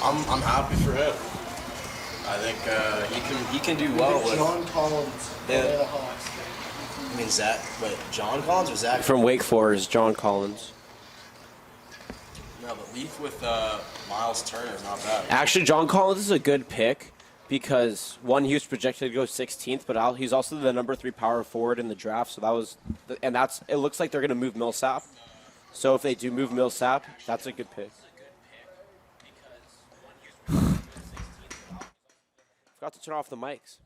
I'm happy for him. I think he can do well with John Collins. the Hawks. I mean Zach, wait, John Collins or Zach? From Wake Forest, John Collins. No, but Leaf with Miles Turner is not bad. Actually, John Collins is a good pick because one, he was projected to go 16th, but he's also the number 3 power forward in the draft. So that was, it looks like they're going to move Millsap. So if they do move Millsap, that's a good pick. Forgot to turn off the mics.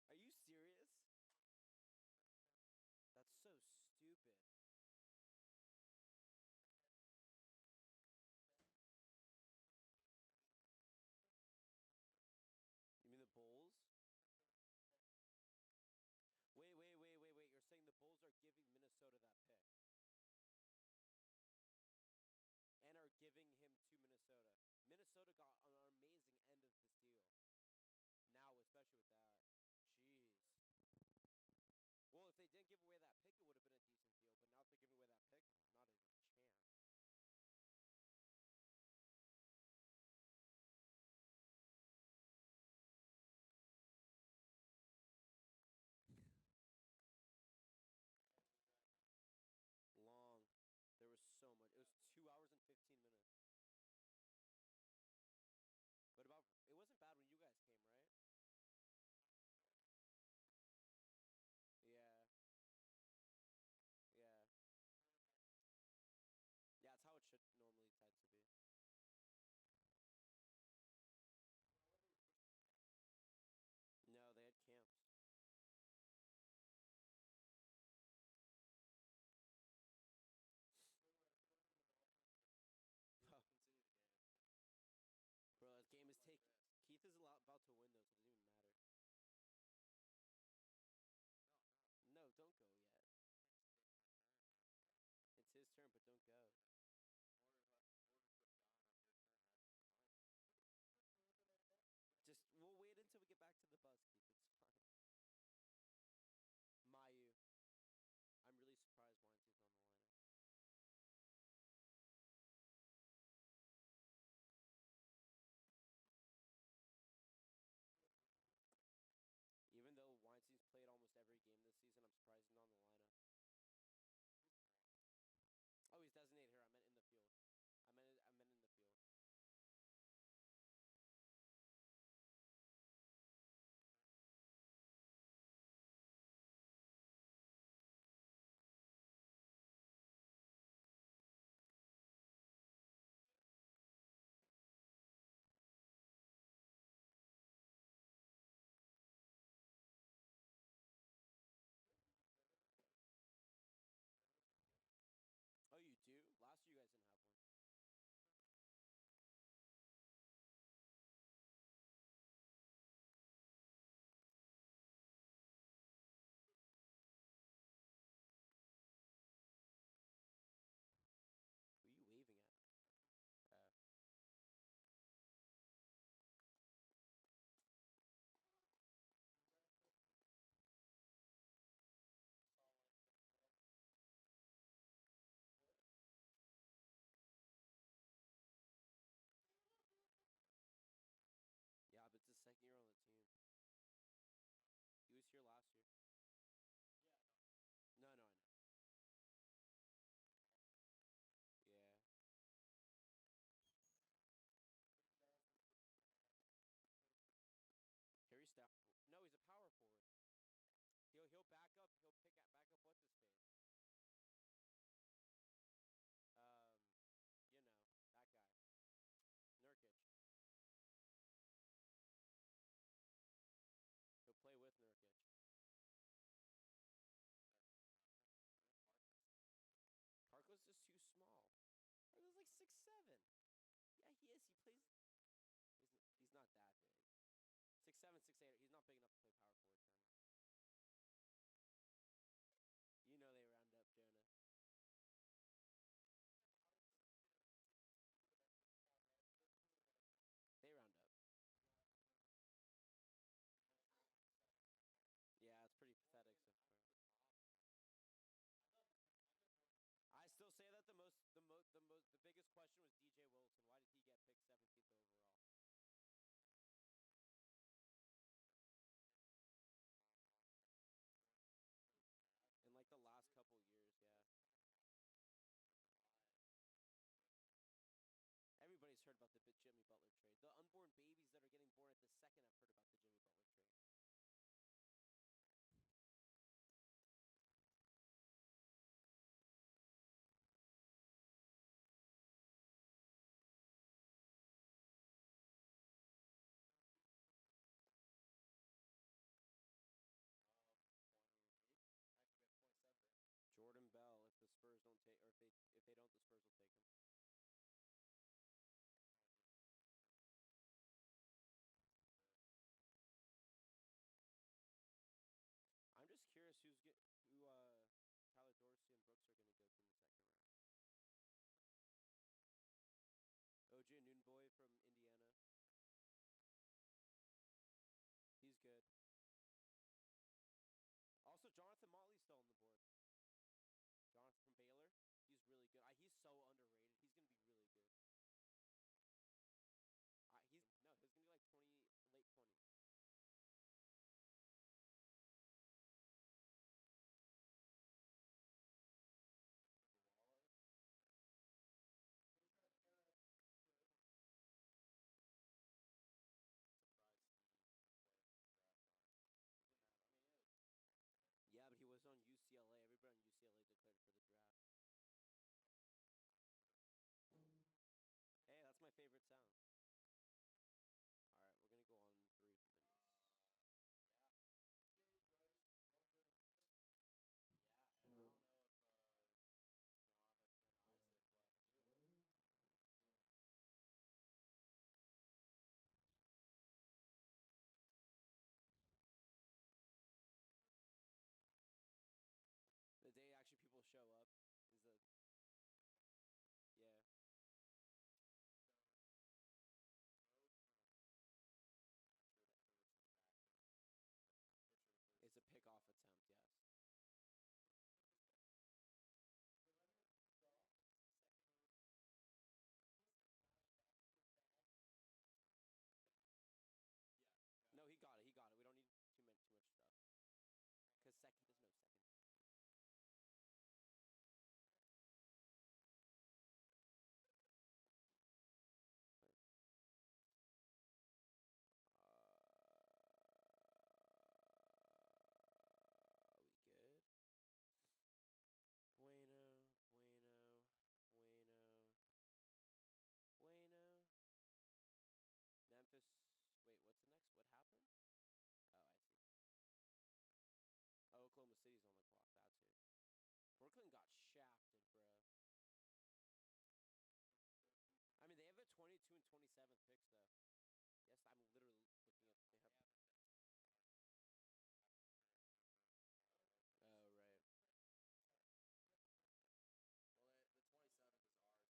Are you serious? That's so stupid. You mean the Bulls? Wait. You're saying the Bulls are giving Minnesota that pick and are giving him to Minnesota. Minnesota got an amazing end of this deal. Now, especially with that. Jeez. Well, if they didn't give away that pick, it would have been a decent deal. But now if they're giving away that pick, not a chance. Long. There was so much. It was 2 hours and 15 minutes. But it wasn't bad when you guys came, right? Yeah. Yeah. Yeah, it's how it should normally tend to be. No, they had camps. Bro, this game is take. Keith is about to win though, so it doesn't even matter. No, don't go yet. It's his turn, but don't go. Just we'll wait until we get back to the bus, Keith. It's fine. Mayu. I'm really surprised Weinstein's on the lineup. here last year. No, no, I know. Yeah. Harry Styles. No, he's a power forward. He'll back up. He'll back up. What's his face? Um, you know that guy, Nurkic. He'll play with Nurkic. Harkless is too small. Harkless like 6'7". Yeah, he is. He plays. He's not that big. 6'7", 6'8". He's not big enough to play power forward center. You know they round up Jonah. They round up. Yeah, it's pretty pathetic so far. I still say that the biggest question was DJ Wilson. Why did he get picked 17th overall? In like the last couple years, yeah. Everybody's heard about the Jimmy Butler trade. The unborn babies that are getting born at the second have heard about the Jimmy Butler trade. Actually, we have 27. Jordan Bell, if the Spurs don't take, or if they don't, the Spurs will take him. I'm just curious who Tyler Dorsey and Brooks are going to go to in the second round. OJ Noonboy from Indiana. He's good. Also, Jonathan Motley's still on the board. Jonathan from Baylor. He's really good. He's so underrated. He's going to be really good. He's going to be like late 20s. Yeah, but he was on UCLA. Everybody on UCLA declared for the draft. Hey, that's my favorite sound. All right, we're going to go on 3 minutes. Yeah. Yeah, and I don't know if Jonathan Isaac left too. The day actually people show up is a yeah. It's a pick-off attempt, yes. Yeah. No, he got it. He got it. We don't need too much stuff. Because he doesn't know second. We good? Bueno. Memphis. Wait, what's the next? What happened? Oh, I see. Oh, Oklahoma City's on the clock. That's who. Brooklyn got shafted, bro. I mean, they have the 22 and 27th picks, though. Yes, I'm literally looking up. They have. Oh, right. Well, the 27th is ours for trade, but they do have 27th. I do.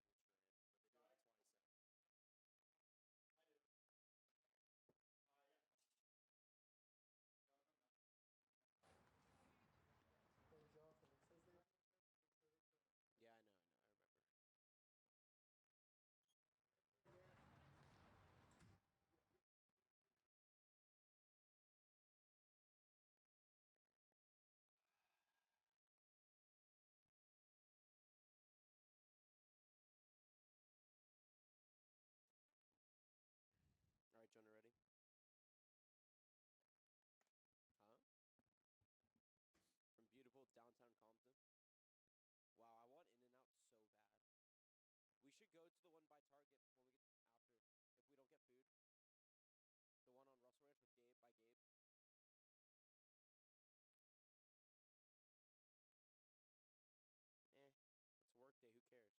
Yeah. No. Plays off and it says they go to the one by Target when we get after, if we don't get food. The one on Russell Ranch with Gabe, by Gabe. It's work day, who cares? Okay.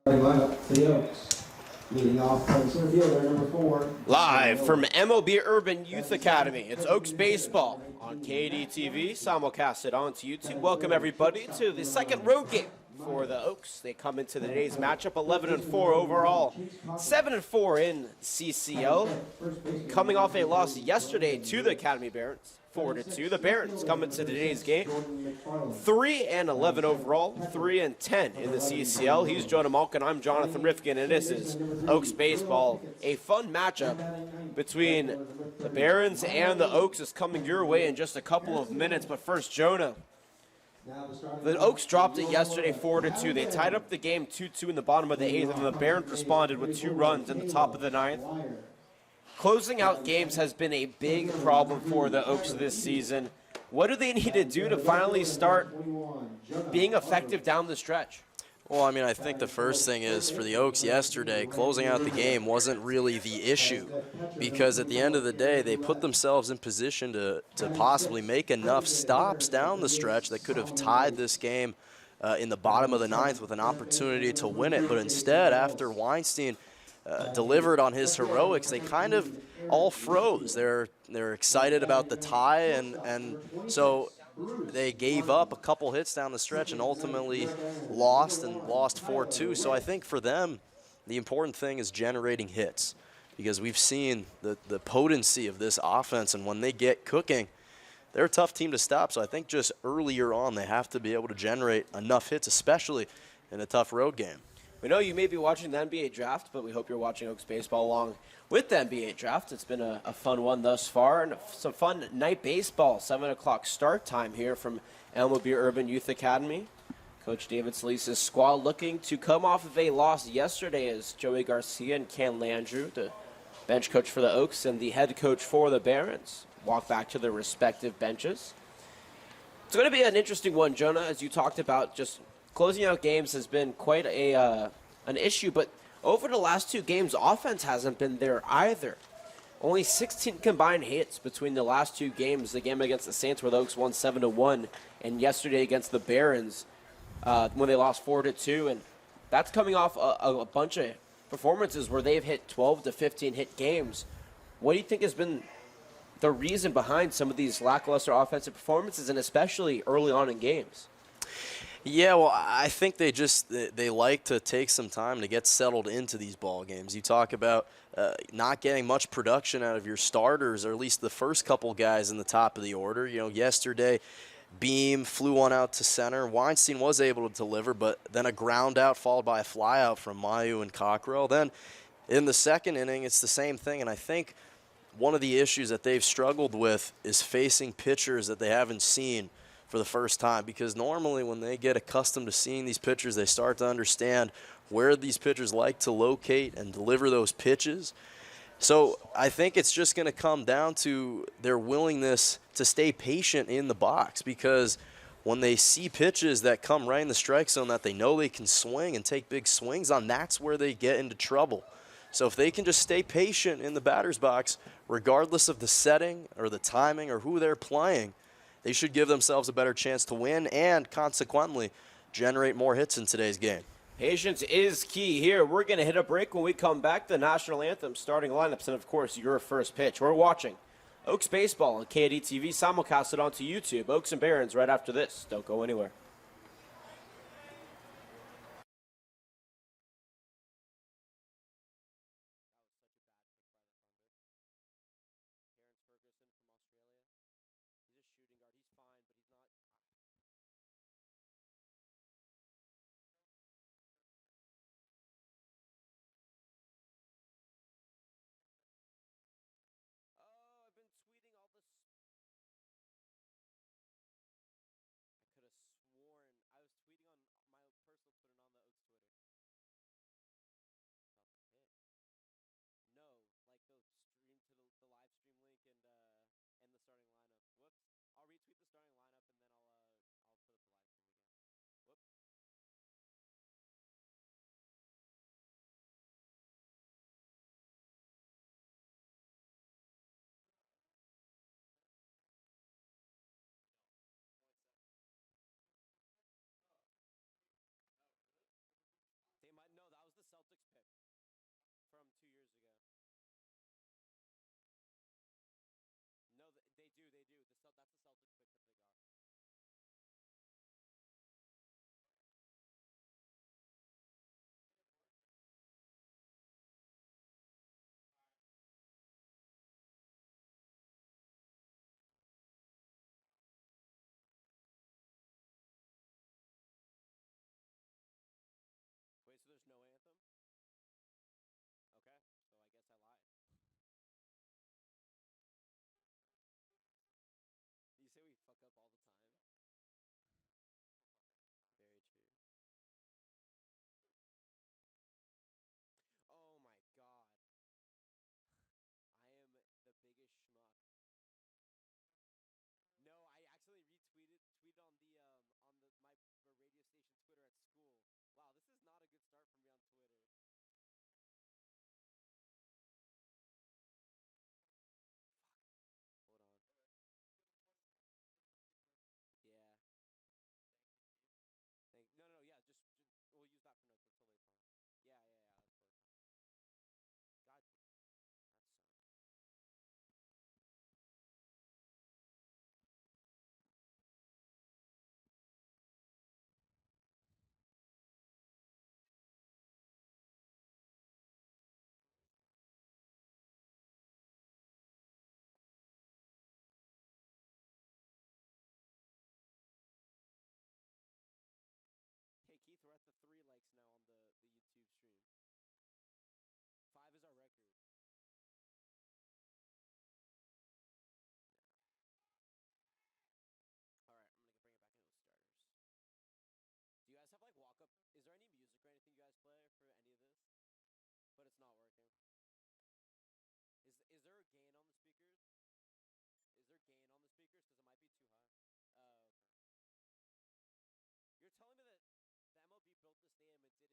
All right, ready? Lineup for the Oaks. Leading off from center fielder, number 4. Live from MOB Urban Youth Academy, it's Oaks Baseball on KDTV, simulcasted onto YouTube. Welcome everybody to the second road game for the Oaks. They come into today's matchup 11-4 overall, 7-4 in CCL. Coming off a loss yesterday to the Academy Barons, 4-2. The Barons come into today's game 3-11 overall, 3-10 in the CCL. He's Jonah Malkin, I'm Jonathan Rifkin, and this is Oaks Baseball. A fun matchup between the Barons and the Oaks is coming your way in just a couple of minutes. But first, Jonah. The Oaks dropped it yesterday 4-2. They tied up the game 2-2 in the bottom of the 8th, and the Barons responded with 2 runs in the top of the 9th. Closing out games has been a big problem for the Oaks this season. What do they need to do to finally start being effective down the stretch? Well, I mean, I think the first thing is for the Oaks yesterday, closing out the game wasn't really the issue, because at the end of the day, they put themselves in position to possibly make enough stops down the stretch that could have tied this game in the bottom of the 9th with an opportunity to win it. But instead, after Weinstein delivered on his heroics, they kind of all froze. They're excited about the tie, and so they gave up a couple hits down the stretch and ultimately lost 4-2. So I think for them, the important thing is generating hits, because we've seen the potency of this offense, and when they get cooking, they're a tough team to stop. So I think just earlier on, they have to be able to generate enough hits, especially in a tough road game. We know you may be watching the NBA draft, but we hope you're watching Oaks Baseball along with the NBA draft. It's been a fun one thus far, and some fun night baseball. 7 o'clock start time here from MOB Urban Youth Academy. Coach David Solis's squad looking to come off of a loss yesterday as Joey Garcia and Ken Landrew, the bench coach for the Oaks and the head coach for the Barons, walk back to their respective benches. It's going to be an interesting one, Jonah, as you talked about. Just closing out games has been quite an issue, but over the last 2 games, offense hasn't been there either. Only 16 combined hits between the last 2 games, the game against the Saints where the Oaks won 7-1, and yesterday against the Barons when they lost 4-2. And that's coming off a bunch of performances where they've hit 12 to 15 hit games. What do you think has been the reason behind some of these lackluster offensive performances, and especially early on in games? Yeah, well, I think they like to take some time to get settled into these ball games. You talk about not getting much production out of your starters, or at least the first couple guys in the top of the order. You know, yesterday, Beam flew one out to center. Weinstein was able to deliver, but then a ground out followed by a fly out from Mayu and Cockrell. Then in the second inning, it's the same thing, and I think one of the issues that they've struggled with is facing pitchers that they haven't seen for the first time, because normally when they get accustomed to seeing these pitchers, they start to understand where these pitchers like to locate and deliver those pitches. So I think it's just going to come down to their willingness to stay patient in the box, because when they see pitches that come right in the strike zone that they know they can swing and take big swings on, that's where they get into trouble. So if they can just stay patient in the batter's box, regardless of the setting or the timing or who they're playing, they should give themselves a better chance to win and, consequently, generate more hits in today's game. Patience is key here. We're going to hit a break. When we come back, the national anthem, starting lineups, and, of course, your first pitch. We're watching Oaks Baseball on KDTV, simulcasted onto YouTube. Oaks and Barons right after this. Don't go anywhere. likes now on the YouTube stream. 5 is our record. All right, I'm gonna bring it back into the starters. Do you guys have like walk up? Is there any music or anything you guys play for any of this? But it's not working. Is there a gain on the speakers? Is there gain on the speakers? Because it might be too high. Oh, okay. You're telling me that the MLB built the stadium and didn't integrate speakers?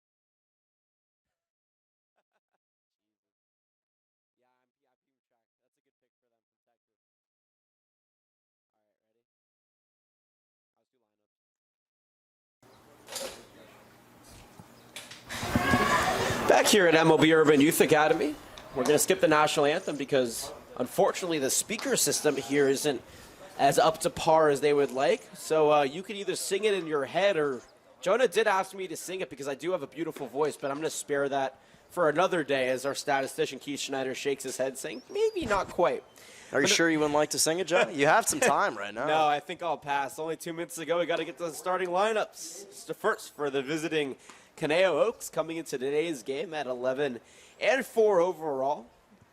Jesus. Yeah, I'm keeping track. That's a good pick for them from Texas. All right, ready? Let's do lineups. Back here at MLB Urban Youth Academy, we're going to skip the national anthem because, unfortunately, the speaker system here isn't as up to par as they would like. So you can either sing it in your head or... Jonah did ask me to sing it because I do have a beautiful voice, but I'm going to spare that for another day as our statistician Keith Schneider shakes his head saying, maybe not quite. Are you sure you wouldn't like to sing it, John? You have some time right now. No, I think I'll pass. Only 2 minutes ago, we got to get to the starting lineups. It's the first for the visiting Caneo Oaks coming into today's game at 11-4 overall,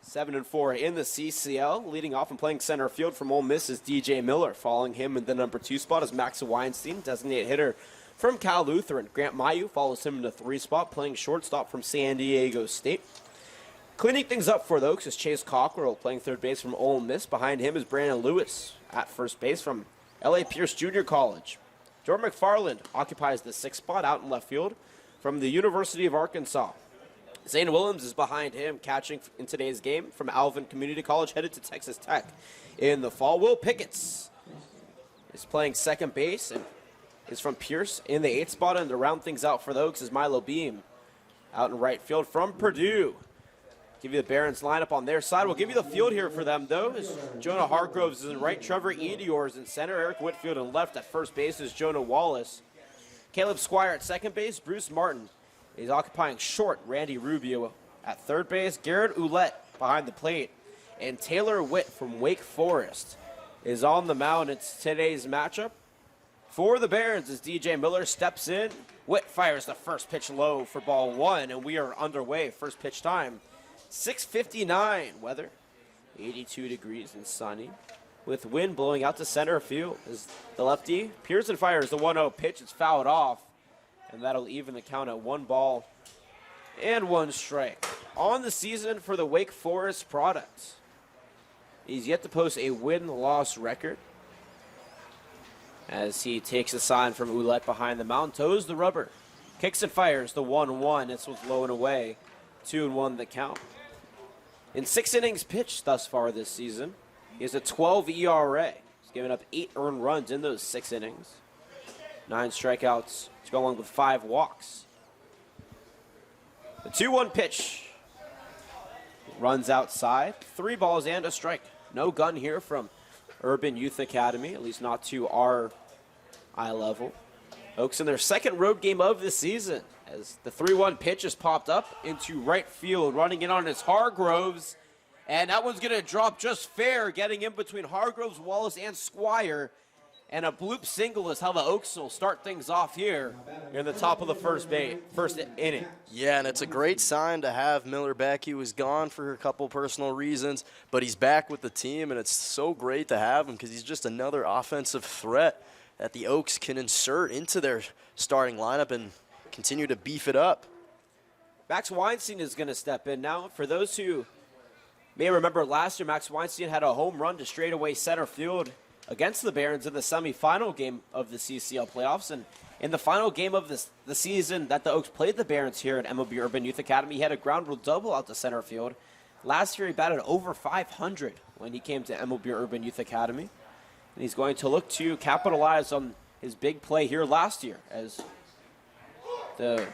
7-4 in the CCL. Leading off and playing center field from Ole Miss is DJ Miller. Following him in the number 2 spot is Max Weinstein, designated hitter from Cal Lutheran. Grant Mayu follows him in the 3 spot, playing shortstop from San Diego State. Cleaning things up for the Oaks is Chase Cockrell, playing third base from Ole Miss. Behind him is Brandon Lewis at first base from L.A. Pierce Junior College. Jordan McFarland occupies the 6th spot out in left field from the University of Arkansas. Zane Williams is behind him, catching in today's game from Alvin Community College, headed to Texas Tech in the fall. Will Picketts is playing second base and is from Pierce in the 8th spot. And to round things out for the Oaks is Milo Beam out in right field from Purdue. Give you the Barons lineup on their side. We'll give you the field here for them, though. As Jonah Hargroves is in right, Trevor Edior is in center, Eric Whitfield in left. At first base is Jonah Wallace. Caleb Squire at second base. Bruce Martin is occupying short. Randy Rubio at third base. Garrett Ouellette behind the plate. And Taylor Witt from Wake Forest is on the mound. It's today's matchup. For the Barons as DJ Miller steps in. Witt fires the first pitch low for ball 1, and we are underway. First pitch time. 6:59 weather, 82 degrees and sunny, with wind blowing out to center field. As the lefty Pearson fires the 1-0 pitch, it's fouled off, and that'll even the count at 1 ball and 1 strike. On the season for the Wake Forest product, he's yet to post a win-loss record. As he takes a sign from Ouellette behind the mound, toes the rubber, kicks and fires the 1-1. This was low and away, 2-1 the count. In 6 innings pitched thus far this season, he has a 12 ERA. He's given up 8 earned runs in those 6 innings. 9 strikeouts to go along with 5 walks. The 2-1 pitch runs outside. 3 balls and a strike. No gun here from Urban Youth Academy, at least not to our eye level. Oaks in their 2nd road game of the season, as the 3-1 pitch has popped up into right field. Running in on is Hargroves, and that one's going to drop just fair, getting in between Hargroves, Wallace, and Squire. And a bloop single is how the Oaks will start things off here in the top of the first inning. Yeah, and it's a great sign to have Miller back. He was gone for a couple personal reasons, but he's back with the team, and it's so great to have him because he's just another offensive threat that the Oaks can insert into their starting lineup and continue to beef it up. Max Weinstein is going to step in now. For those who may remember last year, Max Weinstein had a home run to straightaway center field against the Barons in the semifinal game of the CCL playoffs. And in the final game of the season that the Oaks played the Barons here at MLB Urban Youth Academy, he had a ground rule double out to center field. Last year, he batted over 500 when he came to MLB Urban Youth Academy. And he's going to look to capitalize on his big play here last year, as the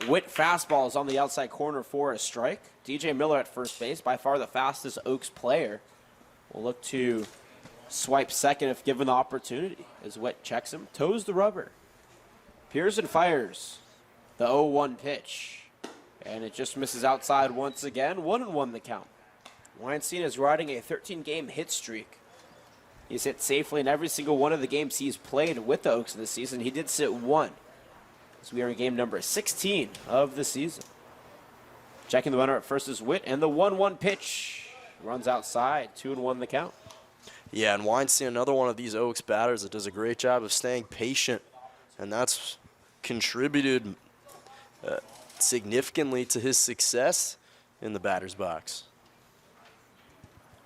Witt fastball is on the outside corner for a strike. DJ Miller at first base, by far the fastest Oaks player, will look to swipe second if given the opportunity, as Witt checks him, toes the rubber. Pearson fires the 0-1 pitch, and it just misses outside once again. 1-1 the count. Weinstein is riding a 13-game hit streak. He's hit safely in every single one of the games he's played with the Oaks this season. He did sit 1 So we are in game number 16 of the season. Checking the runner at first is Witt, and the 1-1 pitch runs outside. 2-1 the count. Yeah, and Weinstein, another one of these Oaks batters that does a great job of staying patient, and that's contributed significantly to his success in the batter's box.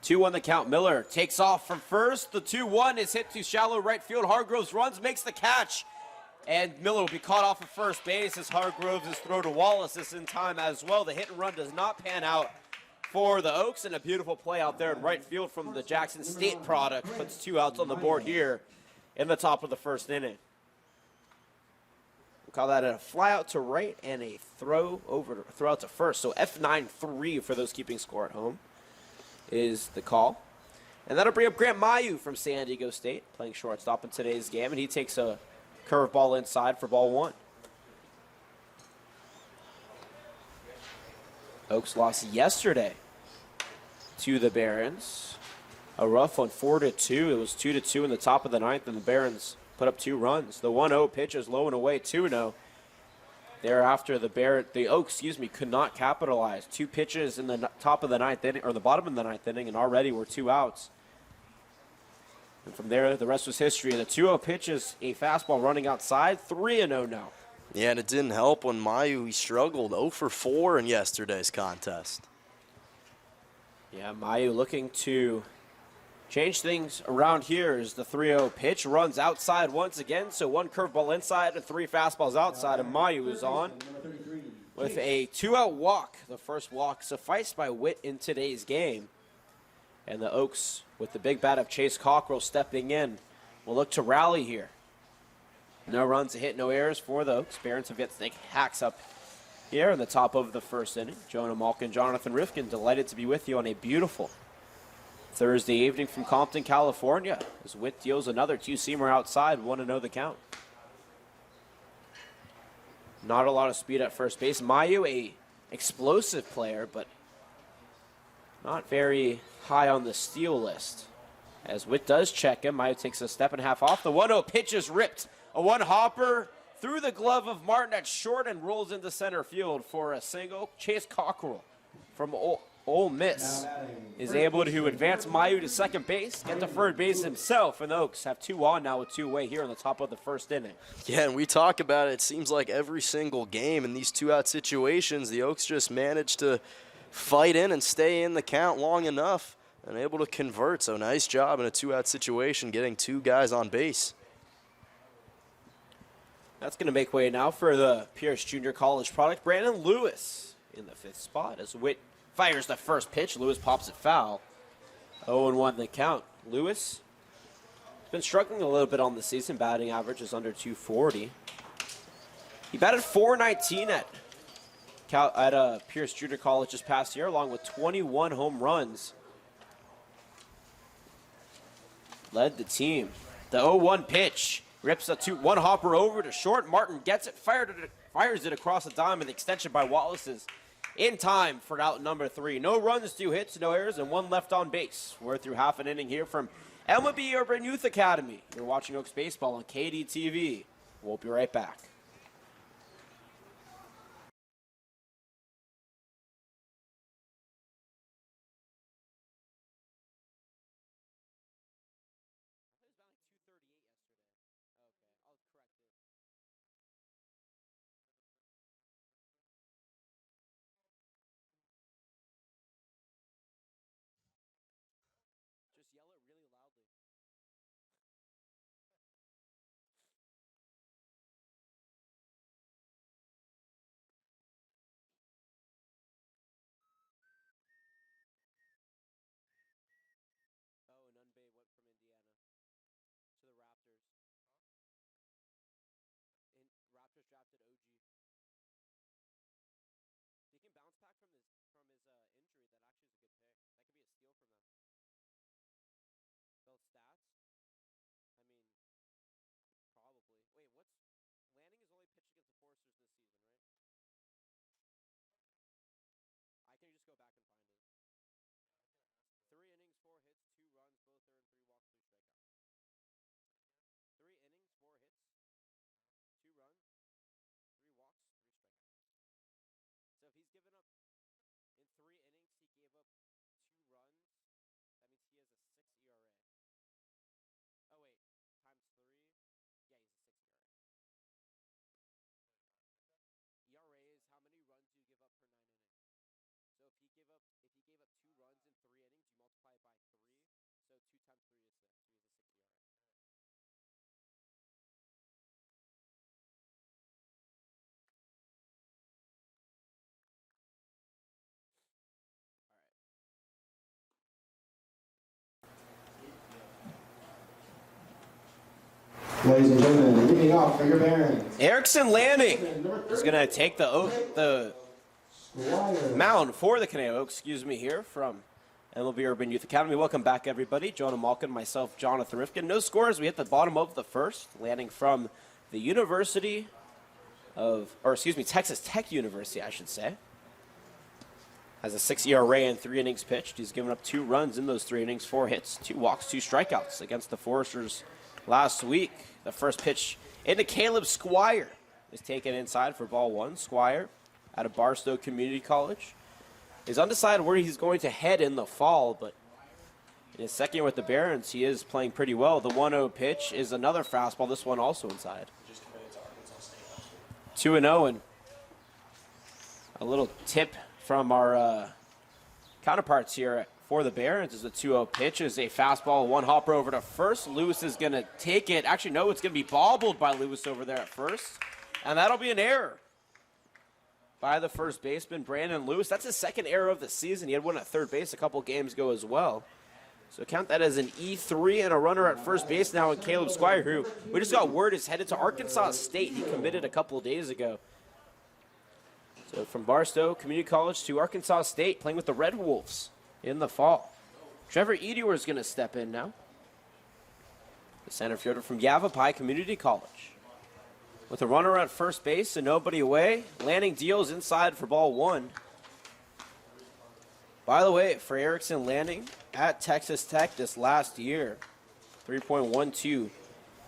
2-1 the count. Miller takes off from first. The 2-1 is hit to shallow right field. Hargroves runs, makes the catch, and Miller will be caught off of first base as Hargroves is thrown to Wallace is in time as well. The hit and run does not pan out for the Oaks, and a beautiful play out there in right field from the Jackson State product puts 2 outs on the board here in the top of the first inning. We'll call that a fly out to right and a throw out to first. So F9-3 for those keeping score at home is the call. And that'll bring up Grant Mayu from San Diego State, playing shortstop in today's game, and he takes a curveball inside for ball 1. Oaks lost yesterday to the Barons. A rough one, 4-2. It was 2-2 in the top of the ninth, and the Barons put up 2 runs. The 1-0 pitch is low and away, 2-0. Thereafter, the Oaks, could not capitalize. 2 pitches in the top of the ninth inning, or the bottom of the ninth inning, and already were 2 outs. And from there, the rest was history. The 2-0 pitch is a fastball running outside, 3-0 now. Yeah, and it didn't help when Mayu, he struggled 0 for 4 in yesterday's contest. Yeah, Mayu looking to change things around here as the 3-0 pitch runs outside once again. So 1 curveball inside and 3 fastballs outside, and Mayu is on with a 2-out walk. The first walk sufficed by Witt in today's game. And the Oaks, with the big bat of Chase Cockrell stepping in, will look to rally here. No runs, a hit, no errors for the Oaks. Barons have yet to take hacks up here in the top of the first inning. Jonah Malkin, Jonathan Rifkin, delighted to be with you on a beautiful Thursday evening from Compton, California, as Witt deals another 2-seamer outside, 1-0 the count. Not a lot of speed at first base. Mayu, a explosive player, but not very high on the steal list. As Witt does check him, Mayu takes a step and a half off. The 1-0 pitch is ripped. A 1-hopper through the glove of Martin at short and rolls into center field for a single. Chase Cockrell from Ole Miss is able to advance Mayu to second base, get to third base himself, and the Oaks have 2 on now with 2 away here in the top of the first inning. Yeah, and we talk about it. It seems like every single game in these 2-out situations, the Oaks just managed to fight in and stay in the count long enough and able to convert. So nice job in a 2-out situation, getting 2 guys on base. That's going to make way now for the Pierce Junior College product. Brandon Lewis in the 5th spot as Witt fires the first pitch. Lewis pops it foul. 0-1 the count. Lewis has been struggling a little bit on the season. Batting average is under 240. He batted .419 at Pierce Junior College this past year, along with 21 home runs. Led the team. The 0-1 pitch. Rips a 2-1 hopper over to short. Martin gets it, fires it across the diamond. Extension by Wallace is in time for out number 3. No runs, 2 hits, no errors, and 1 left on base. We're through half an inning here from MLB Urban Youth Academy. You're watching Oaks Baseball on KDTV. We'll be right back. Just yell it really loudly. Oh, and Unbay went from Indiana to the Raptors. Raptors drafted OG. He can bounce back from his injury. That actually is a good pick. That could be a steal from them. Those stats? I mean, probably. Wait, Lanning has only pitched against the Foresters this season, right? I can just go back and find it. 3 innings, 4 hits, 2 runs, both earned, 3 walks, 3 strikeouts. 3 innings, 4 hits, 2 runs, Ladies and gentlemen, leading off for your Barons. Erickson Lanning is going to take the mound for the Conejo Oaks, here from MLB Urban Youth Academy. Welcome back, everybody. Jonah Malkin, myself, Jonathan Rifkin. No scores. We hit the bottom of the first. Lanning from the Texas Tech University, I should say. Has a 6 ERA in 3 innings pitched. He's given up 2 runs in those 3 innings, 4 hits, 2 walks, 2 strikeouts against the Foresters last week. The first pitch into Caleb Squire is taken inside for ball 1. Squire out of Barstow Community College is undecided where he's going to head in the fall, but in his second year with the Barons, he is playing pretty well. The 1-0 pitch is another fastball, this one also inside. 2-0, and a little tip from our counterparts here for the Barons is the 2-0 pitch is a fastball, 1 hopper over to first. Lewis is going to take it. Actually, no, it's going to be bobbled by Lewis over there at first, and that'll be an error by the first baseman, Brandon Lewis. That's his second error of the season. He had one at third base a couple games ago as well. So count that as an E3 and a runner at first base now in Caleb Squire, who we just got word is headed to Arkansas State. He committed a couple days ago. So from Barstow Community College to Arkansas State, playing with the Red Wolves in the fall. Trevor Edior is going to step in now. The center fielder from Yavapai Community College. With a runner at first base and nobody away, Lanning deals inside for ball 1. By the way, for Erickson Lanning at Texas Tech this last year, 3.12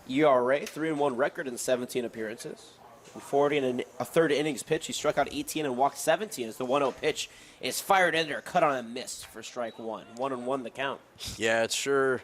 ERA, 3-1 record in 17 appearances. In 40 and a third innings pitch, he struck out 18 and walked 17 as the 1-0 pitch is fired in there, cut on a miss for strike 1. 1-1 the count. Yeah, it's sure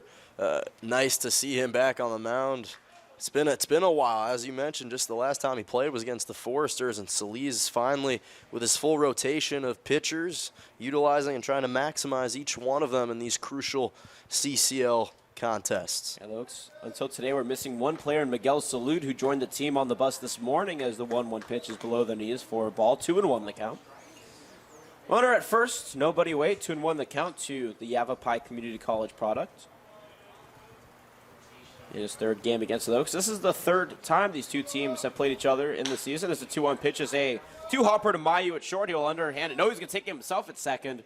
nice to see him back on the mound. It's been a while, as you mentioned. Just the last time he played was against the Foresters, and Solis finally, with his full rotation of pitchers, utilizing and trying to maximize each one of them in these crucial CCL contests. And folks, until today, we're missing one player in Miguel Salud, who joined the team on the bus this morning as the 1-1 pitch is below the knees for a ball. 2-1 the count. Runner at first, nobody away. 2-1 the count to the Yavapai Community College product. In his third game against the Oaks. This is the third time these two teams have played each other in the season. As the 2-1 pitch is a 2-hopper to Mayu at short. He'll underhand it. No, he's going to take himself at second.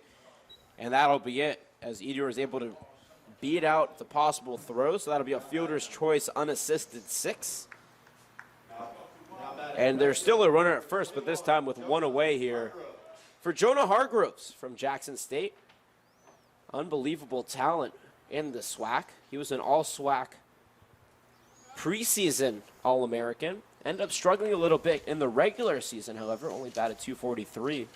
And that'll be it, as Edior is able to beat out the possible throws. So that'll be a fielder's choice unassisted 6. And there's still a runner at first, but this time with 1 away here for Jonah Hargroves from Jackson State. Unbelievable talent in the SWAC. He was an all-SWAC preseason All-American. Ended up struggling a little bit in the regular season, however, only batted .243.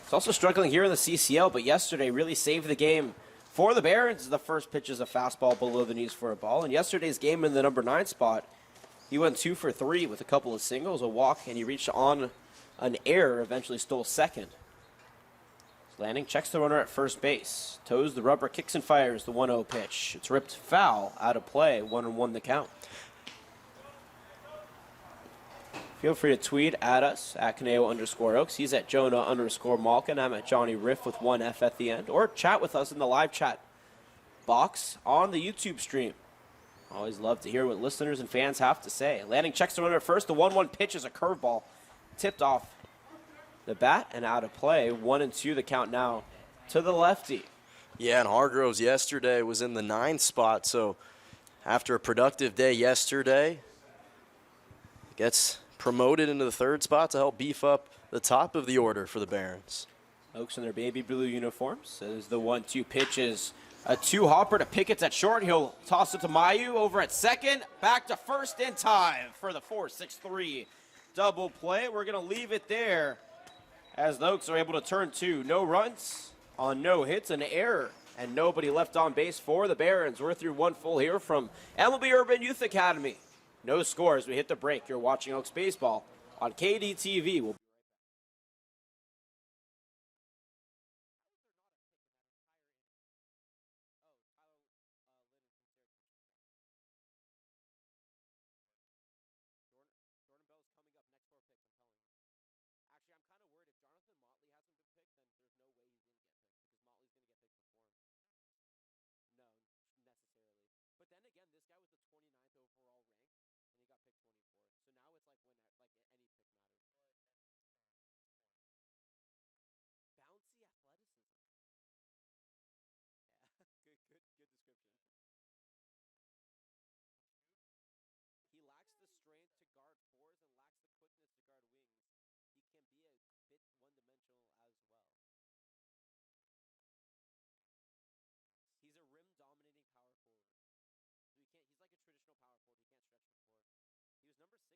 He's also struggling here in the CCL, but yesterday really saved the game for the Barons. The first pitch is a fastball below the knees for a ball. And yesterday's game in the number 9 spot, he went 2 for 3 with a couple of singles, a walk, and he reached on an error, eventually stole second. Lanning checks the runner at first base. Toes the rubber, kicks and fires the 1-0 pitch. It's ripped foul, out of play, 1-1 the count. Feel free to tweet at us, at Conejo_Oaks. He's at Jonah_Malkin. I'm at Johnny Riff with 1 F at the end. Or chat with us in the live chat box on the YouTube stream. Always love to hear what listeners and fans have to say. Lanning checks the runner at first. The 1-1 pitch is a curveball. Tipped off the bat and out of play. 1-2 the count now to the lefty. Yeah, and Hargroves yesterday was in the 9th spot, so after a productive day yesterday, gets promoted into the 3rd spot to help beef up the top of the order for the Barons. Oaks in their baby blue uniforms. As the 1-2 pitch is a 2-hopper to Pickett's at short. He'll toss it to Mayu over at second. Back to first in time for the 4-6-3 double play. We're going to leave it there as the Oaks are able to turn 2. No runs on no hits, an error, and nobody left on base for the Barons. We're through 1 full here from MLB Urban Youth Academy. No scores. We hit the break. You're watching Oaks Baseball on KDTV. We'll any pick matters. Bouncy athleticism. Yeah, good description. He lacks the strength to guard fours and lacks the quickness to guard wings. He can be a bit one-dimensional as well. He's a rim-dominating power forward. So he's like a traditional power forward. He can't stretch the floor. He was number 6 of power forwards overall, though. Magic on the clock. No, 23rd? Oh, so it's not Magic. No.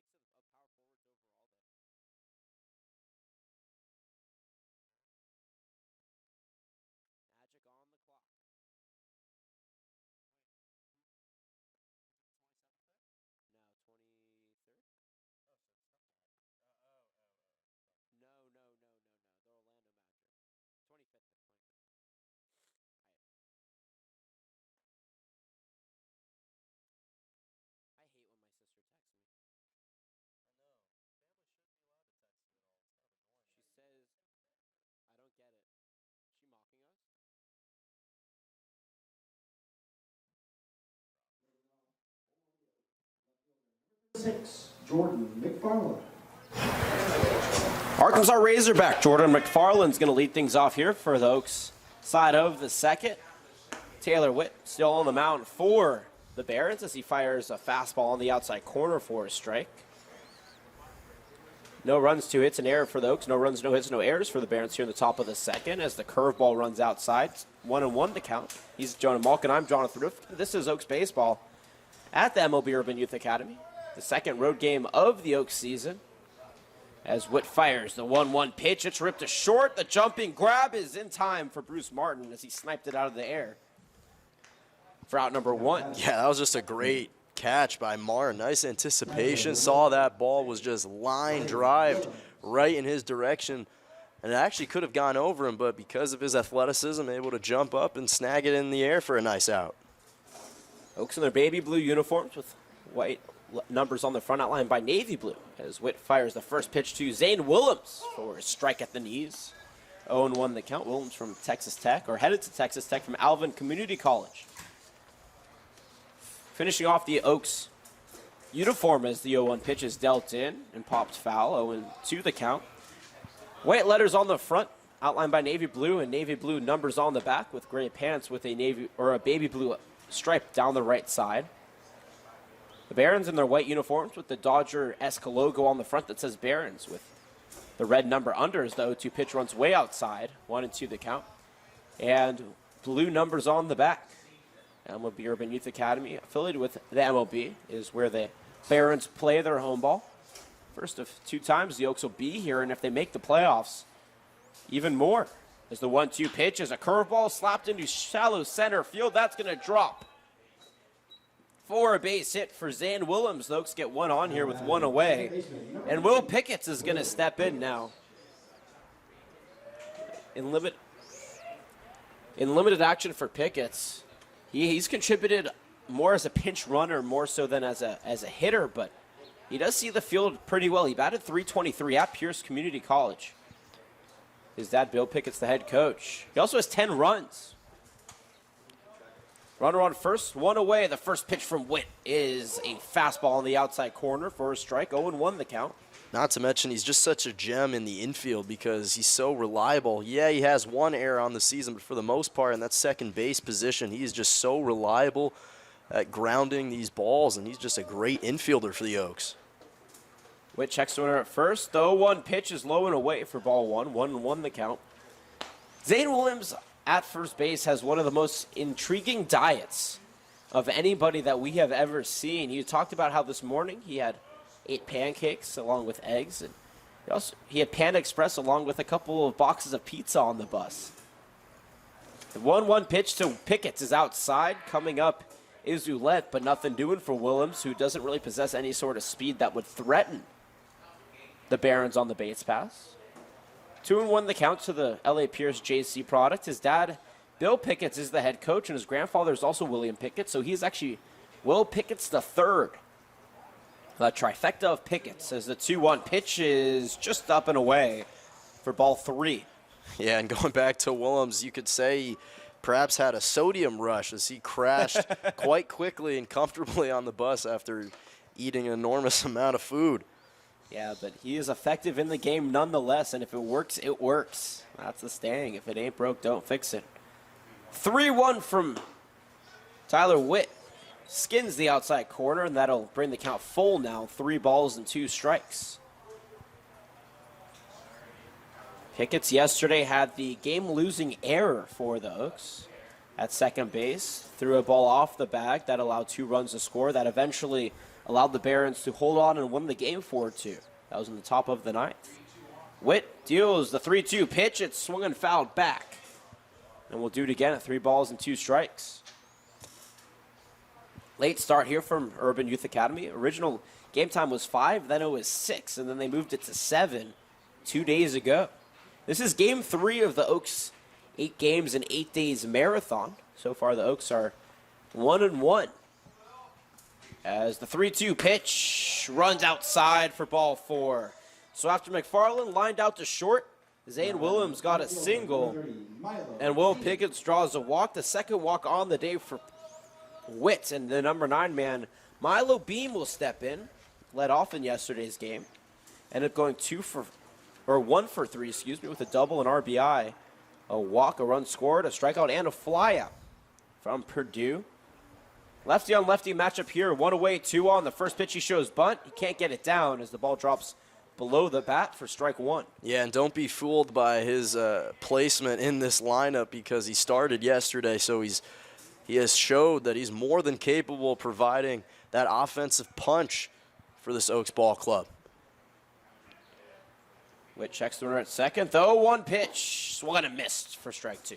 The Orlando Magic. 25th pick, 25th. I hate when my sister texts me. I know. Family shouldn't be allowed to text you at all. It's kind of annoying. She says, I don't get it. Is she mocking us? Six, Jordan McFarland. Arkansas Razorback Jordan McFarland's going to lead things off here for the Oaks side of the second. Taylor Witt still on the mound for the Barons as he fires a fastball on the outside corner for a strike. No runs, 2 hits, and error for the Oaks. No runs, no hits, no errors for the Barons here in the top of the second as the curveball runs outside. 1-1 to count. He's Jonah Malkin. I'm Jonathan Roof. This is Oaks Baseball at the MLB Urban Youth Academy. The second road game of the Oaks season. As Witt fires the 1-1 pitch, it's ripped to short. The jumping grab is in time for Bruce Martin as he sniped it out of the air for out number 1. Yeah, that was just a great catch by Martin. Nice anticipation. Saw that ball was just line drived right in his direction. And it actually could have gone over him, but because of his athleticism, able to jump up and snag it in the air for a nice out. Oaks in their baby blue uniforms with white numbers on the front, outlined by navy blue, as Witt fires the first pitch to Zane Willems for a strike at the knees. 0-1 the count. Willems from Texas Tech, or headed to Texas Tech from Alvin Community College. Finishing off the Oaks uniform as the 0-1 pitch is dealt in and popped foul. 0-2 the count. White letters on the front, outlined by navy blue, and navy blue numbers on the back with gray pants with a navy or a baby blue stripe down the right side. The Barons in their white uniforms with the Dodger-esque logo on the front that says Barons with the red number under as the 0-2 pitch runs way outside. 1-2 the count. And blue numbers on the back. MLB Urban Youth Academy, affiliated with the MLB, is where the Barons play their home ball. First of 2 times the Oaks will be here, and if they make the playoffs, even more. As the 1-2 pitch is a curveball slapped into shallow center field. That's going to drop for a base hit for Zane Willems. The Oaks get 1 on here with 1 away. And Will Pickett is going to step in now. In limited action for Pickett, he's contributed more as a pinch runner, more so than as a hitter, but he does see the field pretty well. He batted .323 at Pierce Community College. His dad, Bill Pickett's the head coach. He also has 10 runs. Runner on first, 1 away. The first pitch from Witt is a fastball on the outside corner for a strike. 0-1 the count. Not to mention he's just such a gem in the infield because he's so reliable. Yeah, he has 1 error on the season, but for the most part in that second base position, he is just so reliable at grounding these balls, and he's just a great infielder for the Oaks. Witt checks the runner at first. The 0-1 pitch is low and away for ball 1. 1-1 the count. Zane Willems at first base has one of the most intriguing diets of anybody that we have ever seen. You talked about how this morning he had 8 pancakes along with eggs, and he had Panda Express along with a couple of boxes of pizza on the bus. The 1-1 pitch to Pickett is outside. Coming up is Ouellette, but nothing doing for Willems, who doesn't really possess any sort of speed that would threaten the Barons on the base pass. 2-1 the count to the LA Pierce JC product. His dad, Bill Pickett, is the head coach, and his grandfather is also William Pickett, so he's actually Will Pickett's the third. The trifecta of Pickett's as the 2-1 pitch is just up and away for ball 3. Yeah, and going back to Willems, you could say he perhaps had a sodium rush as he crashed quite quickly and comfortably on the bus after eating an enormous amount of food. Yeah, but he is effective in the game nonetheless, and if it works, it works. That's the saying. If it ain't broke, don't fix it. 3-1 from Tyler Witt. Skins the outside corner, and that'll bring the count full now. 3 balls and 2 strikes. Picketts yesterday had the game-losing error for the Oaks at second base. Threw a ball off the bag that allowed 2 runs to score. That eventually allowed the Barons to hold on and win the game 4-2. That was in the top of the 9th. Witt deals the 3-2 pitch. It's swung and fouled back. And we'll do it again at 3 balls and 2 strikes. Late start here from Urban Youth Academy. Original game time was 5, then it was 6, and then they moved it to 7 2 days ago. This is game 3 of the Oaks 8 games in 8 days marathon. So far the Oaks are 1-1. As the 3-2 pitch runs outside for ball 4. So after McFarland lined out to short, Zane Williams got a single, and Will Picketts draws a walk. The second walk on the day for Witt, and the number 9 man, Milo Beam, will step in. Led off in yesterday's game. Ended up going 1 for 3, with a double and RBI. A walk, a run scored, a strikeout, and a flyout from Purdue. Lefty on lefty matchup here. 1 away, 2 on. The first pitch he shows bunt. He can't get it down as the ball drops below the bat for strike 1. Yeah, and don't be fooled by his placement in this lineup because he started yesterday, so he has showed that he's more than capable of providing that offensive punch for this Oaks ball club. Witt checks the runner at second, though. 1 pitch, swung and missed for strike 2.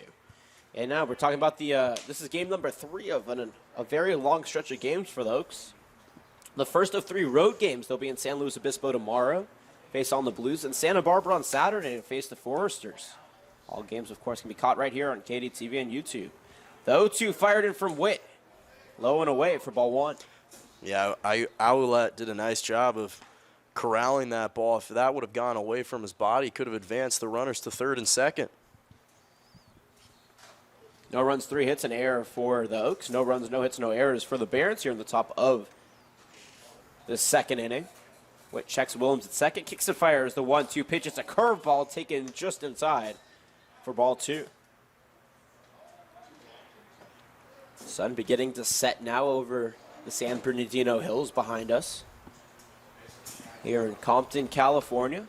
And now we're talking about this is game number 3 of a very long stretch of games for the Oaks. The first of 3 road games. They'll be in San Luis Obispo tomorrow, face on the Blues, and Santa Barbara on Saturday to face the Foresters. All games, of course, can be caught right here on KDTV and YouTube. The 0-2 fired in from Witt. Low and away for ball 1. Yeah, Ouellette did a nice job of corralling that ball. If that would have gone away from his body, he could have advanced the runners to third and second. No runs, 3 hits, and error for the Oaks. No runs, no hits, no errors for the Barons here in the top of the second inning. Witt checks Williams at second, kicks and fires the 1-2 pitch. It's a curveball taken just inside for ball 2. Sun beginning to set now over the San Bernardino Hills behind us here in Compton, California.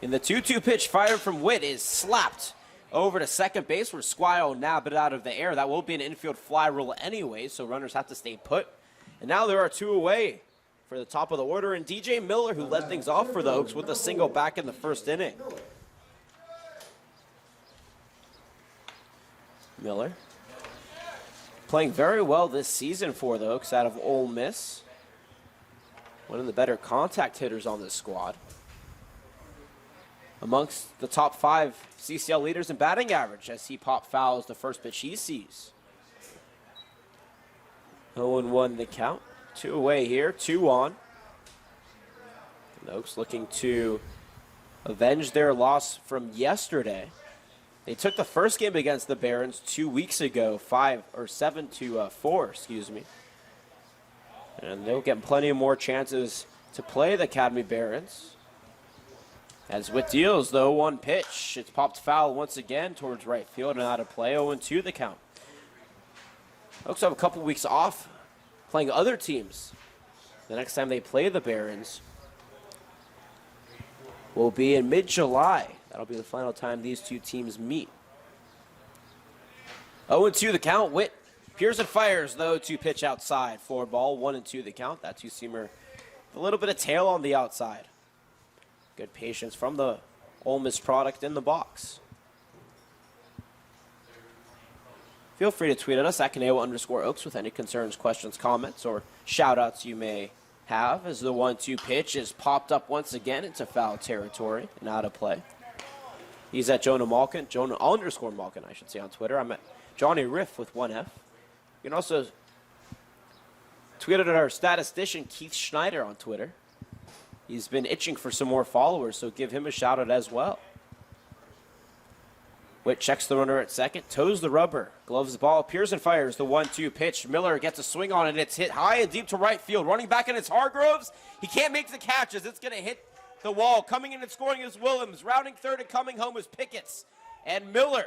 And the 2-2 pitch fired from Witt is slapped over to second base where Squire will nab it out of the air. That will be an infield fly rule anyway, so runners have to stay put. And now there are 2 away for the top of the order, and DJ Miller, who led things off for the Oaks with a single back in the first inning. Miller playing very well this season for the Oaks out of Ole Miss. One of the better contact hitters on this squad. Amongst the top 5 CCL leaders in batting average as he pop fouls the first pitch he sees. 0-1 the count. 2 away here, 2 on. The Oaks looking to avenge their loss from yesterday. They took the first game against the Barons 2 weeks ago, 7-4, And they'll get plenty of more chances to play the Academy Barons. As Witt deals, though, 1 pitch. It's popped foul once again towards right field and out of play. 0-2 the count. Oaks have a couple weeks off playing other teams. The next time they play the Barons will be in mid-July. That'll be the final time these 2 teams meet. 0-2 the count. Witt Pearson fires, though, 2 pitch outside for ball. 1-2 the count. That 2-seamer with a little bit of tail on the outside. Good patience from the Ole Miss product in the box. Feel free to tweet at us at Caneo_Oaks with any concerns, questions, comments, or shout-outs you may have as the 1-2 pitch is popped up once again into foul territory and out of play. He's at Jonah Malkin, Jonah_Malkin, I should say, on Twitter. I'm at Johnny Riff with 1F. You can also tweet at our statistician, Keith Schneider, on Twitter. He's been itching for some more followers, so give him a shout-out as well. Witt checks the runner at second, toes the rubber, gloves the ball. Pearson fires the 1-2 pitch. Miller gets a swing on it. It's hit high and deep to right field. Running back in, it's Hargroves. He can't make the catches. It's going to hit the wall. Coming in and scoring is Willems. Rounding third and coming home is Picketts. And Miller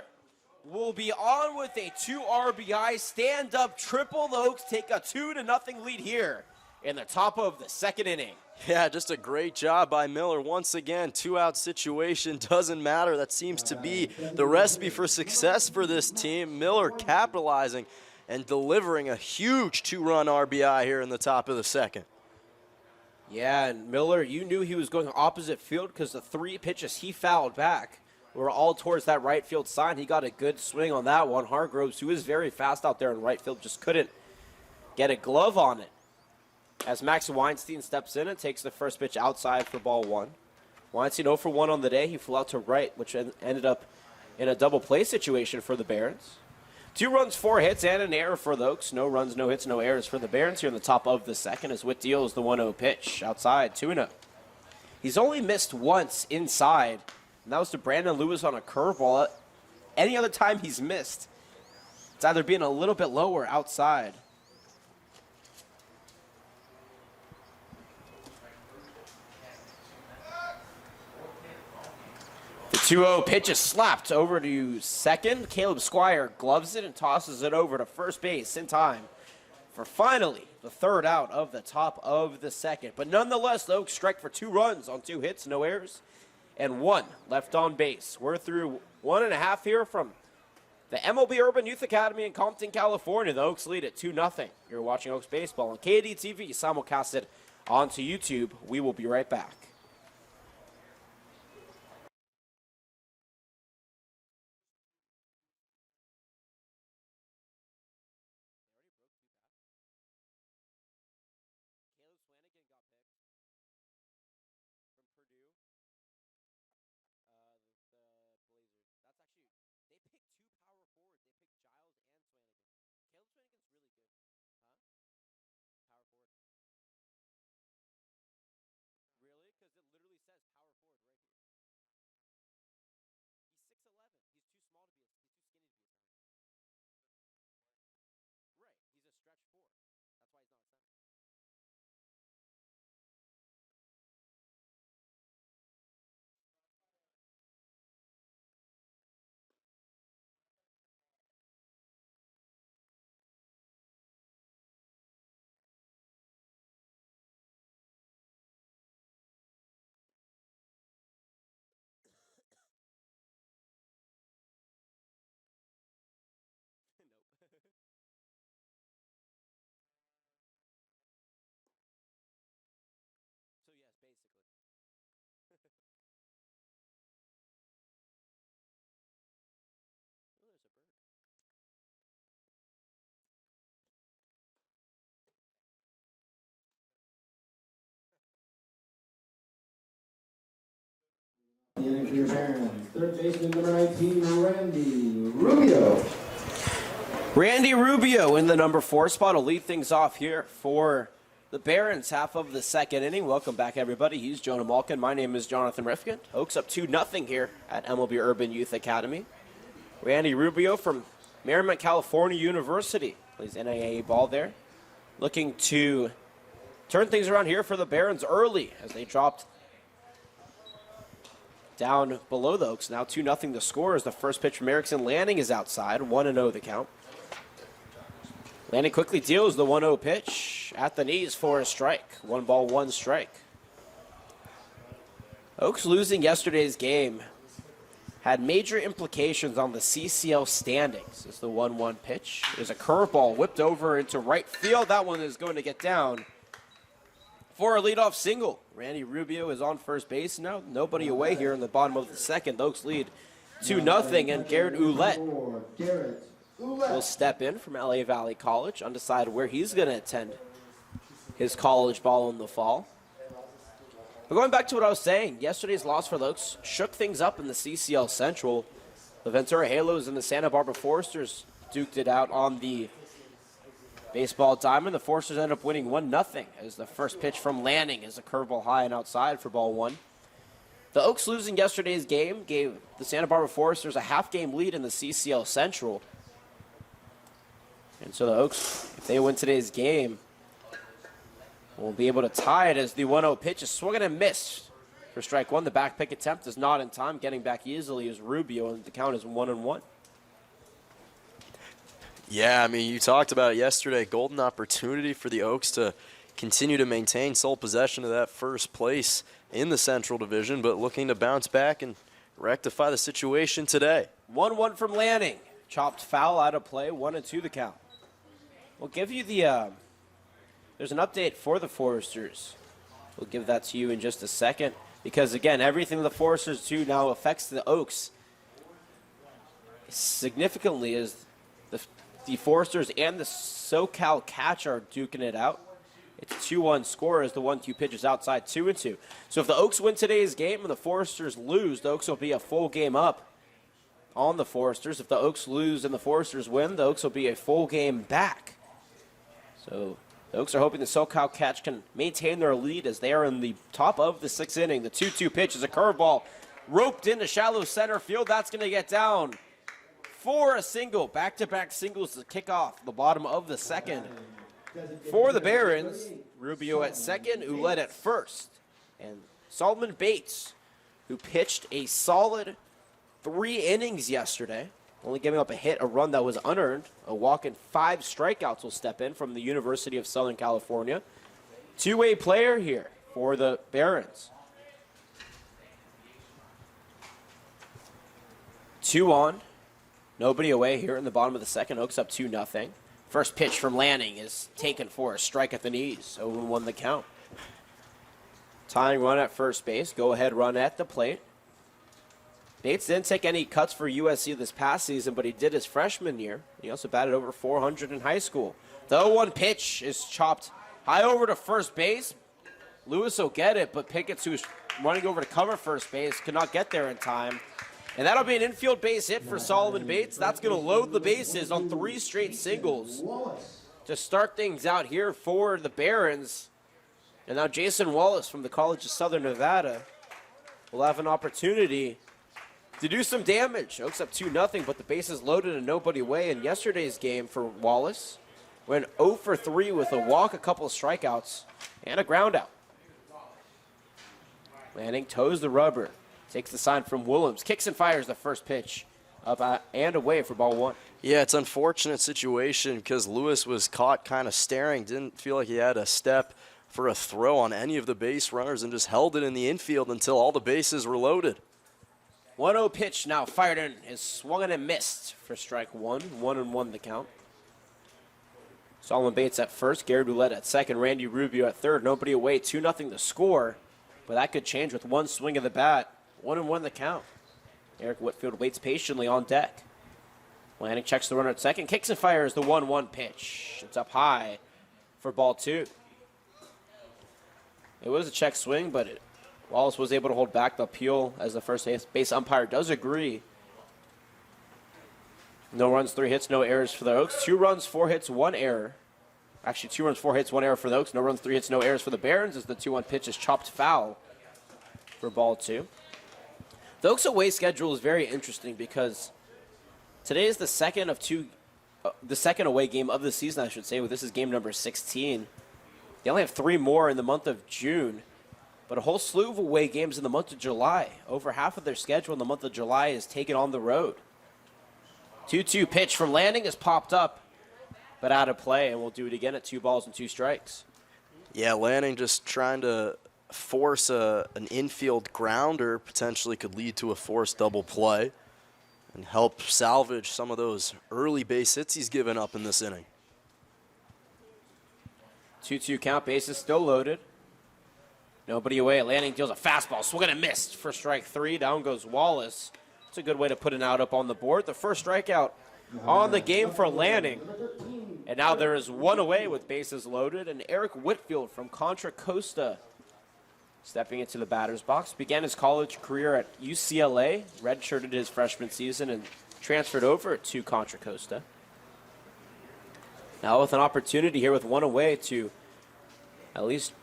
will be on with a 2 RBI stand-up triple. The Oaks take a 2-0 lead here in the top of the second inning. Yeah, just a great job by Miller. Once again, 2-out situation, doesn't matter. That seems to be the recipe for success for this team. Miller capitalizing and delivering a huge 2-run RBI here in the top of the second. Yeah, and Miller, you knew he was going opposite field because the 3 pitches he fouled back were all towards that right field sign. He got a good swing on that one. Hargroves, who is very fast out there in right field, just couldn't get a glove on it. As Max Weinstein steps in and takes the first pitch outside for ball 1. Weinstein 0 for 1 on the day. He flew out to right, which ended up in a double play situation for the Barons. 2 runs, 4 hits, and an error for the Oaks. No runs, no hits, no errors for the Barons here in the top of the second as Witt deals the 1-0 pitch outside, 2-0. He's only missed once inside, and that was to Brandon Lewis on a curveball. Any other time he's missed, it's either being a little bit lower outside. The 2-0 pitch is slapped over to second. Caleb Squire gloves it and tosses it over to first base in time for finally the 3rd out of the top of the second. But nonetheless, the Oaks strike for 2 runs on 2 hits, no errors, and 1 left on base. We're through 1.5 here from the MLB Urban Youth Academy in Compton, California. The Oaks lead at 2-0. You're watching Oaks Baseball on KAD-TV, simulcasted onto YouTube. We will be right back. So yes, basically. Oh, there's a bird. The inning for your Barons. Third baseman number 19, Randy Rubio. Randy Rubio in the number 4 spot will lead things off here for the Barons, half of the second inning. Welcome back, everybody. He's Jonah Malkin. My name is Jonathan Rifkin. Oaks up 2-0 here at MLB Urban Youth Academy. Randy Rubio from Merrimack, California University plays NAIA ball there. Looking to turn things around here for the Barons early as they dropped down below the Oaks. Now 2-0 the score as the first pitch from Erickson Lanning is outside. 1-0 the count. Lanning quickly deals the 1-0 pitch at the knees for a strike. 1 ball, 1 strike. Oaks losing yesterday's game had major implications on the CCL standings as the 1-1 pitch. There's a curveball whipped over into right field. That one is going to get down for a leadoff single. Randy Rubio is on first base now. Nobody away here in the bottom of the second. The Oaks lead 2-0, and Garrett Ouellette will step in from LA Valley College, undecided where he's going to attend his college ball in the fall. But going back to what I was saying, yesterday's loss for the Oaks shook things up in the CCL Central. The Ventura Halos and the Santa Barbara Foresters duked it out on the baseball diamond. The Foresters end up winning 1-0 as the first pitch from Lanning is a curveball high and outside for ball 1. The Oaks losing yesterday's game gave the Santa Barbara Foresters a half-game lead in the CCL Central. And so the Oaks, if they win today's game, will be able to tie it as the 1-0 pitch is swung and missed for strike one. The back pick attempt is not in time. Getting back easily is Rubio, and the count is 1-1. Yeah, I mean, you talked about it yesterday. Golden opportunity for the Oaks to continue to maintain sole possession of that first place in the Central Division, but looking to bounce back and rectify the situation today. 1-1 from Lanning. Chopped foul out of play, 1-2 the count. We'll give you the, there's an update for the Foresters. We'll give that to you in just a second, because again, everything the Foresters do now affects the Oaks significantly, as the Foresters and the SoCal Catch are duking it out. It's 2-1 score as the 1-2 pitch is outside 2-2. So if the Oaks win today's game and the Foresters lose, the Oaks will be a full game up on the Foresters. If the Oaks lose and the Foresters win, the Oaks will be a full game back. So the Oaks are hoping the SoCal Catch can maintain their lead as they are in the top of the 6th inning. The 2-2 pitch is a curveball roped into shallow center field. That's going to get down for a single. Back-to-back singles to kick off the bottom of the 2nd. For the Barons, Rubio at second, Ouellette at first. And Solomon Bates, who pitched a solid 3 innings yesterday, only giving up a hit, a run that was unearned, a walk, and 5 strikeouts will step in from the University of Southern California. Two-way player here for the Barons. 2 on, nobody away here in the bottom of the 2nd. Oaks up 2-0. First pitch from Lanning is taken for a strike at the knees. 0-1 the count. Tying run at first base. Go ahead run at the plate. Bates didn't take any cuts for USC this past season, but he did his freshman year. He also batted over 400 in high school. The 0-1 pitch is chopped high over to first base. Lewis will get it, but Pickett, who's running over to cover first base, could not get there in time. And that'll be an infield base hit for Solomon Bates. That's going to load the bases on 3 straight singles to start things out here for the Barons. And now Jason Wallace from the College of Southern Nevada will have an opportunity to do some damage. Oaks up 2-0, but the bases loaded and nobody away. In yesterday's game for Wallace, went 0 for 3 with a walk, a couple of strikeouts, and a ground out. Lanning toes the rubber. Takes the sign from Willems. Kicks and fires the first pitch up and away for ball 1. Yeah, it's an unfortunate situation because Lewis was caught kind of staring. Didn't feel like he had a step for a throw on any of the base runners and just held it in the infield until all the bases were loaded. 1-0 pitch now fired in. Is swung and missed for strike 1. 1-1 the count. Solomon Bates at first. Garrett Ouellette at second. Randy Rubio at third. Nobody away. 2-0 the score. But that could change with one swing of the bat. 1-1 the count. Eric Whitfield waits patiently on deck. Lanning checks the runner at second. Kicks and fires the 1-1 pitch. It's up high for ball 2. It was a check swing, but Wallace was able to hold back the appeal as the first base umpire does agree. No runs, 3 hits, no errors for the Oaks. 2 runs, 4 hits, 1 error. Actually, 2 runs, 4 hits, 1 error for the Oaks. No runs, 3 hits, no errors for the Barons as the 2-1 pitch is chopped foul for ball 2. The Oaks away schedule is very interesting because today is the second away game of the season, I should say. This is game number 16. They only have 3 more in the month of June, but a whole slew of away games in the month of July. Over half of their schedule in the month of July is taken on the road. 2-2 pitch from Lanning is popped up, but out of play, and we'll do it again at 2 balls and 2 strikes. Yeah, Lanning just trying to force an infield grounder, potentially could lead to a forced double play and help salvage some of those early base hits he's given up in this inning. 2-2 count, bases still loaded. Nobody away. Lanning deals a fastball, swung and missed for strike 3. Down goes Wallace. It's a good way to put an out up on the board. The first strikeout on the game for Lanning. And now there is 1 away with bases loaded. And Eric Whitfield from Contra Costa stepping into the batter's box. Began his college career at UCLA, redshirted his freshman season, and transferred over to Contra Costa. Now with an opportunity here with 1 away to at least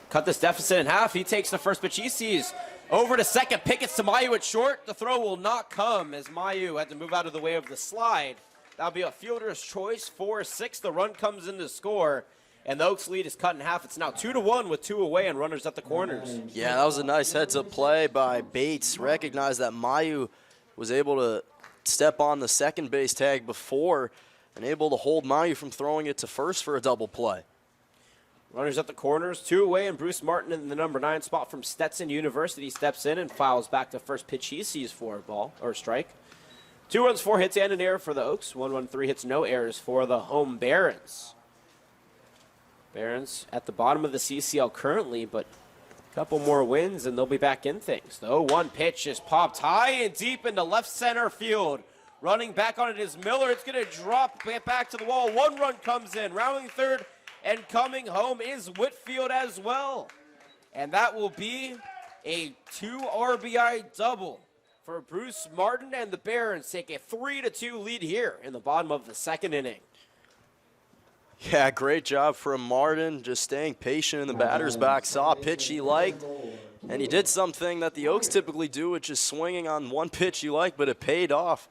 cut this deficit in half. He takes the first pitch. He sees Over to second, Pickett's to Mayu at short. The throw will not come as Mayu had to move out of the way of the slide. That'll be a fielder's choice, 4-6. The run comes in to score, and the Oaks lead is cut in half. It's now 2-1 with 2 away and runners at the corners. Yeah, that was a nice heads-up play by Bates. Recognized that Mayu was able to step on the second base tag before and able to hold Mayu from throwing it to first for a double play. Runners at the corners, 2 away, and Bruce Martin in the number 9 spot from Stetson University steps in and fouls back to first pitch he sees for a ball or strike. 2 runs, 4 hits, and an error for the Oaks. 1 run, 3 hits, no errors for the home Barons. Barons at the bottom of the CCL currently, but a couple more wins and they'll be back in things. The 0-1 pitch is popped high and deep into left center field. Running back on it is Miller. It's going to drop back to the wall. 1 run comes in. Rounding third and coming home is Whitfield as well. And that will be a 2 RBI double for Bruce Martin, and the Barons take a 3-2 lead here in the bottom of the second inning. Yeah, great job from Martin, just staying patient in the batter's box, saw a pitch he liked, and he did something that the Oaks typically do, which is swinging on one pitch he liked, but it paid off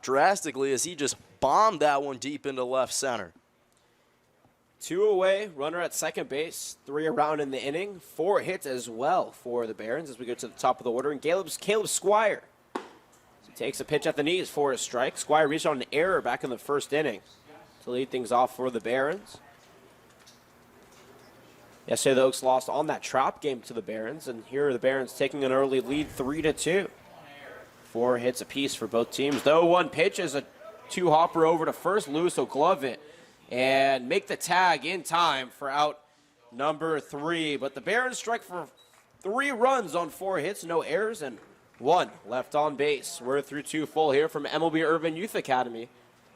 drastically as he just bombed that one deep into left center. 2 away, runner at second base, 3 around in the inning, 4 hits as well for the Barons as we go to the top of the order. And Caleb Squire takes a pitch at the knees for a strike. Squire reached on an error back in the first inning to lead things off for the Barons. Yesterday the Oaks lost on that trap game to the Barons, and here are the Barons taking an early lead 3-2. 4 hits apiece for both teams. The 0-1 pitch is a 2-hopper over to first. Lewis will glove it and make the tag in time for out number 3. But the Barons strike for 3 runs on 4 hits, no errors, and 1 left on base. We're through 2 full here from MLB Urban Youth Academy.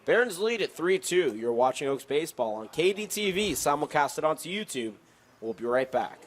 Barons lead at 3-2. You're watching Oaks Baseball on KDTV, simulcasted onto YouTube. We'll be right back.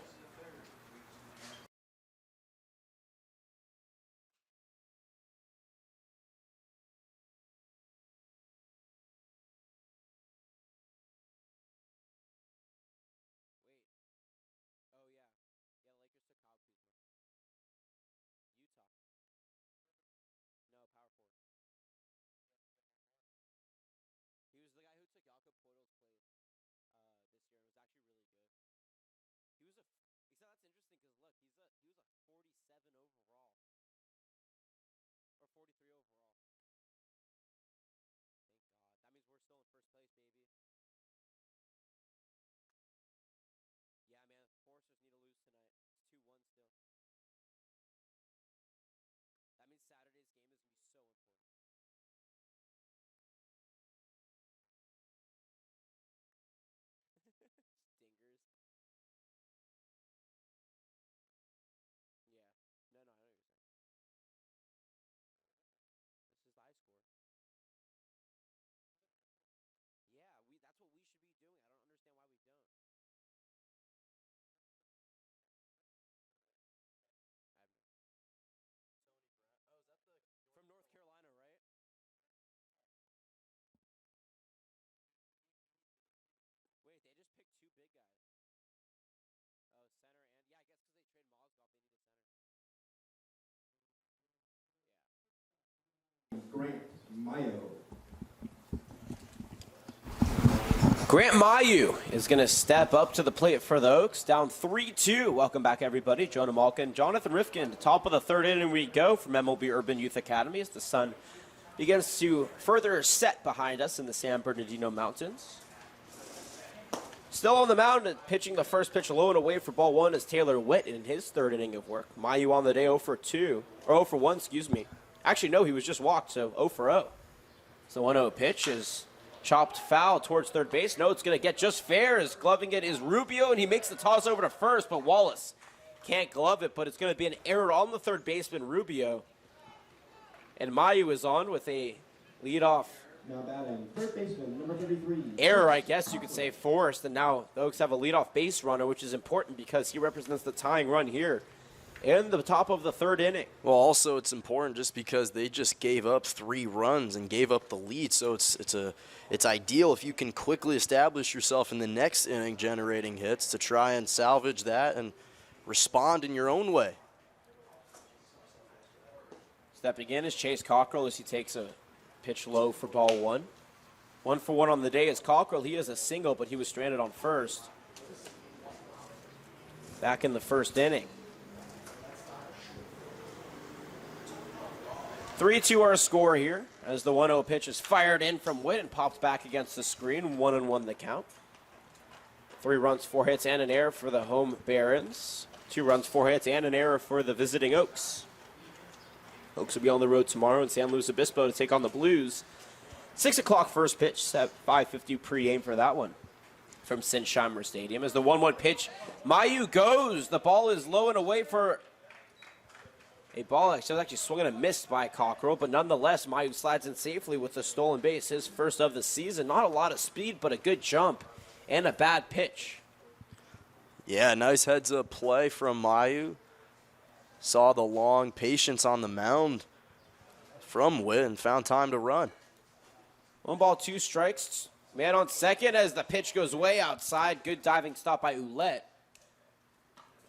Grant Mayu is going to step up to the plate for the Oaks, down 3-2. Welcome back, everybody. Jonah Malkin, Jonathan Rifkin. Top of the third inning we go from MLB Urban Youth Academy as the sun begins to further set behind us in the San Bernardino Mountains. Still on the mound, pitching the first pitch low and away for ball 1 is Taylor Witt in his third inning of work. Mayu on the day 0-1, excuse me. Actually, no, he was just walked, so 0-0. So 1-0 pitch is chopped foul towards third base. No, it's going to get just fair as gloving it is Rubio, and he makes the toss over to first, but Wallace can't glove it, but it's going to be an error on the third baseman, Rubio. And Mayu is on with a leadoff Now batting, third baseman, number 33. error, I guess you could say, forced, and now the Oaks have a leadoff base runner, which is important because he represents the tying run here in the top of the third inning. Well, also it's important just because they just gave up 3 runs and gave up the lead, so it's ideal if you can quickly establish yourself in the next inning generating hits to try and salvage that and respond in your own way. Stepping in is Chase Cockrell as he takes a pitch low for ball one. 1 for 1 on the day is Cockrell. He has a single, but he was stranded on first back in the first inning. 3-2 our score here as the 1-0 pitch is fired in from Witt and pops back against the screen. 1-1 the count. 3 runs, 4 hits, and an error for the home Barons. 2 runs, 4 hits, and an error for the visiting Oaks. Oaks will be on the road tomorrow in San Luis Obispo to take on the Blues. 6 o'clock first pitch, set 5:50 pre-game for that one from Sinsheimer Stadium. As the 1-1 pitch, Mayu goes. The ball is low and away for a ball that was actually swung and missed by Cockrell, but nonetheless, Mayu slides in safely with the stolen base, his first of the season. Not a lot of speed, but a good jump and a bad pitch. Yeah, nice heads-up play from Mayu. Saw the long patience on the mound from Witt and found time to run. 1 ball, 2 strikes. Man on second as the pitch goes way outside. Good diving stop by Ouellette.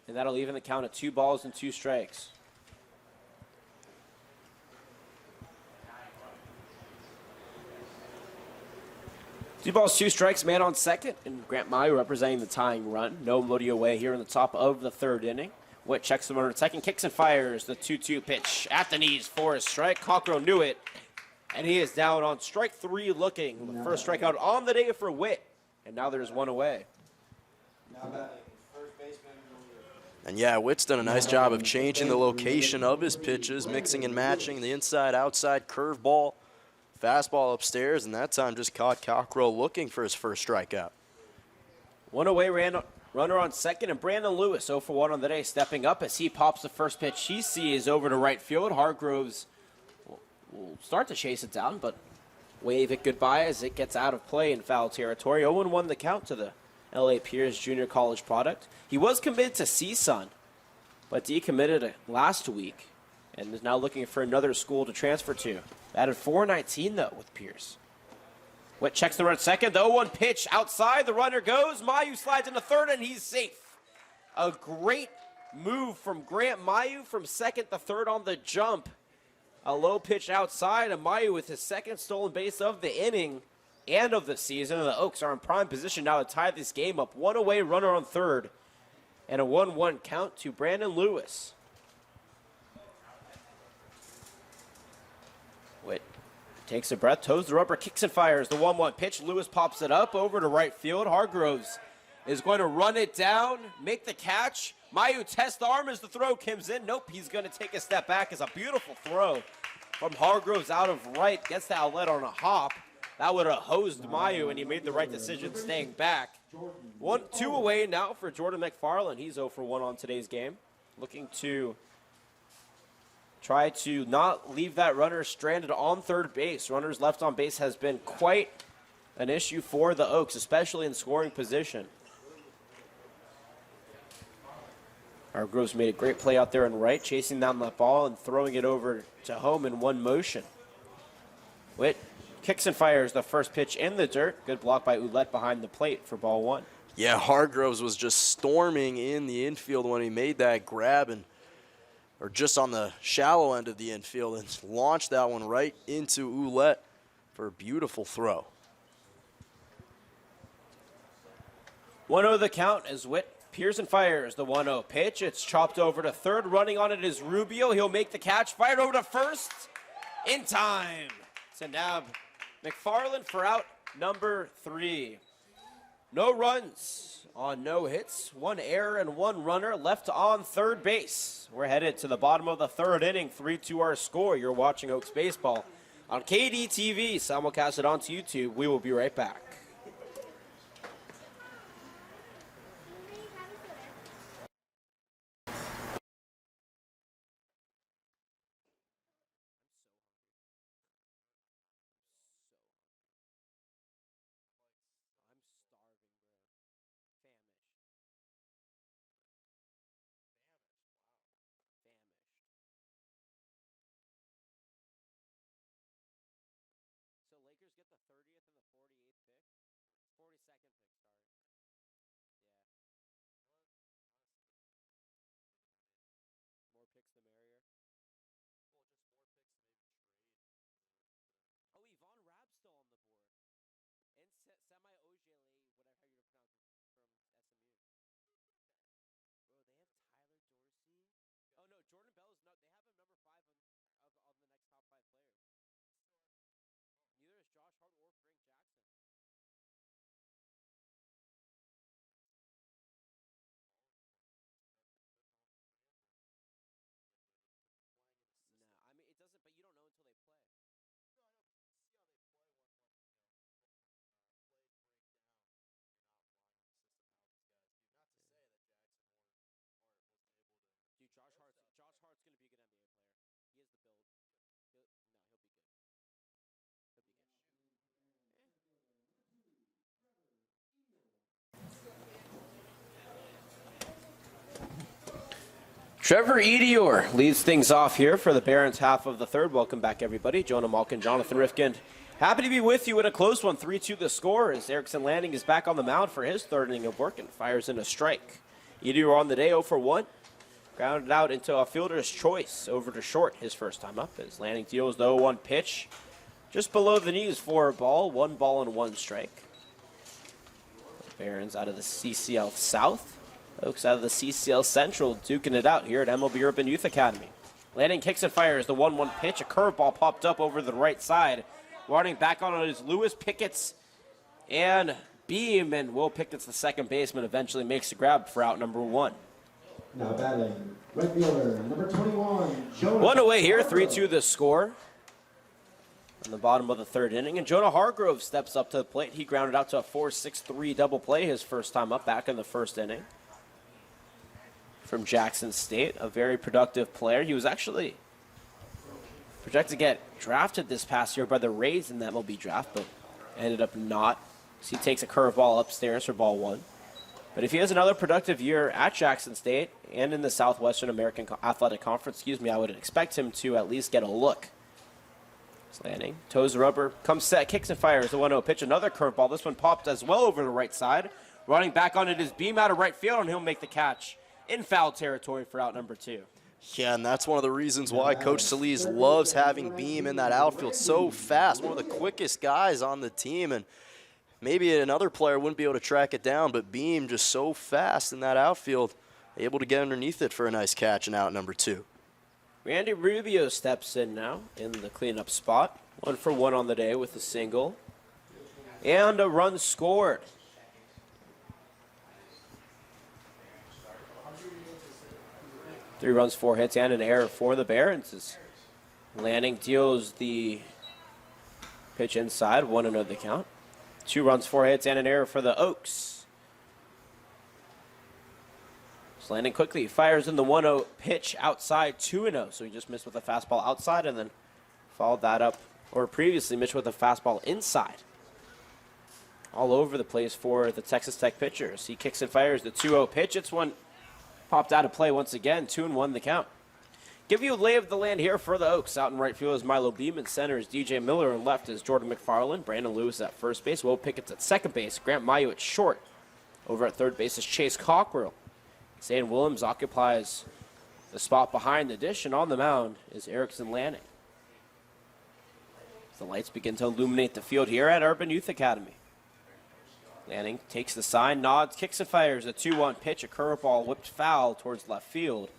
And that'll even the count at 2 balls and 2 strikes. Two balls, 2 strikes, man on second, and Grant Mayu representing the tying run. No Lodi away here in the top of the 3rd inning. Witt checks the runner at second, kicks and fires the 2-2 pitch at the knees for a strike. Cockrell knew it, and he is down on strike 3 looking. The first strikeout on the day for Witt, and now there's 1 away. And yeah, Witt's done a nice job of changing the location of his pitches, mixing and matching the inside-outside curveball. Fastball upstairs, and that time just caught Cockrell looking for his first strikeout. 1 away, runner on second, and Brandon Lewis 0 for 1 on the day, stepping up as he pops the first pitch he sees over to right field. Hargroves will start to chase it down, but wave it goodbye as it gets out of play in foul territory. 0-1 the count to the L.A. Pierce Junior College product. He was committed to CSUN, but decommitted last week and is now looking for another school to transfer to. Added 419 though with Pierce. Witt checks the run at second. The 0-1 pitch outside. The runner goes. Mayu slides into third, and he's safe. A great move from Grant Mayu from second to third on the jump. A low pitch outside, and Mayu with his second stolen base of the inning and of the season. And the Oaks are in prime position now to tie this game up. 1 away, runner on third, and a 1-1 count to Brandon Lewis. Witt takes a breath, toes the rubber, kicks and fires. The 1-1 pitch, Lewis pops it up over to right field. Hargroves is going to run it down, make the catch. Mayu test arm as the throw comes in. Nope, he's going to take a step back. It's a beautiful throw from Hargroves out of right. Gets the outlet on a hop. That would have hosed Mayu, and he made the right decision staying back. 1-2 away now for Jordan McFarland. He's 0 for 1 on today's game. Looking to try to not leave that runner stranded on third base. Runners left on base has been quite an issue for the Oaks, especially in scoring position. Hargroves made a great play out there in right, chasing down that ball and throwing it over to home in one motion. Witt kicks and fires the first pitch in the dirt. Good block by Ouellette behind the plate for ball 1. Yeah, Hargroves was just storming in the infield when he made that grab, or just on the shallow end of the infield, and launched that one right into Ouellette for a beautiful throw. 1-0 the count as Witt Pearson fires the 1-0 pitch. It's chopped over to third. Running on it is Rubio. He'll make the catch. Fired over to first in time to nab McFarland for out number 3. No runs on no hits, 1 error and 1 runner left on third base. We're headed to the bottom of the 3rd inning, 3-2 our score. You're watching Oaks Baseball on KDTV, simulcasted onto YouTube. We will be right back. Jordan Bell is not. They have him number 5 on the next top 5 players. Neither is Josh Hart or Frank Jackson. No, I mean it doesn't. But you don't know until they play. No, I know, but you see how they play when plays break down. You're not relying on the system how these guys do. Not to say that Jackson or Hart wasn't able to. Dude, Josh Hart's gonna be a good NBA player. He has the build. He'll be good. He'll be good. Trevor Edior leads things off here for the Barons half of the third. Welcome back, everybody. Jonah Malkin, Jonathan Rifkind. Happy to be with you in a close one. 3-2 the score as Erickson Lanning is back on the mound for his third inning of work and fires in a strike. Edior on the day, 0 for 1. Grounded out into a fielder's choice over to short his first time up as Lanning deals the 0-1 pitch. Just below the knees for a ball. 1 ball and 1 strike. Barons out of the CCL South. Oaks out of the CCL Central duking it out here at MLB Urban Youth Academy. Lanning kicks and fires the 1-1 pitch. A curveball popped up over the right side. Running back on it is Lewis Pickett's and Beam, and Will Pickett's the second baseman eventually makes the grab for out number 1. Now batting, right fielder, number 21, Jonah. 1 away here, 3-2 the score. On the bottom of the third inning, and Jonah Hargrove steps up to the plate. He grounded out to a 4-6-3 double play his first time up back in the first inning. From Jackson State, a very productive player. He was actually projected to get drafted this past year by the Rays in that MLB draft, but ended up not. So he takes a curveball upstairs for ball 1. But if he has another productive year at Jackson State and in the Southwestern American Athletic Conference, I would expect him to at least get a look. Lanning, toes the rubber, comes set, kicks and fires the 1-0 pitch. Another curveball. This one popped as well over the right side. Running back on it is Beam out of right field, and he'll make the catch in foul territory for out number 2. Yeah, and that's one of the reasons why Coach Solis loves having Beam in that outfield so fast. One of the quickest guys on the team, and maybe another player wouldn't be able to track it down, but Beam just so fast in that outfield, able to get underneath it for a nice catch and out number 2. Randy Rubio steps in now in the cleanup spot. 1 for 1 on the day with a single. And a run scored. Three runs, 4 hits, and an error for the Barons as Lanning deals the pitch inside, 1-0 the count. 2 runs, 4 hits, and an error for the Oaks. So Lanning quickly fires in the 1-0 pitch outside, 2-0. So he just missed with a fastball outside and then followed that up, or previously missed with a fastball inside. All over the place for the Texas Tech pitchers. He kicks and fires the 2-0 pitch. It's one popped out of play once again, 2-1 the count. Give you a lay of the land here for the Oaks. Out in right field is Milo Beam, in center is DJ Miller, and left is Jordan McFarland. Brandon Lewis at first base, Will Pickett's at second base, Grant Mayu at short. Over at third base is Chase Cockrell. Zane Williams occupies the spot behind the dish, and on the mound is Erickson Lanning. As the lights begin to illuminate the field here at Urban Youth Academy. Lanning takes the sign, nods, kicks and fires a 2-1 pitch, a curveball whipped foul towards left field.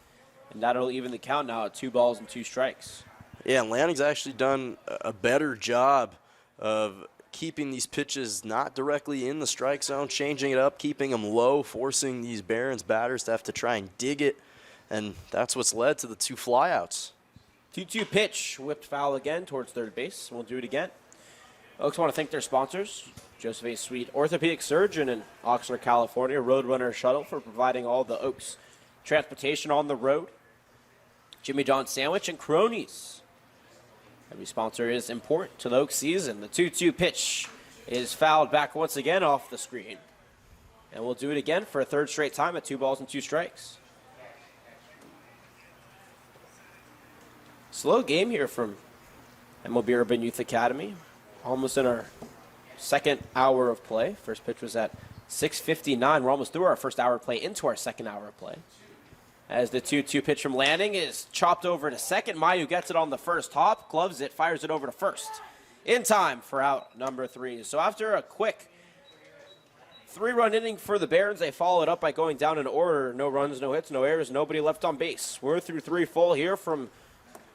And that'll even the count now at 2 balls and 2 strikes. Yeah, and Lanning's actually done a better job of keeping these pitches not directly in the strike zone, changing it up, keeping them low, forcing these Barons batters to have to try and dig it. And that's what's led to the 2 flyouts. 2-2 pitch, whipped foul again towards third base. We'll do it again. Oaks want to thank their sponsors, Joseph A. Sweet, orthopedic surgeon in Oxnard, California, Roadrunner Shuttle for providing all the Oaks transportation on the road. Jimmy John Sandwich and Cronies. Every sponsor is important to the Oaks season. The 2-2 pitch is fouled back once again off the screen. And we'll do it again for a third straight time at 2 balls and 2 strikes. Slow game here from MLB Urban Youth Academy. Almost in our second hour of play. First pitch was at 6:59. We're almost through our first hour of play into our second hour of play. As the 2-2 pitch from Lanning is chopped over to second. Mayu gets it on the first hop, gloves it, fires it over to first. In time for out number 3. So after a quick Three-run inning for the Barons. They followed up by going down in order. No runs, no hits, no errors, nobody left on base. We're through 3 full here from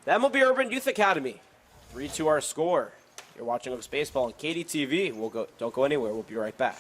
the MLB Urban Youth Academy. 3-2 our score. You're watching Oaks Baseball on KDTV. Don't go anywhere. We'll be right back.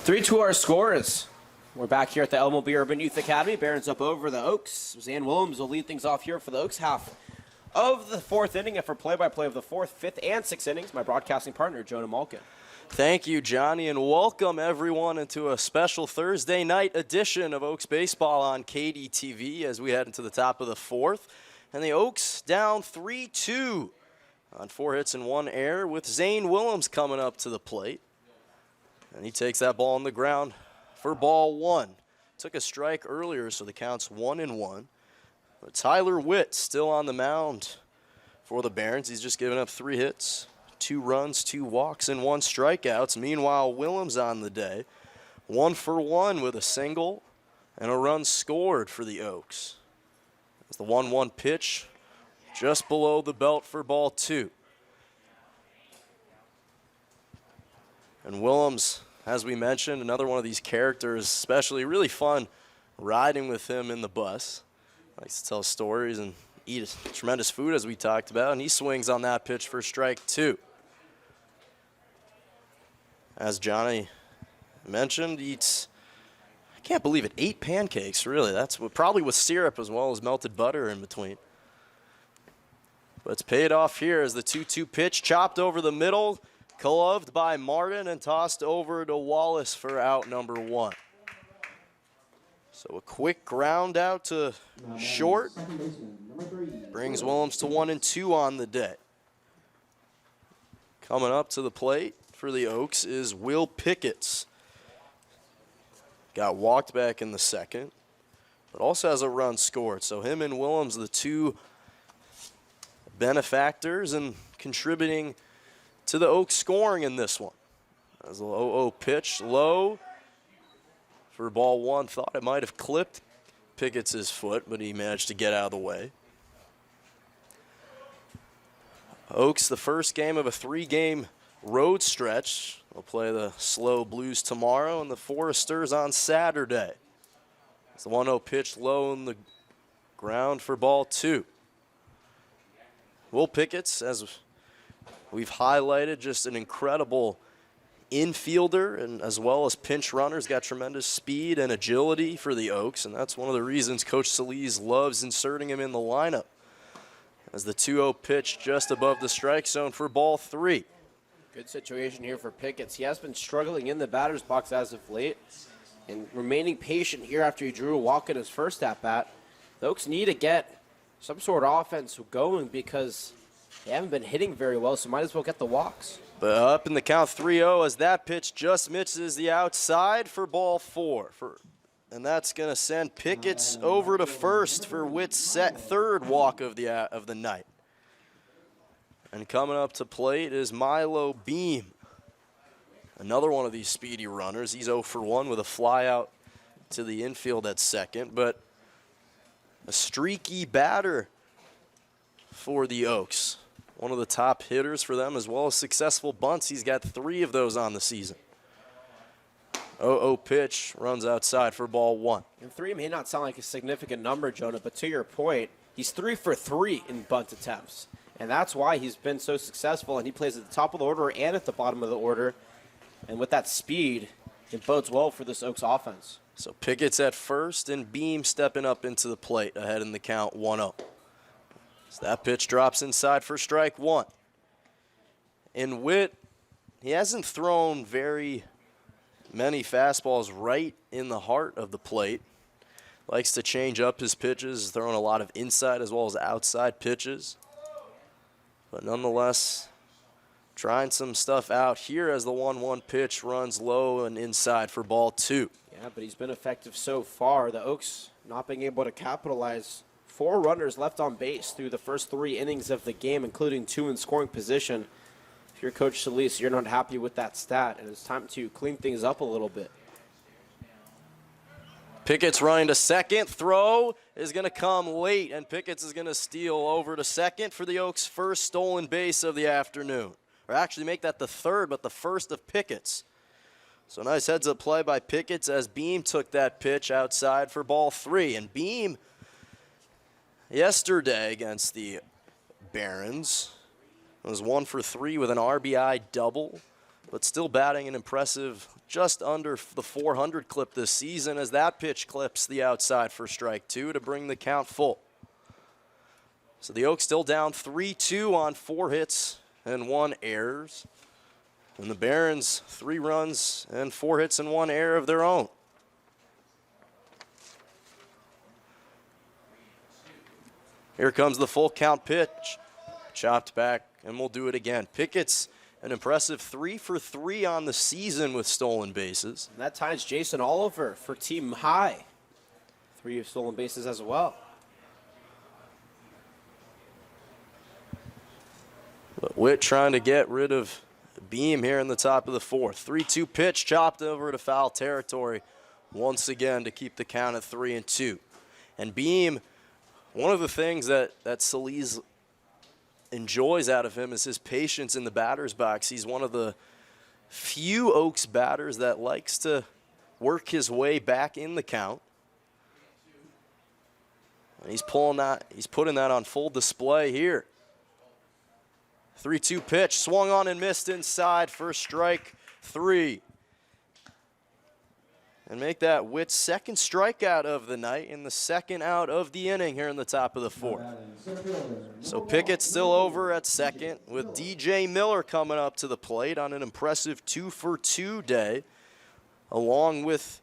Three to our scores. We're back here at the MLB Urban Youth Academy. Barons up over the Oaks. Zan Williams will lead things off here for the Oaks half of the 4th inning. And for play-by-play of the 4th, 5th, and 6th innings, my broadcasting partner, Jonah Malkin. Thank you, Johnny, and welcome everyone into a special Thursday night edition of Oaks Baseball on KDTV as we head into the top of the 4th. And the Oaks down 3-2 on 4 hits and 1 error with Zane Willems coming up to the plate. And he takes that ball on the ground for ball 1. Took a strike earlier, so the count's 1-1. But Tyler Witt still on the mound for the Barons. He's just given up 3 hits, 2 runs, 2 walks, and 1 strikeouts. Meanwhile, Willems on the day, 1 for 1 with a single and a run scored for the Oaks. It's the 1-1 pitch just below the belt for ball 2. And Willems, as we mentioned, another one of these characters, especially really fun riding with him in the bus. Likes to tell stories and eat tremendous food, as we talked about, and he swings on that pitch for strike 2. As Johnny mentioned, eats, I can't believe it, 8 pancakes, really. That's probably with syrup as well as melted butter in between. But it's paid off here as the 2-2 pitch chopped over the middle, gloved by Martin and tossed over to Wallace for out number 1. So a quick ground out to short brings Willems to 1-2 on the day. Coming up to the plate for the Oaks is Will Picketts. Got walked back in the 2nd, but also has a run scored. So him and Willems, the 2 benefactors and contributing to the Oaks scoring in this one. As a 0-0 pitch, low for ball 1. Thought it might have clipped Picketts' foot, but he managed to get out of the way. Oaks, the first game of a 3-game road stretch. They'll play the Slow Blues tomorrow and the Foresters on Saturday. It's the 1-0 pitch low in the ground for ball 2. Will Picketts, as we've highlighted, just an incredible infielder and as well as pinch runners. Got tremendous speed and agility for the Oaks, and that's one of the reasons Coach Solis loves inserting him in the lineup. As the 2-0 pitch just above the strike zone for ball 3. Good situation here for Picketts. He has been struggling in the batter's box as of late and remaining patient here after he drew a walk in his first at-bat. The Oaks need to get some sort of offense going because they haven't been hitting very well, so might as well get the walks. But up in the count 3-0 as that pitch just misses the outside for ball 4. And that's going to send Picketts over to first for Witt's 3rd walk of the night. And coming up to plate is Milo Beam. Another one of these speedy runners. He's 0 for 1 with a fly out to the infield at second, but a streaky batter for the Oaks. One of the top hitters for them, as well as successful bunts. He's got 3 of those on the season. 0-0 pitch, runs outside for ball 1. And 3 may not sound like a significant number, Jonah, but to your point, he's 3 for 3 in bunt attempts. And that's why he's been so successful, and he plays at the top of the order and at the bottom of the order. And with that speed, it bodes well for this Oaks offense. So Pickett's at first, and Beam stepping up into the plate, ahead in the count 1-0. So that pitch drops inside for strike 1. And Witt, he hasn't thrown very many fastballs right in the heart of the plate. Likes to change up his pitches, throwing a lot of inside as well as outside pitches. But nonetheless, trying some stuff out here as the 1-1 pitch runs low and inside for ball 2. Yeah, but he's been effective so far. The Oaks not being able to capitalize. 4 runners left on base through the first 3 innings of the game, including 2 in scoring position. If you're Coach Solis, you're not happy with that stat, and it's time to clean things up a little bit. Pickett's running to second. Throw is going to come late, and Pickett's is going to steal over to second for the Oaks' first stolen base of the afternoon. Or actually make that the third, but the first of Pickett's. So nice heads-up play by Pickett's as Beam took that pitch outside for ball 3. And Beam, yesterday against the Barons, was 1 for 3 with an RBI double, but still batting an impressive just under the 400 clip this season as that pitch clips the outside for strike 2 to bring the count full. So the Oaks still down 3-2 on 4 hits and 1 errors. And the Barons 3 runs and 4 hits and 1 error of their own. Here comes the full count pitch. Chopped back, and we'll do it again. Pickett's an impressive 3 for 3 on the season with stolen bases. And that ties Jason Oliver for team high. 3 stolen bases as well. But Witt trying to get rid of Beam here in the top of the 4th. 3-2 pitch chopped over to foul territory once again to keep the count at 3-2. And Beam, one of the things that Solis enjoys out of him is his patience in the batter's box. He's one of the few Oaks batters that likes to work his way back in the count. And he's putting that on full display here. 3-2 pitch, swung on and missed inside for strike 3. And make that Witt's second strikeout of the night and the second out of the inning here in the top of the 4th. So Pickett's still over at second with DJ Miller coming up to the plate on an impressive 2 for 2 day, along with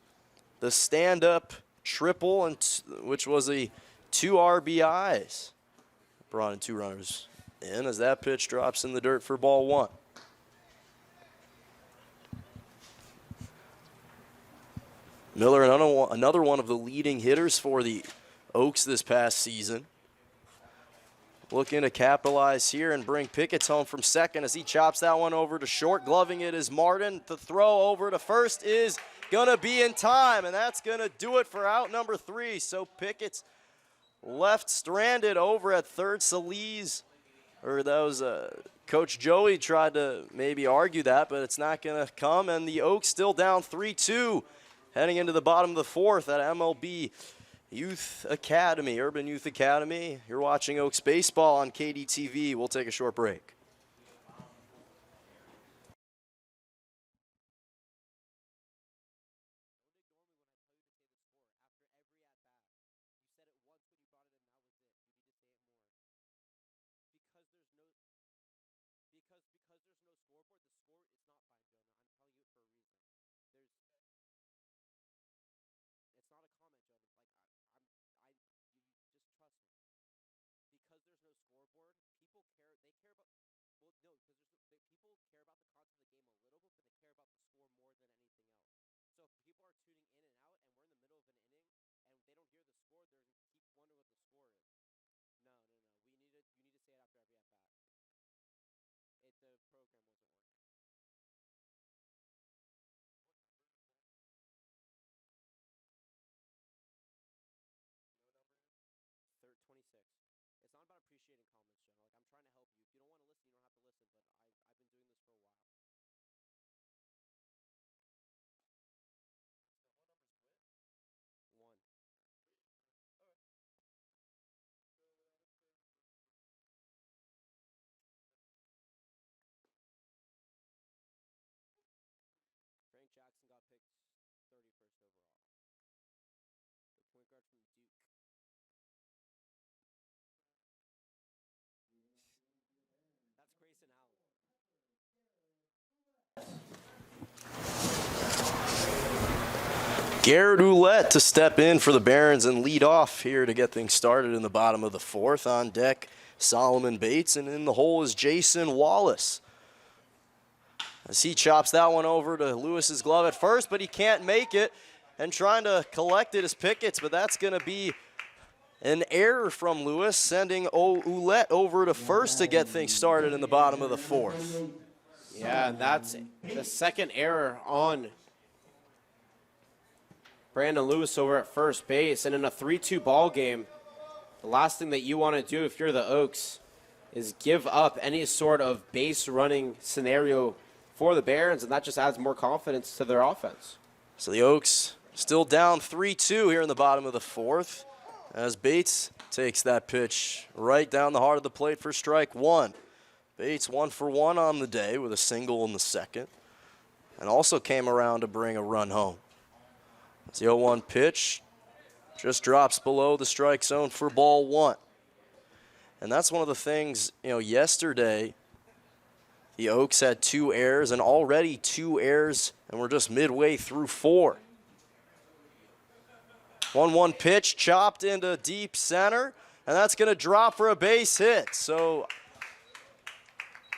the stand-up triple, which was a 2 RBIs. Brought in 2 runners in as that pitch drops in the dirt for ball 1. Miller, another one of the leading hitters for the Oaks this past season. Looking to capitalize here and bring Pickett's home from second as he chops that one over to short. Gloving it is Martin. The throw over to first is going to be in time, and that's going to do it for out number 3. So Pickett's left stranded over at third. Solis, or that was Coach Joey tried to maybe argue that, but it's not going to come, and the Oaks still down 3-2. Heading into the bottom of the 4th at MLB Youth Academy, Urban Youth Academy. You're watching Oaks Baseball on KDTV. We'll take a short break. Third 26. It's not about appreciating comments, Jenna. Like, I'm trying to help you. If you don't want to listen, you don't have to listen. But I've been doing this for a while. One. Frank Jackson got picked 31st overall. The point guard from Duke. That's Grayson Allen. Garrett Ouellette to step in for the Barons and lead off here to get things started in the bottom of the fourth. On deck, Solomon Bates, and in the hole is Jason Wallace. As he chops that one over to Lewis's glove at first, but he can't make it. And trying to collect it is Pickett, but that's going to be an error from Lewis, sending Ouellette over to first to get things started in the bottom of the fourth. Yeah, and that's the second error on Brandon Lewis over at first base. And in a 3-2 ball game, the last thing that you want to do if you're the Oaks is give up any sort of base running scenario for the Barons, and that just adds more confidence to their offense. So the Oaks still down 3-2 here in the bottom of the fourth, as Bates takes that pitch right down the heart of the plate for strike one. Bates 1 for 1 on the day with a single in the second, and also came around to bring a run home. As the 0-1 pitch just drops below the strike zone for ball one. And that's one of the things, yesterday the Oaks had 2 errors, and already 2 errors, and we're just midway through 4. 1-1 pitch chopped into deep center, and that's going to drop for a base hit. So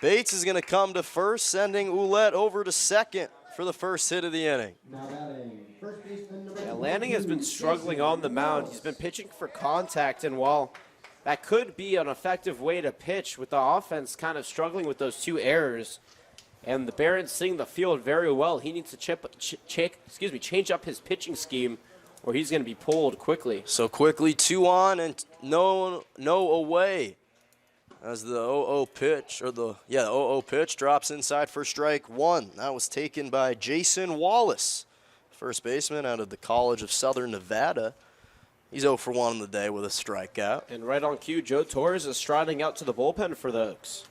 Bates is going to come to first, sending Ouellette over to second for the first hit of the inning. Yeah, Lanning has been struggling on the mound. He's been pitching for contact, and while that could be an effective way to pitch with the offense kind of struggling with those 2 errors, and the Barons seeing the field very well, he needs to change up his pitching scheme, or he's going to be pulled quickly. So quickly 2 on and no away. As the 0-0 pitch, or the 0-0 pitch drops inside for strike one. That was taken by Jason Wallace, first baseman out of the College of Southern Nevada. He's 0 for 1 on the day with a strikeout. And right on cue, Joe Torres is striding out to the bullpen for the Oaks.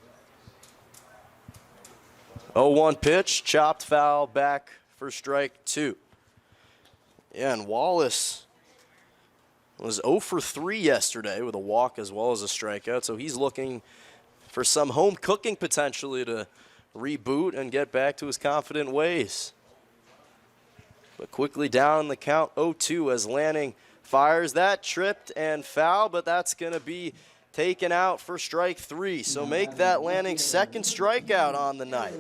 0-1 pitch, chopped foul back for strike two. Yeah, and Wallace was 0 for 3 yesterday with a walk as well as a strikeout, so he's looking for some home cooking potentially to reboot and get back to his confident ways. But quickly down the count, 0-2 as Lanning fires that, tripped and foul, but that's going to be taken out for strike 3. So make that Lanning's second strikeout on the night.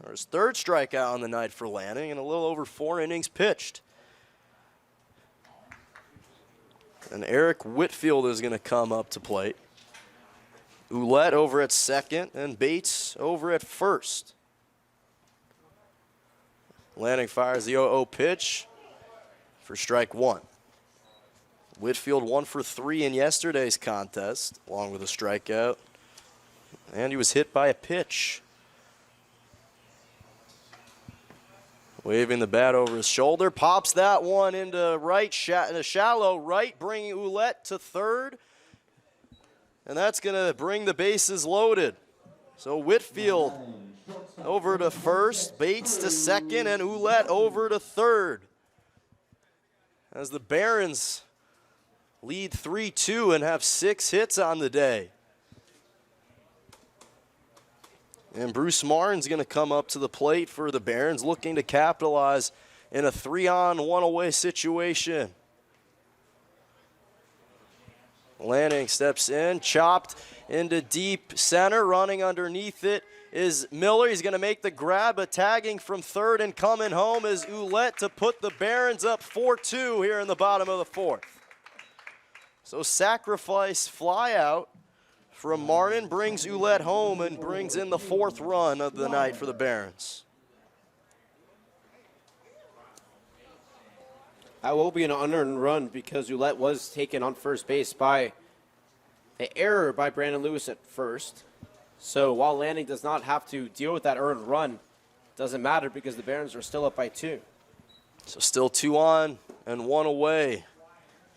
Or his third strikeout on the night for Lanning, and a little over 4 innings pitched. And Eric Whitfield is going to come up to plate. Ouellette over at second, and Bates over at first. Lanning fires the 0-0 pitch for strike one. Whitfield 1 for 3 in yesterday's contest, along with a strikeout. And he was hit by a pitch. Waving the bat over his shoulder, pops that one into right, a shallow right, bringing Ouellette to third. And that's going to bring the bases loaded. So Whitfield over to first, Bates to second, and Ouellette over to third. As the Barons lead 3-2 and have 6 hits on the day. And Bruce Martin's going to come up to the plate for the Barons, looking to capitalize in a 3-on, 1-away situation. Lanning steps in, chopped into deep center. Running underneath it is Miller. He's going to make the grab, but tagging from third and coming home is Ouellette to put the Barons up 4-2 here in the bottom of the fourth. So sacrifice fly out from Martin brings Ouellette home and brings in the 4th run of the night for the Barons. That will be an unearned run because Ouellette was taken on first base by an error by Brandon Lewis at first. So while Lanning does not have to deal with that earned run, doesn't matter because the Barons are still up by 2. So still 2 on and 1 away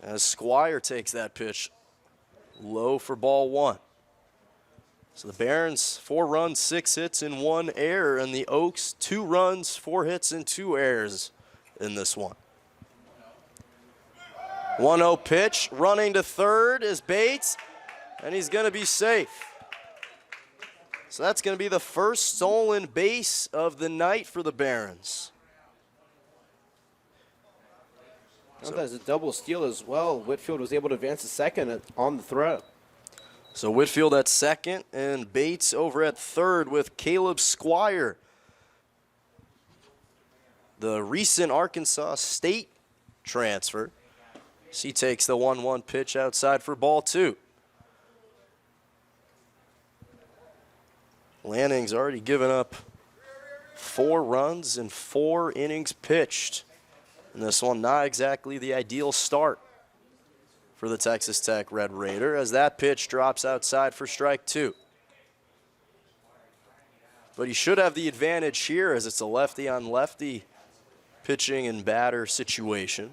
as Squire takes that pitch low for ball 1. So the Barons 4 runs, 6 hits, and 1 error, and the Oaks 2 runs, 4 hits, and 2 errors in this one. 1-0 pitch, running to third is Bates, and he's going to be safe. So that's going to be the first stolen base of the night for the Barons. That's a double steal as well. Whitfield was able to advance to second on the throw. So Whitfield at second and Bates over at third with Caleb Squire, the recent Arkansas State transfer. He takes the 1-1 pitch outside for ball 2. Lanning's already given up 4 runs in 4 innings pitched. And this one, not exactly the ideal start for the Texas Tech Red Raider as that pitch drops outside for strike 2. But he should have the advantage here as it's a lefty-on-lefty pitching and batter situation.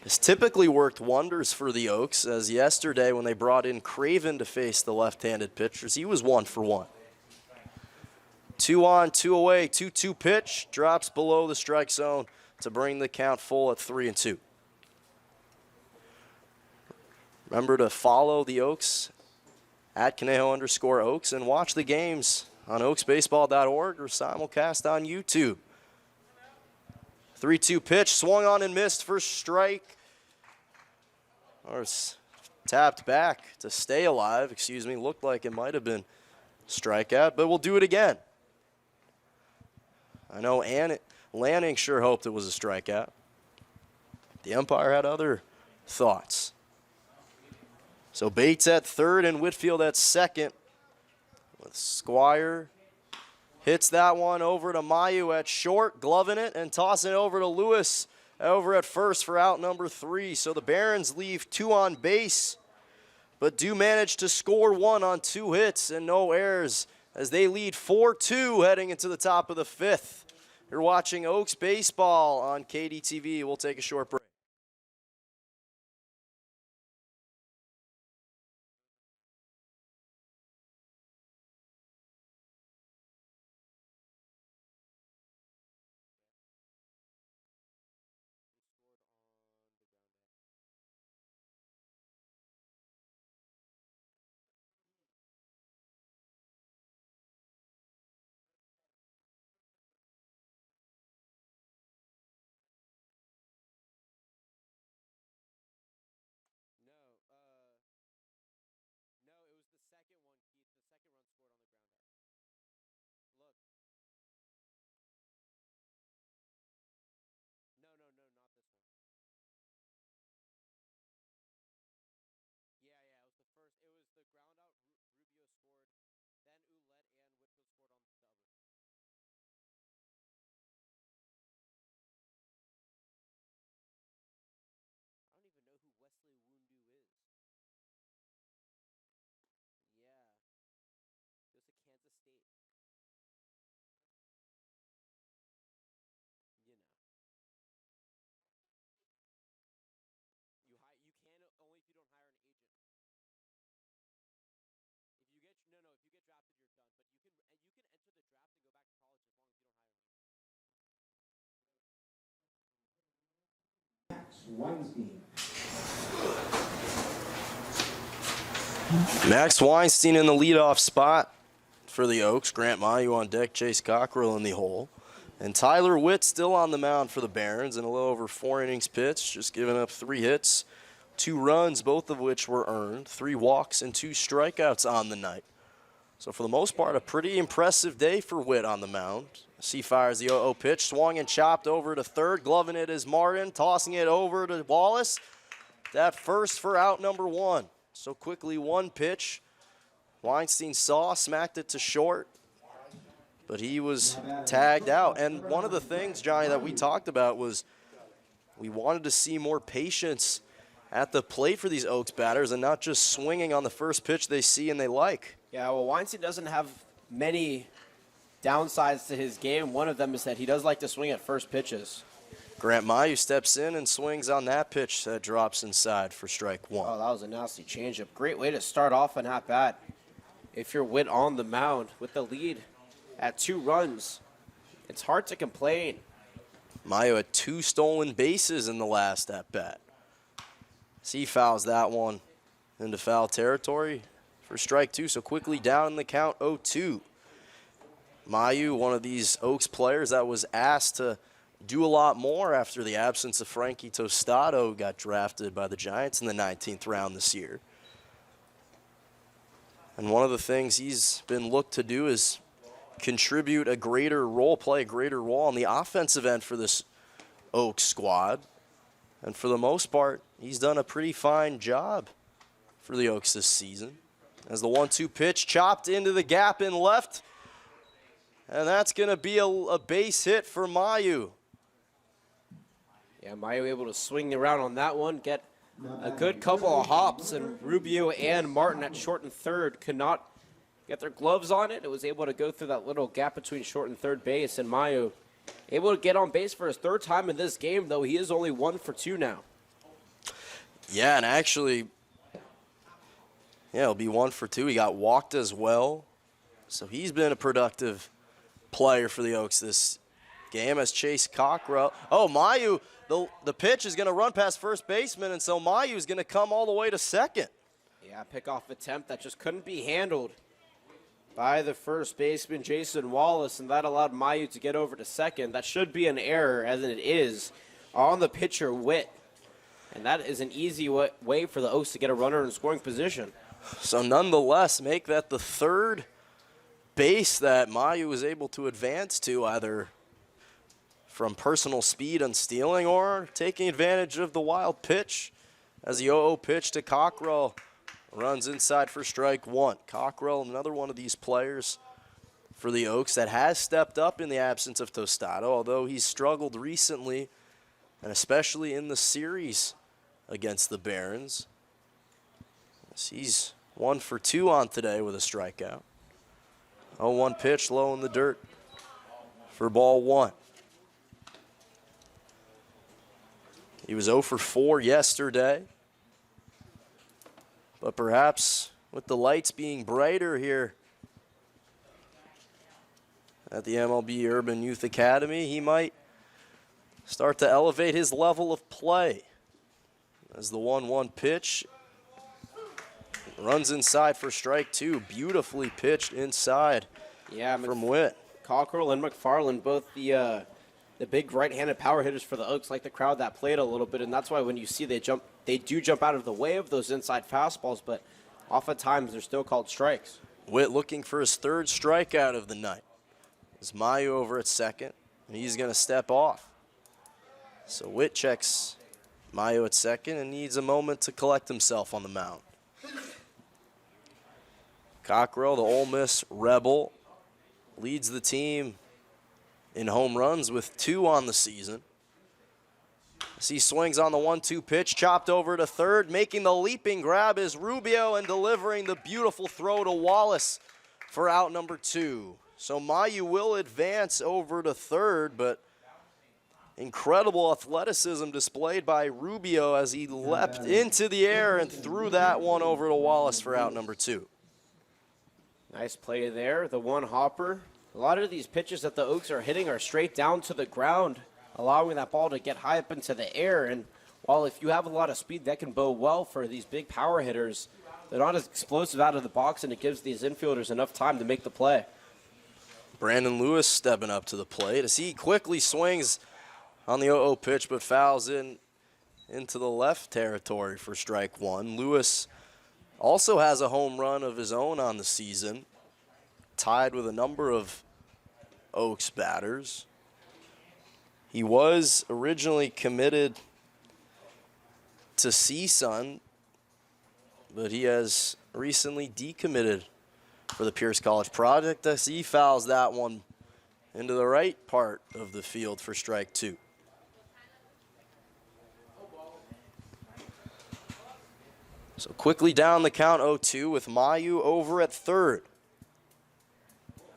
It's typically worked wonders for the Oaks, as yesterday when they brought in Craven to face the left-handed pitchers, he was 1 for 1. 2 on, 2 away, 2-2 pitch, drops below the strike zone to bring the count full at 3-2. Remember to follow the Oaks at Conejo_Oaks and watch the games on oaksbaseball.org or simulcast on YouTube. 3-2 pitch, swung on and missed for strike. Or tapped back to stay alive, looked like it might have been strikeout, but we'll do it again. I know Lanning sure hoped it was a strikeout. The umpire had other thoughts. So Bates at third and Whitfield at second. With Squire hits that one over to Mayu at short, gloving it and tossing it over to Lewis over at first for out number 3. So the Barons leave 2 on base, but do manage to score 1 on 2 hits and no errors as they lead 4-2 heading into the top of the 5th. You're watching Oaks Baseball on KDTV. We'll take a short break. Weinstein. Max Weinstein in the leadoff spot for the Oaks. Grant Mayu on deck, Chase Cockrell in the hole. And Tyler Witt still on the mound for the Barons in a little over 4 innings pitched, just giving up 3 hits, 2 runs, both of which were earned, 3 walks and 2 strikeouts on the night. So for the most part, a pretty impressive day for Witt on the mound. He fires the 0-0 pitch, swung and chopped over to third, gloving it is Martin, tossing it over to Wallace. That first for out number 1. So quickly 1 pitch Weinstein saw, smacked it to short, but he was tagged out. And one of the things, Johnny, that we talked about was we wanted to see more patience at the plate for these Oaks batters and not just swinging on the first pitch they see and they like. Yeah, well, Weinstein doesn't have many downsides to his game. One of them is that he does like to swing at first pitches. Grant Mayu steps in and swings on that pitch that drops inside for strike one. Oh, that was a nasty changeup. Great way to start off an at-bat. If you're Witt on the mound with the lead at 2 runs, it's hard to complain. Mayu had 2 stolen bases in the last at-bat. He fouls that one into foul territory for strike 2, so quickly down in the count, 0-2. Mayu, one of these Oaks players that was asked to do a lot more after the absence of Frankie Tostado, got drafted by the Giants in the 19th round this year. And one of the things he's been looked to do is contribute a greater role, play a greater role on the offensive end for this Oaks squad. And for the most part, he's done a pretty fine job for the Oaks this season. As the 1-2 pitch chopped into the gap in left. And that's going to be a base hit for Mayu. Yeah, Mayu able to swing around on that one, get a good couple of hops, and Rubio and Martin at short and third could not get their gloves on it. It was able to go through that little gap between short and third base, and Mayu able to get on base for his 3rd time in this game, though he is only 1 for 2 now. Yeah, and actually, it'll be 1 for 2. He got walked as well. So he's been a productive player for the Oaks this game as Chase Cockrell. Oh, Mayu, the pitch is going to run past first baseman, and so Mayu is going to come all the way to second. Yeah, pickoff attempt that just couldn't be handled by the first baseman, Jason Wallace, and that allowed Mayu to get over to second. That should be an error, as it is, on the pitcher, Witt. And that is an easy way for the Oaks to get a runner in scoring position. So nonetheless, make that the 3rd base that Mayu was able to advance to, either from personal speed and stealing or taking advantage of the wild pitch as the 0-0 pitch to Cockrell runs inside for strike 1. Cockrell, another one of these players for the Oaks that has stepped up in the absence of Tostado, although he's struggled recently, and especially in the series against the Barons. He's 1 for 2 on today with a strikeout. 0-1 pitch low in the dirt for ball 1. He was 0 for 4 yesterday. But perhaps with the lights being brighter here at the MLB Urban Youth Academy, he might start to elevate his level of play. As the 1-1 pitch runs inside for strike 2. Beautifully pitched inside from Witt. Cockrell and McFarland, both the big right-handed power hitters for the Oaks, like the crowd that played a little bit, and that's why when you see they do jump out of the way of those inside fastballs, but oftentimes they're still called strikes. Witt looking for his 3rd strikeout of the night. There's Mayu over at second, and he's going to step off. So Witt checks Mayu at second and needs a moment to collect himself on the mound. Cockrell, the Ole Miss Rebel, leads the team in home runs with 2 on the season. As he swings on the 1-2 pitch, chopped over to third. Making the leaping grab is Rubio and delivering the beautiful throw to Wallace for out number 2. So Mayu will advance over to third, but incredible athleticism displayed by Rubio as he leapt into the air and threw that one over to Wallace for out number 2. Nice play there, the one hopper. A lot of these pitches that the Oaks are hitting are straight down to the ground, allowing that ball to get high up into the air. And while if you have a lot of speed, that can bode well for these big power hitters. They're not as explosive out of the box, and it gives these infielders enough time to make the play. Brandon Lewis stepping up to the plate as he quickly swings on the 0-0 pitch, but fouls into the left territory for strike 1. Lewis also has a home run of his own on the season, tied with a number of Oaks batters. He was originally committed to CSUN, but he has recently decommitted for the Pierce College Project as he fouls that one into the right part of the field for strike 2. So quickly down the count 0-2 with Mayu over at third.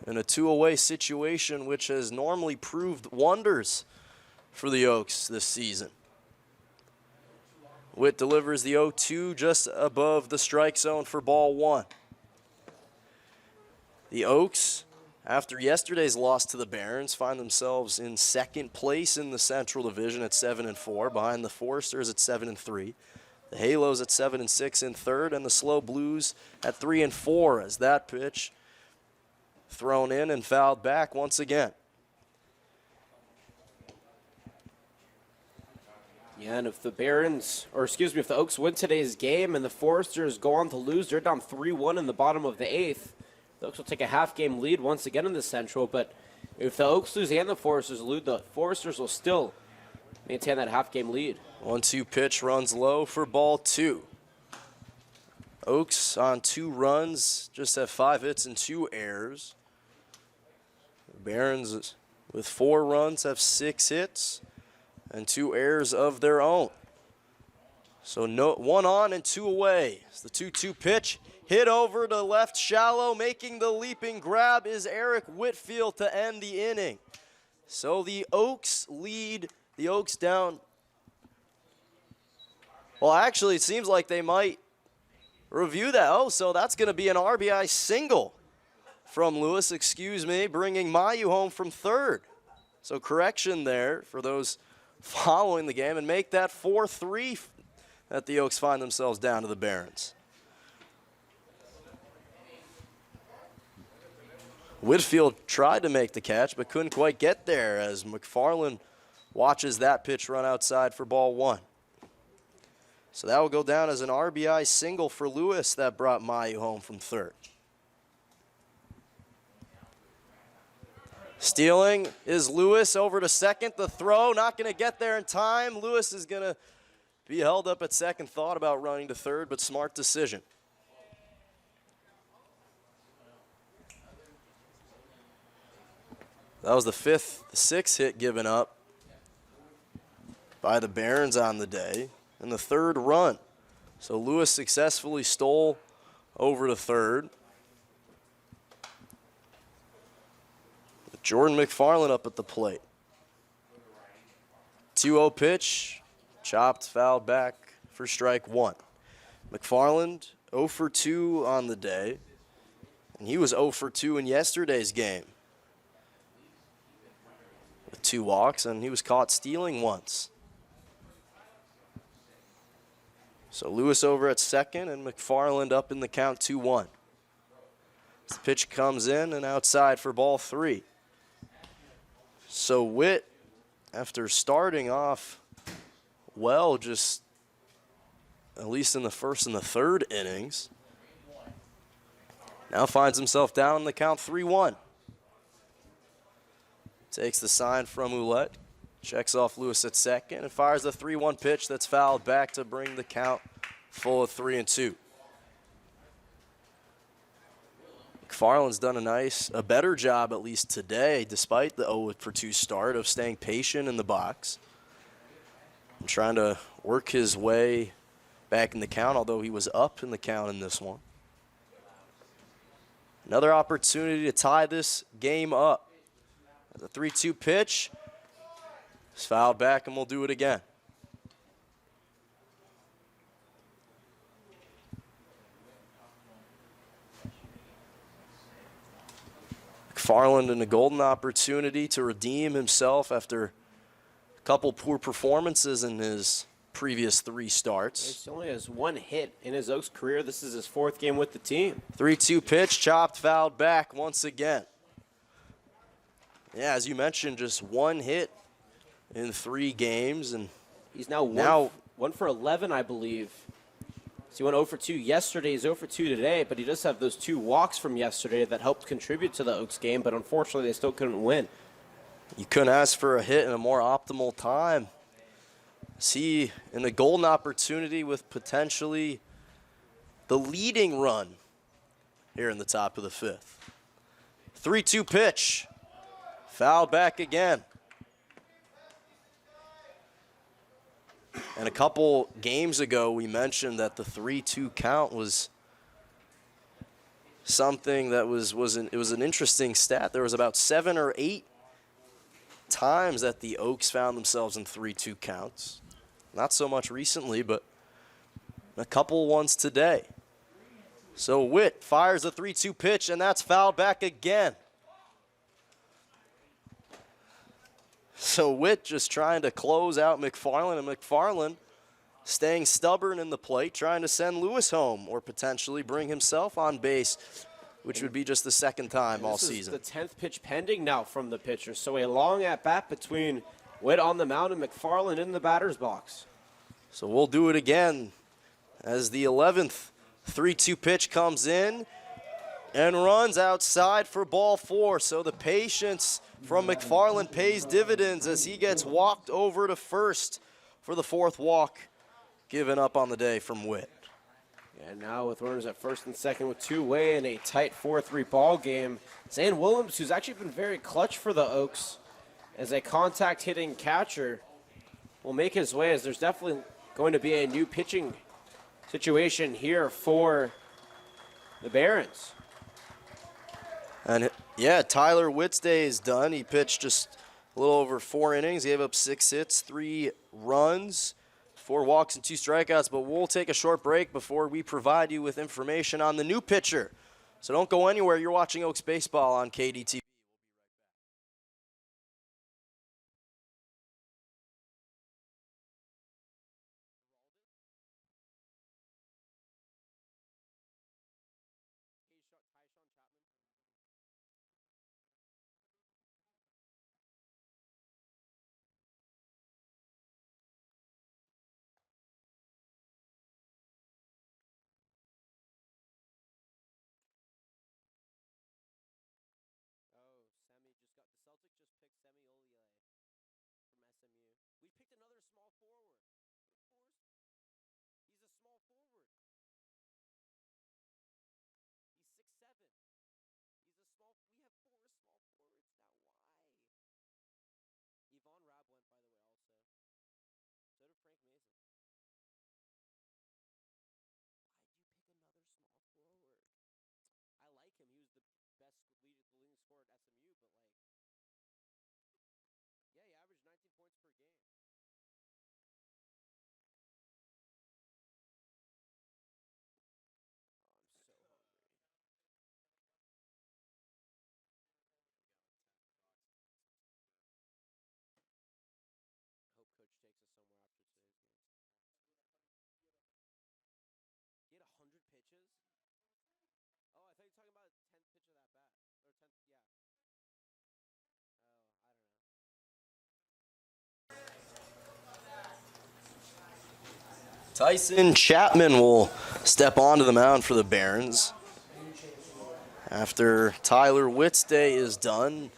In a 2-away situation which has normally proved wonders for the Oaks this season. Witt delivers the 0-2 just above the strike zone for ball 1. The Oaks, after yesterday's loss to the Barons, find themselves in second place in the Central Division at 7-4, behind the Foresters at 7-3. The Halos at 7-6 in third, and the Slow Blues at 3-4 as that pitch thrown in and fouled back once again. Yeah, and if the if the Oaks win today's game and the Foresters go on to lose, they're down 3-1 in the bottom of the 8th. The Oaks will take a half-game lead once again in the Central, but if the Oaks lose and the Foresters lose, the Foresters will still maintain that half-game lead. 1-2 pitch runs low for ball 2. Oaks on 2 runs, just have 5 hits and 2 errors. Barons with 4 runs have 6 hits and 2 errors of their own. So 1 on and 2 away. It's the 2-2 pitch. Hit over to left shallow. Making the leaping grab is Eric Whitfield to end the inning. So the Oaks lead. The Oaks down. Well, actually, it seems like they might review that. Oh, so that's going to be an RBI single from Lewis, bringing Mayu home from third. So correction there for those following the game and make that 4-3 that the Oaks find themselves down to the Barons. Whitfield tried to make the catch but couldn't quite get there as McFarland watches that pitch run outside for ball 1. So that will go down as an RBI single for Lewis that brought Mayu home from third. Stealing is Lewis over to second. The throw, not going to get there in time. Lewis is going to be held up at second. Thought about running to third, but smart decision. That was the 6th hit given up by the Barons on the day, and the 3rd run. So Lewis successfully stole over to third. Jordan McFarland up at the plate. 2-0 pitch, chopped, fouled back for strike 1. McFarland 0 for 2 on the day, and he was 0 for 2 in yesterday's game with 2 walks, and he was caught stealing once. So Lewis over at second, and McFarland up in the count 2-1. The pitch comes in and outside for ball 3. So Witt, after starting off well, just at least in the 1st and the 3rd innings, now finds himself down in the count 3-1. Takes the sign from Ouellette, checks off Lewis at second, and fires the 3-1 pitch that's fouled back to bring the count full of 3-2. McFarland's done a better job at least today, despite the 0 for 2 start, of staying patient in the box and trying to work his way back in the count, although he was up in the count in this one. Another opportunity to tie this game up. The 3-2 pitch is fouled back, and we'll do it again. McFarland in a golden opportunity to redeem himself after a couple poor performances in his previous 3 starts. He only has 1 hit in his Oaks career. This is his 4th game with the team. 3-2 pitch, chopped, fouled back once again. Yeah, as you mentioned, just 1 hit in 3 games, and he's now 1 for 11, I believe. So he went 0 for 2 yesterday. He's 0 for 2 today, but he does have those 2 walks from yesterday that helped contribute to the Oaks game, but unfortunately they still couldn't win. You couldn't ask for a hit in a more optimal time. See, in a golden opportunity with potentially the leading run here in the top of the 5th. 3-2 pitch. Foul back again. And a couple games ago, we mentioned that the 3-2 count was something that was an interesting stat. There was about 7 or 8 times that the Oaks found themselves in 3-2 counts. Not so much recently, but a couple ones today. So Witt fires a 3-2 pitch, and that's fouled back again. So Witt just trying to close out McFarland, and McFarland staying stubborn in the plate, trying to send Lewis home or potentially bring himself on base, which would be just the second time all season. This is the 10th pitch pending now from the pitcher. So a long at-bat between Witt on the mound and McFarland in the batter's box. So we'll do it again as the 11th 3-2 pitch comes in and runs outside for ball 4. So the patience from McFarland pays dividends as he gets walked over to first for the 4th walk given up on the day from Witt. And now with runners at first and second with 2 away in a tight 4-3 ball game, Zane Willems, who's actually been very clutch for the Oaks as a contact hitting catcher, will make his way, as there's definitely going to be a new pitching situation here for the Barons. And yeah, Tyler Witt's day is done. He pitched just a little over 4 innings, gave up 6 hits, 3 runs, 4 walks and 2 strikeouts, but we'll take a short break before we provide you with information on the new pitcher. So don't go anywhere. You're watching Oaks Baseball on KDTV. Tyson Chapman will step onto the mound for the Barons after Tyler Witt's day is done,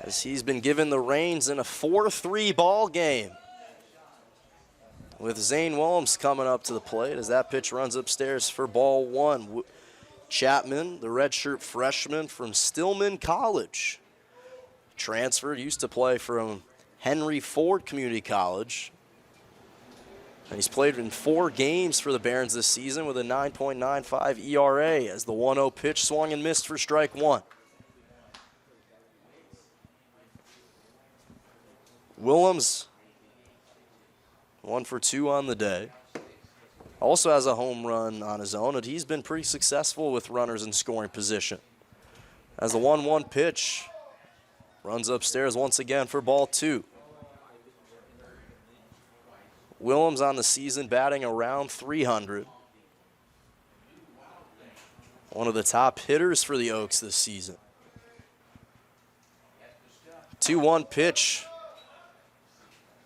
as he's been given the reins in a 4-3 ball game. With Zane Willems coming up to the plate as that pitch runs upstairs for ball 1. Chapman, the redshirt freshman from Stillman College, transferred, used to play from Henry Ford Community College. And he's played in 4 games for the Barons this season with a 9.95 ERA as the 1-0 pitch swung and missed for strike 1. Willems, 1 for 2 on the day. Also has a home run on his own, and he's been pretty successful with runners in scoring position. As the 1-1 pitch runs upstairs once again for ball 2. Willems on the season batting around 300. One of the top hitters for the Oaks this season. 2-1 pitch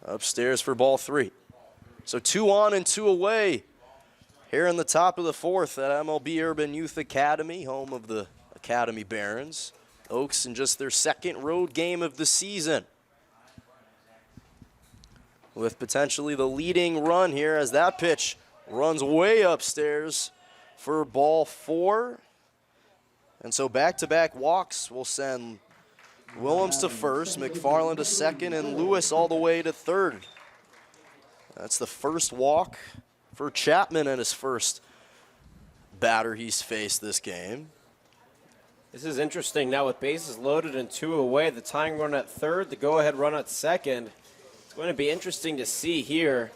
upstairs for ball 3. So 2 on and 2 away here in the top of the 4th at MLB Urban Youth Academy, home of the Academy Barons. Oaks in just their 2nd road game of the season, with potentially the leading run here as that pitch runs way upstairs for ball 4. And so back-to-back walks will send Willems to first, McFarland to second, and Lewis all the way to third. That's the first walk for Chapman and his first batter he's faced this game. This is interesting now with bases loaded and 2 away. The tying run at third, the go-ahead run at second. It's going to be interesting to see here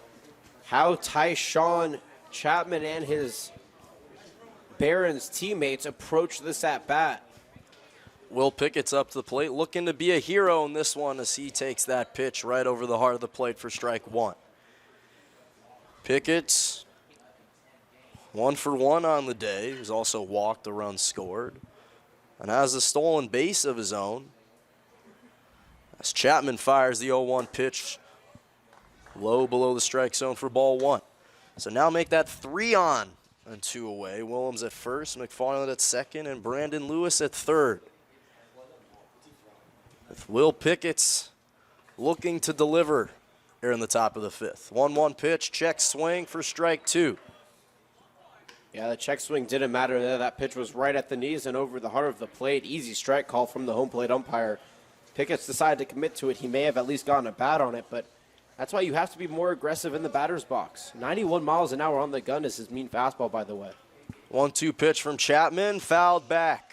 how Tyshawn Chapman and his Barons teammates approach this at-bat. Will Pickett's up to the plate, looking to be a hero in this one as he takes that pitch right over the heart of the plate for strike one. Pickett's 1 for 1 on the day. He's also walked, a run scored, and has a stolen base of his own. As Chapman fires the 0-1 pitch low below the strike zone for ball one. So now make that 3 on and 2 away. Willems at first, McFarland at second, and Brandon Lewis at third. With Will Pickett's looking to deliver here in the top of the fifth. 1-1 pitch, check swing for strike two. Yeah, the check swing didn't matter there. That pitch was right at the knees and over the heart of the plate. Easy strike call from the home plate umpire. Pickett's decided to commit to it. He may have at least gotten a bat on it, but that's why you have to be more aggressive in the batter's box. 91 miles an hour on the gun is his mean fastball, by the way. 1-2 pitch from Chapman, fouled back.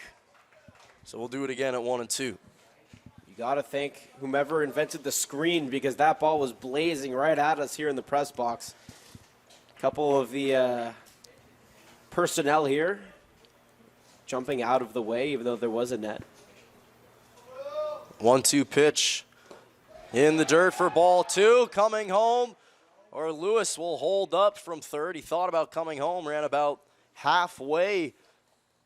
So we'll do it again at 1-2. You got to thank whomever invented the screen because that ball was blazing right at us here in the press box. A couple of the personnel here jumping out of the way, even though there was a net. 1-2 pitch in the dirt for ball two, coming home, or Lewis will hold up from third. He thought about coming home, ran about halfway,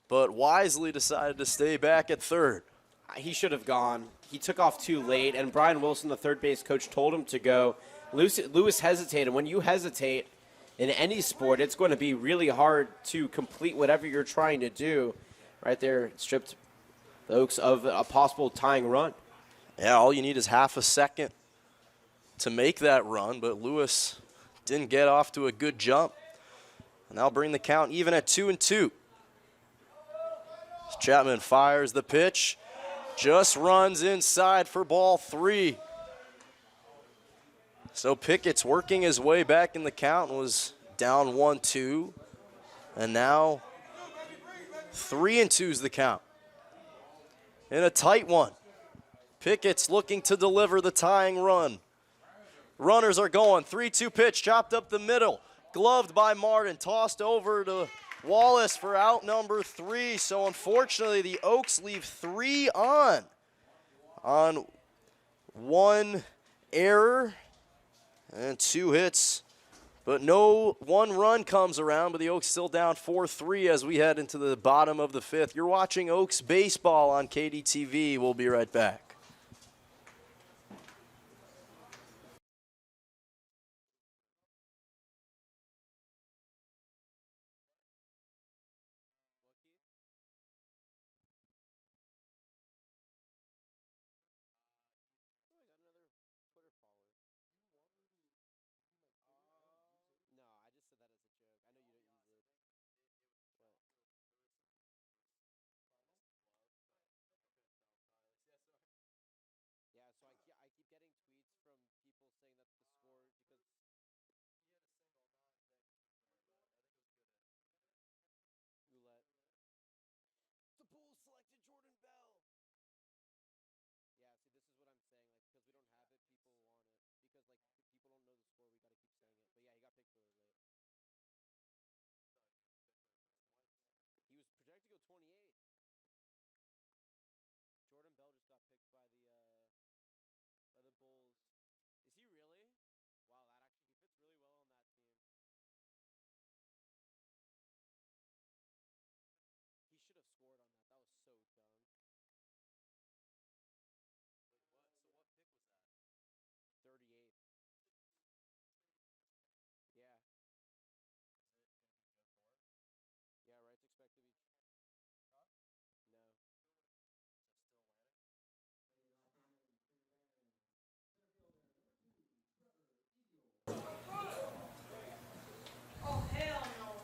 but wisely decided to stay back at third. He should have gone. He took off too late, and Brian Wilson, the third base coach, told him to go. Lewis hesitated. When you hesitate in any sport, it's going to be really hard to complete whatever you're trying to do. Right there, it stripped the Oaks of a possible tying run. Yeah, all you need is half a second to make that run, but Lewis didn't get off to a good jump. And that'll bring the count even at 2-2. Chapman fires the pitch, just runs inside for ball three. So Pickett's working his way back in the count and was down 1-2. And now 3-2 is the count. In a tight one. Pickett's looking to deliver the tying run. Runners are going. 3-2 pitch, chopped up the middle. Gloved by Martin, tossed over to Wallace for out number 3. So unfortunately, the Oaks leave 3 on one error and 2 hits. But no 1 run comes around, but the Oaks still down 4-3 as we head into the bottom of the 5th. You're watching Oaks baseball on KDTV. We'll be right back.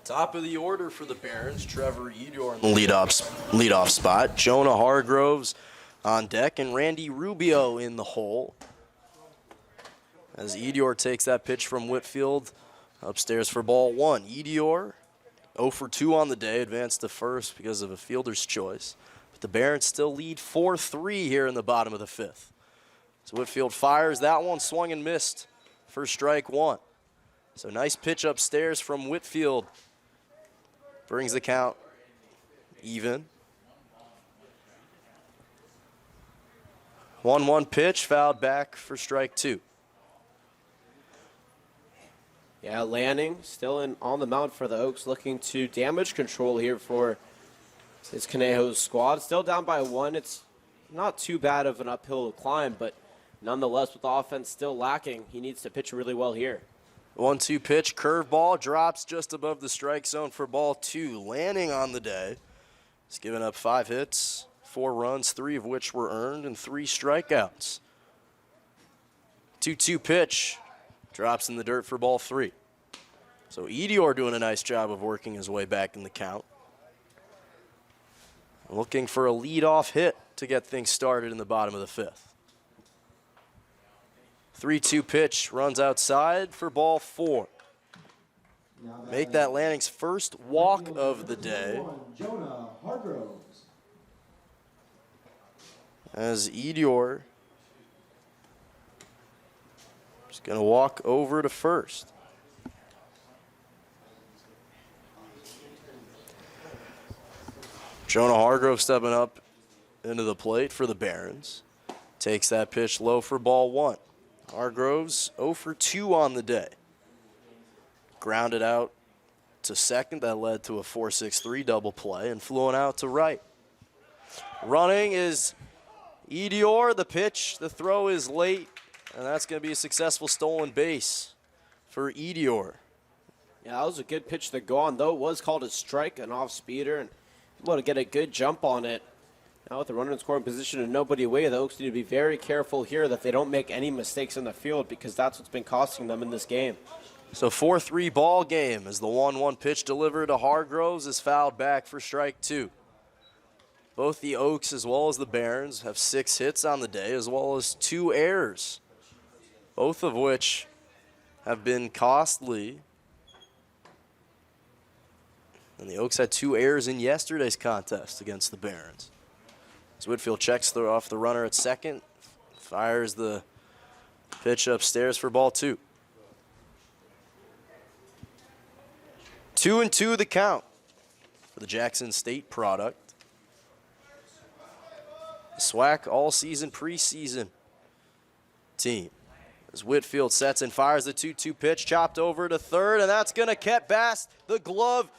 Top of the order for the Barons, Trevor Edior in the leadoff spot. Jonah Hargroves on deck, and Randy Rubio in the hole. As Edior takes that pitch from Whitfield upstairs for ball one. Edior, 0 for 2 on the day, advanced to first because of a fielder's choice. But the Barons still lead 4-3 here in the bottom of the fifth. So Whitfield fires that one, swung and missed for strike one. So nice pitch upstairs from Whitfield. Brings the count even. 1-1 pitch, fouled back for strike two. Yeah, Lanning still on the mound for the Oaks, looking to damage control here for his Conejo's squad. Still down by 1. It's not too bad of an uphill climb, but nonetheless, with the offense still lacking, he needs to pitch really well here. 1-2 pitch, curveball, drops just above the strike zone for ball two. Lanning on the day. He's given up 5 hits, 4 runs, 3 of which were earned, and 3 strikeouts. 2-2 pitch, drops in the dirt for ball 3. So Edior doing a nice job of working his way back in the count. Looking for a leadoff hit to get things started in the bottom of the fifth. 3-2 pitch, runs outside for ball 4. Make that Lanning's first walk of the day. Jonah Hargroves. As Edior is going to walk over to first. Jonah Hargrove stepping up into the plate for the Barons. Takes that pitch low for ball 1. Hargroves 0 for 2 on the day. Grounded out to second. That led to a 4-6-3 double play and flew on out to right. Running is Edior. The pitch, the throw is late, and that's going to be a successful stolen base for Edior. Yeah, that was a good pitch to go on, though it was called a strike, an off-speeder, and able to get a good jump on it. Now with the runner in scoring position and nobody away, the Oaks need to be very careful here that they don't make any mistakes in the field, because that's what's been costing them in this game. So 4-3 ball game as the 1-1 pitch delivered to Hargroves is fouled back for strike 2. Both the Oaks as well as the Barons have 6 hits on the day, as well as 2 errors, both of which have been costly. And the Oaks had 2 errors in yesterday's contest against the Barons. As Whitfield checks off the runner at second, fires the pitch upstairs for ball 2. 2-2 the count for the Jackson State product. The SWAC all-season preseason team. As Whitfield sets and fires the 2-2 pitch, chopped over to third, and that's going to get past the glove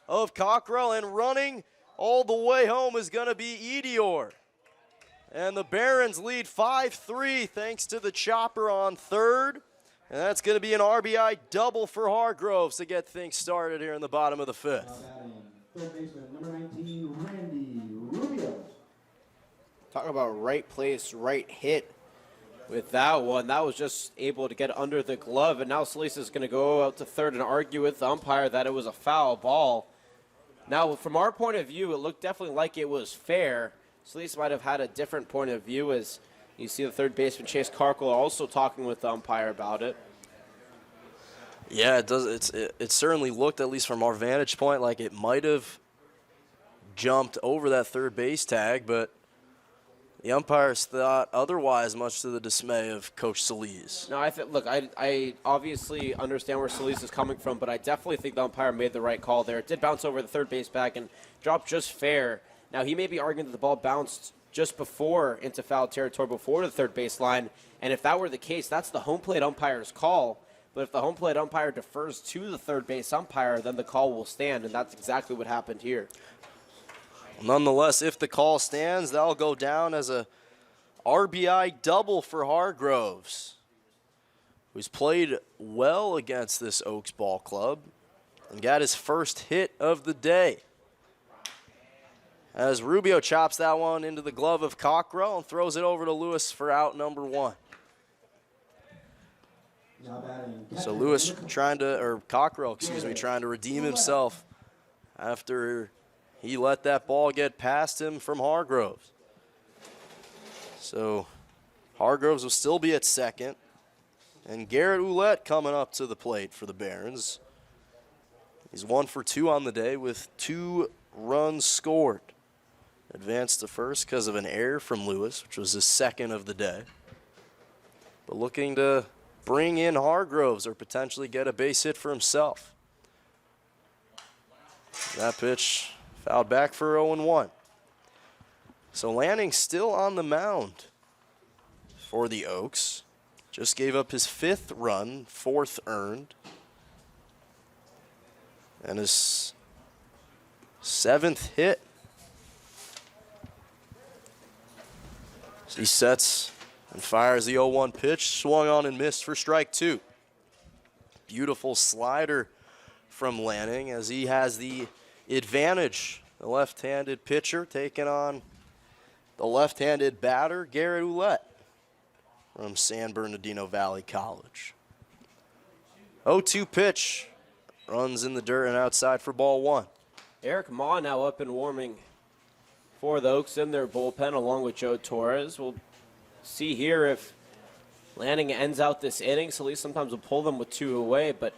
of Cockrell, and running all the way home is going to be Edior. And the Barons lead 5-3 thanks to the chopper on third. And that's going to be an RBI double for Hargroves to get things started here in the bottom of the fifth. Third baseman, number 19, Randy Rubio. Talk about right place, right hit with that one. That was just able to get under the glove, and now Solis is going to go out to third and argue with the umpire that it was a foul ball. Now, from our point of view, it looked definitely like it was fair. Solis might have had a different point of view, as you see the third baseman, Chase Carkle, also talking with the umpire about it. Yeah, it does. It certainly looked, at least from our vantage point, like it might have jumped over that third base tag, but the umpires thought otherwise, much to the dismay of Coach Solis. No, look, I obviously understand where Solis is coming from, but I definitely think the umpire made the right call there. It did bounce over the third base bag and dropped just fair. Now, he may be arguing that the ball bounced just before into foul territory, before the third base line, and if that were the case, that's the home plate umpire's call. But if the home plate umpire defers to the third base umpire, then the call will stand, and that's exactly what happened here. Nonetheless, if the call stands, that'll go down as a RBI double for Hargroves, who's played well against this Oaks ball club and got his first hit of the day. As Rubio chops that one into the glove of Cockrell and throws it over to Lewis for out number 1. Now batting. So catcher, Lewis number trying to, or Cockrell, excuse me, trying to redeem himself after he let that ball get past him from Hargroves. So Hargroves will still be at second. And Garrett Ouellette coming up to the plate for the Barons. He's 1 for 2 on the day with 2 runs scored. Advanced to first because of an error from Lewis, which was his second of the day. But looking to bring in Hargroves or potentially get a base hit for himself. That pitch fouled back for 0-1. So Lanning still on the mound for the Oaks. Just gave up his 5th run, 4th earned. And his 7th hit. So he sets and fires the 0-1 pitch, swung on and missed for strike 2. Beautiful slider from Lanning as he has the advantage. The left-handed pitcher taking on the left-handed batter, Garrett Ouellette from San Bernardino Valley College. 0-2 pitch. Runs in the dirt and outside for ball 1. Eric Ma now up and warming for the Oaks in their bullpen along with Joe Torres. We'll see here if Lanning ends out this inning. So at least sometimes we'll pull them with 2 away. But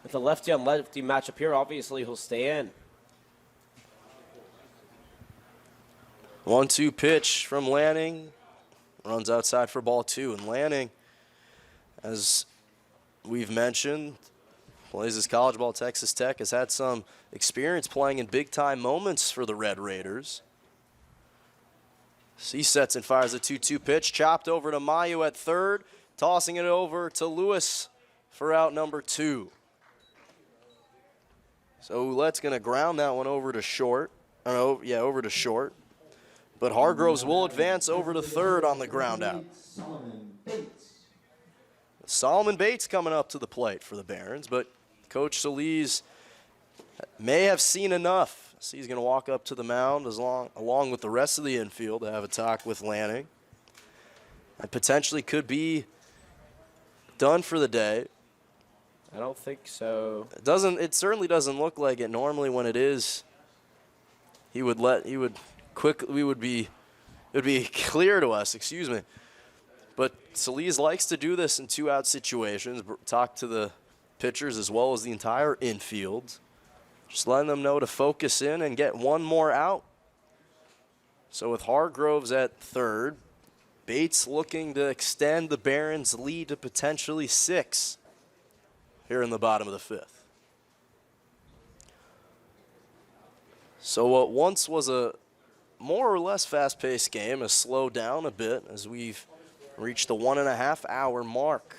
with the lefty on lefty matchup here, obviously he'll stay in. 1-2 pitch from Lanning. Runs outside for ball 2. And Lanning, as we've mentioned, plays his college ball at Texas Tech, has had some experience playing in big-time moments for the Red Raiders. He sets and fires a 2-2 pitch. Chopped over to Mayu at third. Tossing it over to Lewis for out number 2. So Ouellette's going to ground that one over to short. Over to short. But Hargroves will advance over to third on the ground out. Solomon Bates coming up to the plate for the Barons, but Coach Solis may have seen enough. So he's going to walk up to the mound along with the rest of the infield to have a talk with Lanning. And potentially could be done for the day. I don't think so. It certainly doesn't look like it. Normally when it is, it would be clear to us, excuse me. But Solis likes to do this in 2-out situations, talk to the pitchers as well as the entire infield. Just letting them know to focus in and get one more out. So with Hargroves at third, Bates looking to extend the Barons' lead to potentially 6 here in the bottom of the 5th. So what once was a more or less fast-paced game has slowed down a bit as we've reached the 1.5-hour mark.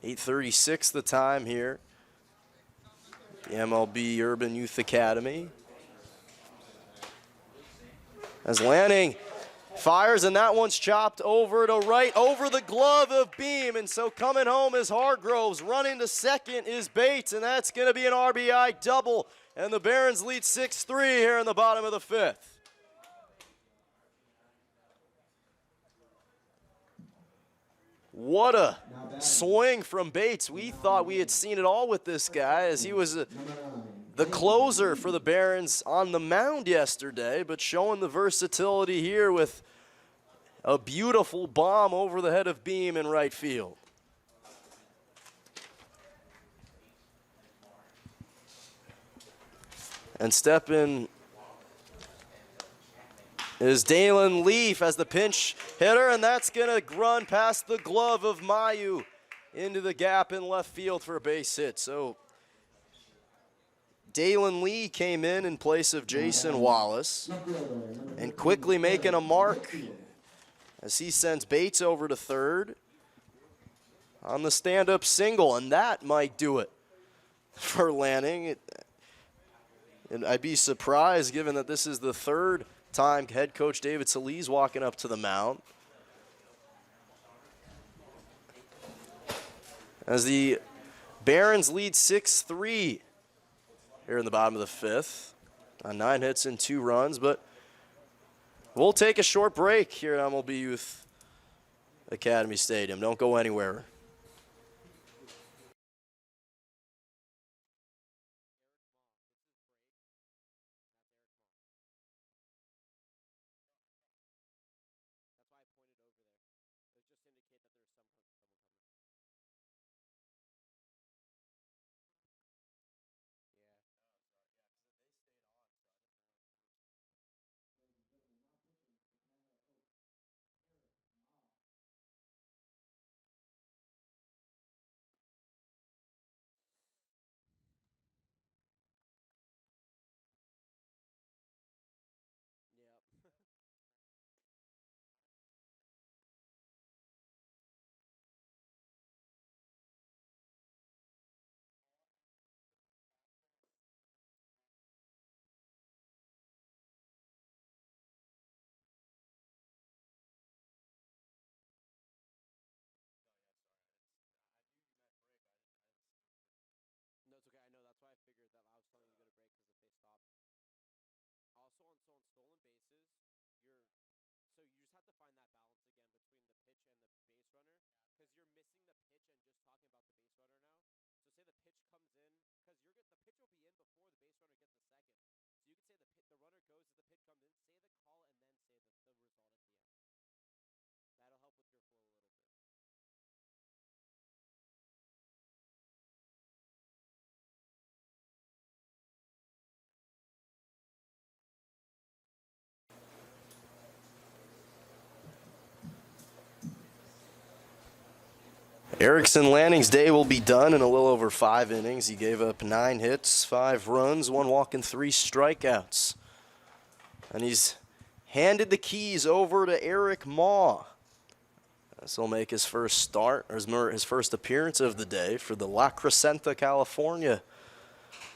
8:36 the time here. The MLB Urban Youth Academy. As Lanning fires, and that one's chopped over to right, over the glove of Beam. And so coming home is Hargroves. Running to second is Bates, and that's going to be an RBI double. And the Barons lead 6-3 here in the bottom of the 5th. What a swing from Bates. We thought we had seen it all with this guy as he was the closer for the Barons on the mound yesterday, but showing the versatility here with a beautiful bomb over the head of Beam in right field. And stepping is Dalen Leaf as the pinch hitter, and that's going to run past the glove of Mayu into the gap in left field for a base hit. So Dalen Lee came in place of Jason Wallace and quickly making a mark as he sends Bates over to third on the stand-up single, and that might do it for Lanning. And I'd be surprised given that this is the third time head coach David Solis walking up to the mound. As the Barons lead 6-3 here in the bottom of the 5th on 9 hits and 2 runs, but we'll take a short break here at MLB Youth Academy Stadium. Don't go anywhere. that there's someone coming. Yeah. Yep. No, it's okay. I know. That's why I figured that I was telling you to go to break because if they stopped. Also on stolen bases, you're so you just have to find that balance again between the pitch and the base runner because you're missing the pitch and just talking about the base runner now. So say the pitch comes in because the pitch will be in before the base runner gets the second. So you could say the runner goes as the pitch comes in, say the call, and then say the result at the end. That'll help with your flow a little bit. Erickson Lanning's day will be done in a little over 5 innings. He gave up 9 hits, 5 runs, 1 walk, and 3 strikeouts. And he's handed the keys over to Eric Maw. This will make his first start, or his first appearance of the day for the La Crescenta, California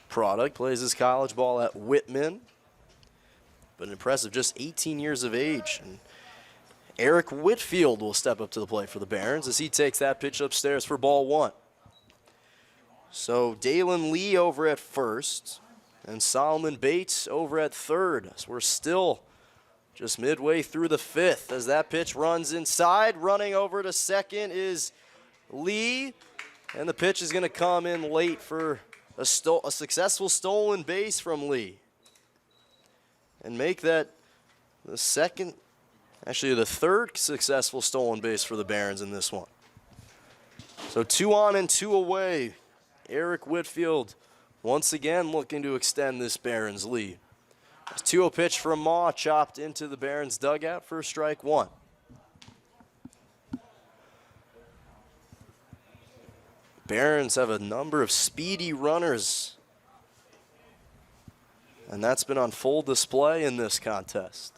product. Plays his college ball at Whitman. But impressive, just 18 years of age. And Eric Whitfield will step up to the plate for the Barons as he takes that pitch upstairs for ball 1. So Dalen Lee over at first and Solomon Bates over at third. So we're still just midway through the 5th as that pitch runs inside. Running over to second is Lee, and the pitch is going to come in late for a successful stolen base from Lee. And make that the third successful stolen base for the Barons in this one. So 2 on and 2 away. Eric Whitfield once again looking to extend this Barons lead. 2-0 pitch from Maw, chopped into the Barons dugout for strike 1. Barons have a number of speedy runners, and that's been on full display in this contest.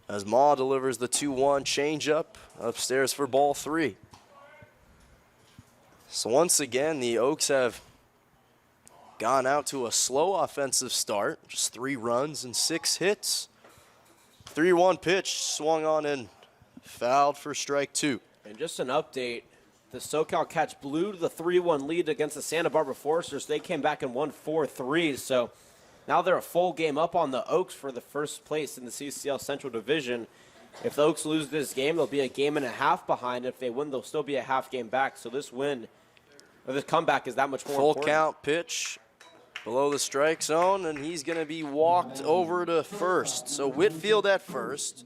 As Maw delivers the 2-1 changeup upstairs for ball 3. So once again, the Oaks have gone out to a slow offensive start. Just 3 runs and 6 hits. 3-1 pitch swung on and fouled for strike 2. And just an update, the SoCal Cats blew the 3-1 lead against the Santa Barbara Foresters. They came back and won 4-3, so now they're a full game up on the Oaks for the first place in the CCL Central Division. If the Oaks lose this game, they'll be a game and a half behind. If they win, they'll still be a half game back. So this win, or this comeback, is that much more important. Full count pitch below the strike zone, and he's going to be walked over to first. So Whitfield at first,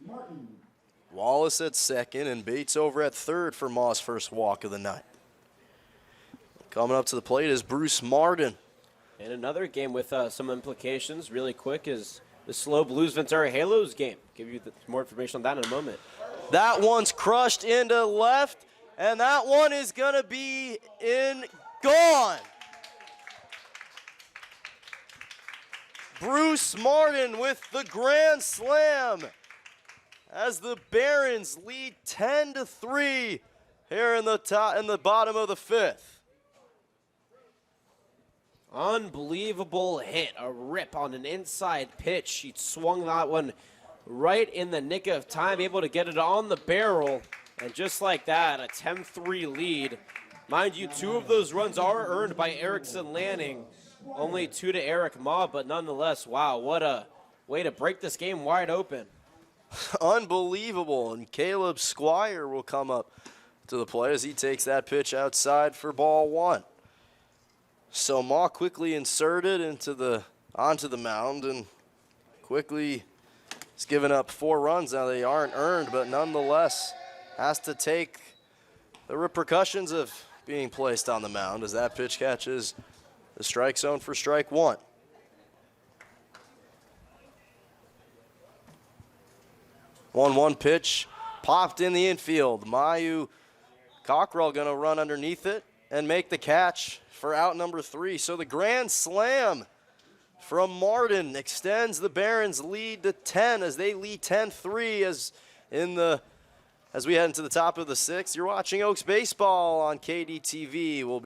Wallace at second, and Bates over at third for Maw's first walk of the night. Coming up to the plate is Bruce Martin. And another game with some implications, really quick, is the Slow Blues Ventura Halos game. Give you more information on that in a moment. That one's crushed into left, and that one is going to be gone. Bruce Martin with the grand slam as the Barons lead 10-3 here in the bottom of the 5th. Unbelievable hit, a rip on an inside pitch. He swung that one right in the nick of time, able to get it on the barrel. And just like that, a 10-3 lead. Mind you, 2 of those runs are earned by Erickson Lanning. Only 2 to Eric Maw, but nonetheless, wow, what a way to break this game wide open. Unbelievable. And Caleb Squire will come up to the plate as he takes that pitch outside for ball 1. So Maw quickly inserted onto the mound and quickly has given up 4 runs. Now they aren't earned, but nonetheless has to take the repercussions of being placed on the mound as that pitch catches the strike zone for strike one. One pitch popped in the infield. Mayu Cockrell going to run underneath it and make the catch for out number 3. So the grand slam from Martin extends the Barons' lead to 10 as they lead 10-3 as we head into the top of the 6th. You're watching Oaks Baseball on KDTV. We'll be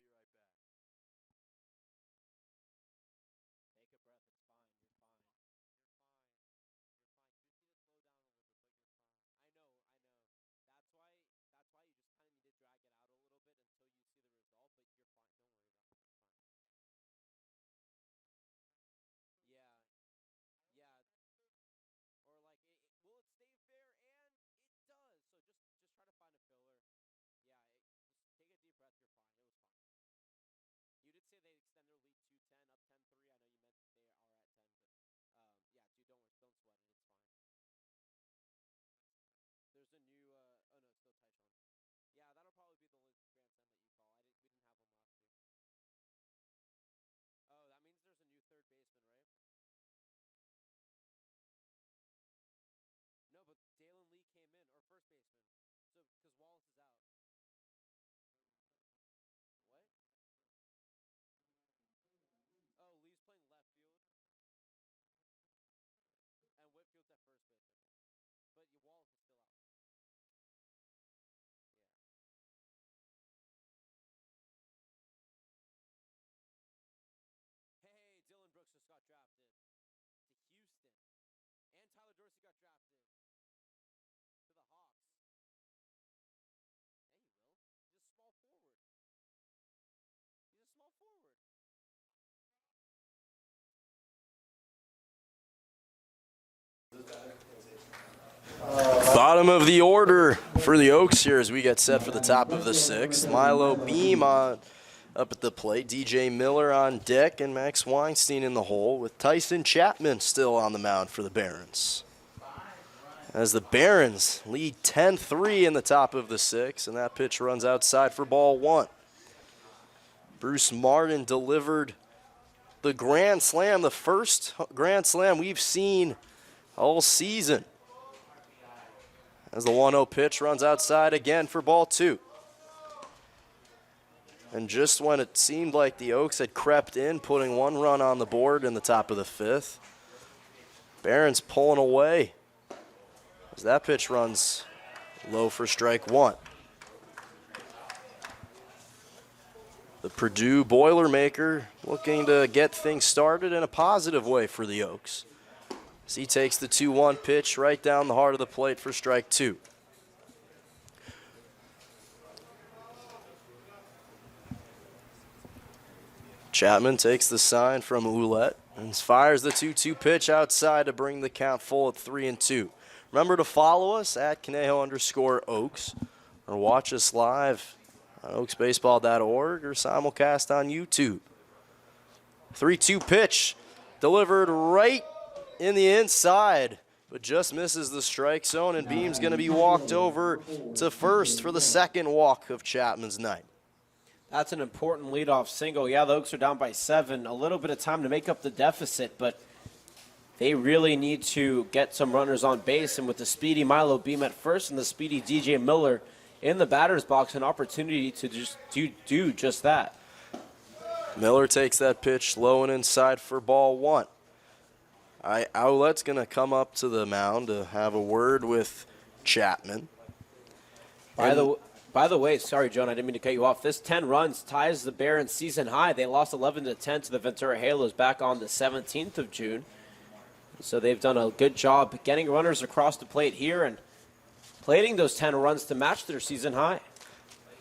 bottom of the order for the Oaks here as we get set for the top of the 6th. Milo Beam up at the plate, DJ Miller on deck, and Max Weinstein in the hole with Tyson Chapman still on the mound for the Barons. As the Barons lead 10-3 in the top of the 6th, and that pitch runs outside for ball 1. Bruce Martin delivered the grand slam, the first grand slam we've seen all season. As the 1-0 pitch runs outside again for ball 2. And just when it seemed like the Oaks had crept in, putting 1 run on the board in the top of the 5th, Barons pulling away as that pitch runs low for strike 1. The Purdue Boilermaker looking to get things started in a positive way for the Oaks. As he takes the 2-1 pitch right down the heart of the plate for strike 2. Chapman takes the sign from Ouellette and fires the 2-2 pitch outside to bring the count full at 3-2. Remember to follow us at Conejo_Oaks or watch us live on oaksbaseball.org or simulcast on YouTube. 3-2 pitch delivered right in the inside, but just misses the strike zone, and Beam's going to be walked over to first for the second walk of Chapman's night. That's an important leadoff single. Yeah, the Oaks are down by 7. A little bit of time to make up the deficit, but they really need to get some runners on base, and with the speedy Milo Beam at first and the speedy DJ Miller in the batter's box, an opportunity to just do just that. Miller takes that pitch low and inside for ball 1. Ouellette's going to come up to the mound to have a word with Chapman. By the way, sorry, John, I didn't mean to cut you off. This 10 runs ties the Barons' season high. They lost 11-10 to the Ventura Halos back on the 17th of June. So they've done a good job getting runners across the plate here and plating those 10 runs to match their season high.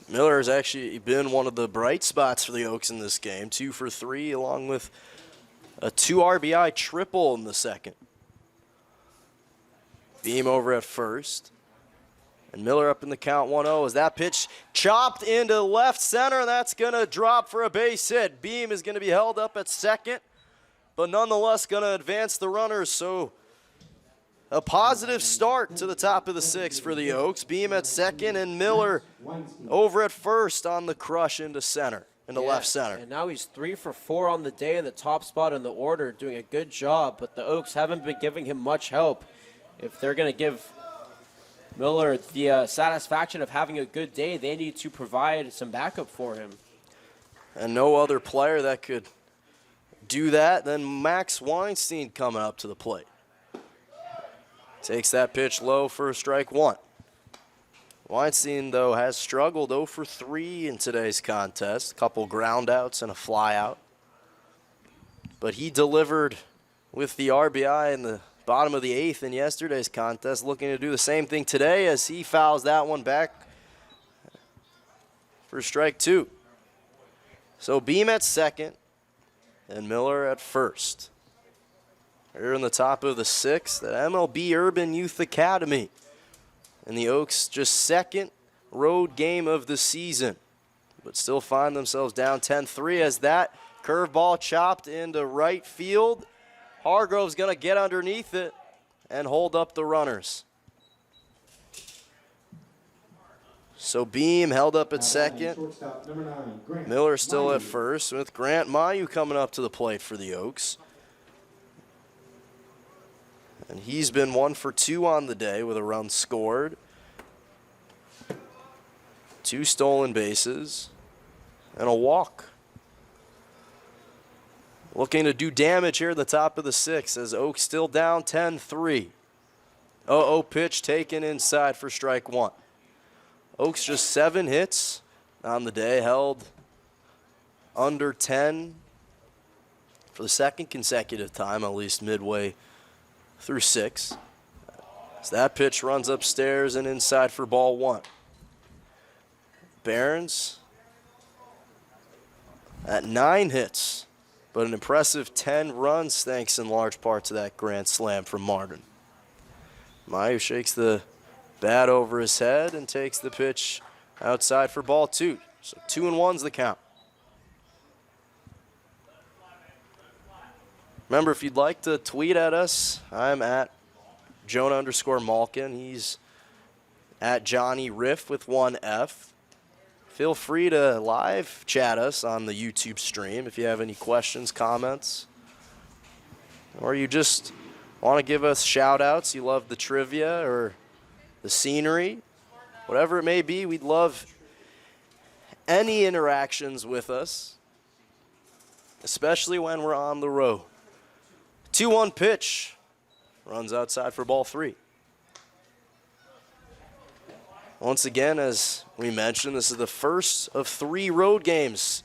Miller has actually been one of the bright spots for the Oaks in this game. 2 for 3, along with a 2 RBI triple in the second. Beam over at first. And Miller up in the count 1-0 as that pitch chopped into left center. That's going to drop for a base hit. Beam is going to be held up at second, but nonetheless going to advance the runners. So A positive start to the top of the sixth for the Oaks. Beam at second and Miller over at first on the crush into center, into left center. And now he's 3 for 4 on the day in the top spot in the order, doing a good job. But the Oaks haven't been giving him much help. If they're going to give Miller the satisfaction of having a good day, they need to provide some backup for him. And no other player that could do that than Max Weinstein coming up to the plate. Takes that pitch low for strike one. Weinstein, though, has struggled 0 for 3 in today's contest. A couple ground outs and a fly out. But he delivered with the RBI in the bottom of the eighth in yesterday's contest, looking to do the same thing today as he fouls that one back for strike two. So Beam at second and Miller at first. Here in the top of the sixth at MLB Urban Youth Academy. And the Oaks just second road game of the season, but still find themselves down 10-3 as that curveball chopped into right field. Hargrove's going to get underneath it and hold up the runners. So Beam held up at second. Miller still at first, with Grant Mayu coming up to the plate for the Oaks. And he's been 1 for 2 on the day with a run scored. 2 stolen bases and a walk. Looking to do damage here at the top of the sixth as Oaks still down 10-3. 0-0 pitch taken inside for strike one. Oaks just 7 hits on the day, held under 10 for the second consecutive time, at least midway through 6. As that pitch runs upstairs and inside for ball one. Barons at 9 hits, but an impressive 10 runs thanks in large part to that grand slam from Martin. Mayu shakes the bat over his head and takes the pitch outside for ball two. So 2-1's the count. Remember, if you'd like to tweet at us, I'm at Jonah_Malkin. He's at Johnny Riff with 1 F. Feel free to live chat us on the YouTube stream if you have any questions, comments, or you just want to give us shout outs. You love the trivia or the scenery, whatever it may be. We'd love any interactions with us, especially when we're on the road. 2-1 pitch. Runs outside for ball 3. Once again, as we mentioned, this is the first of 3 road games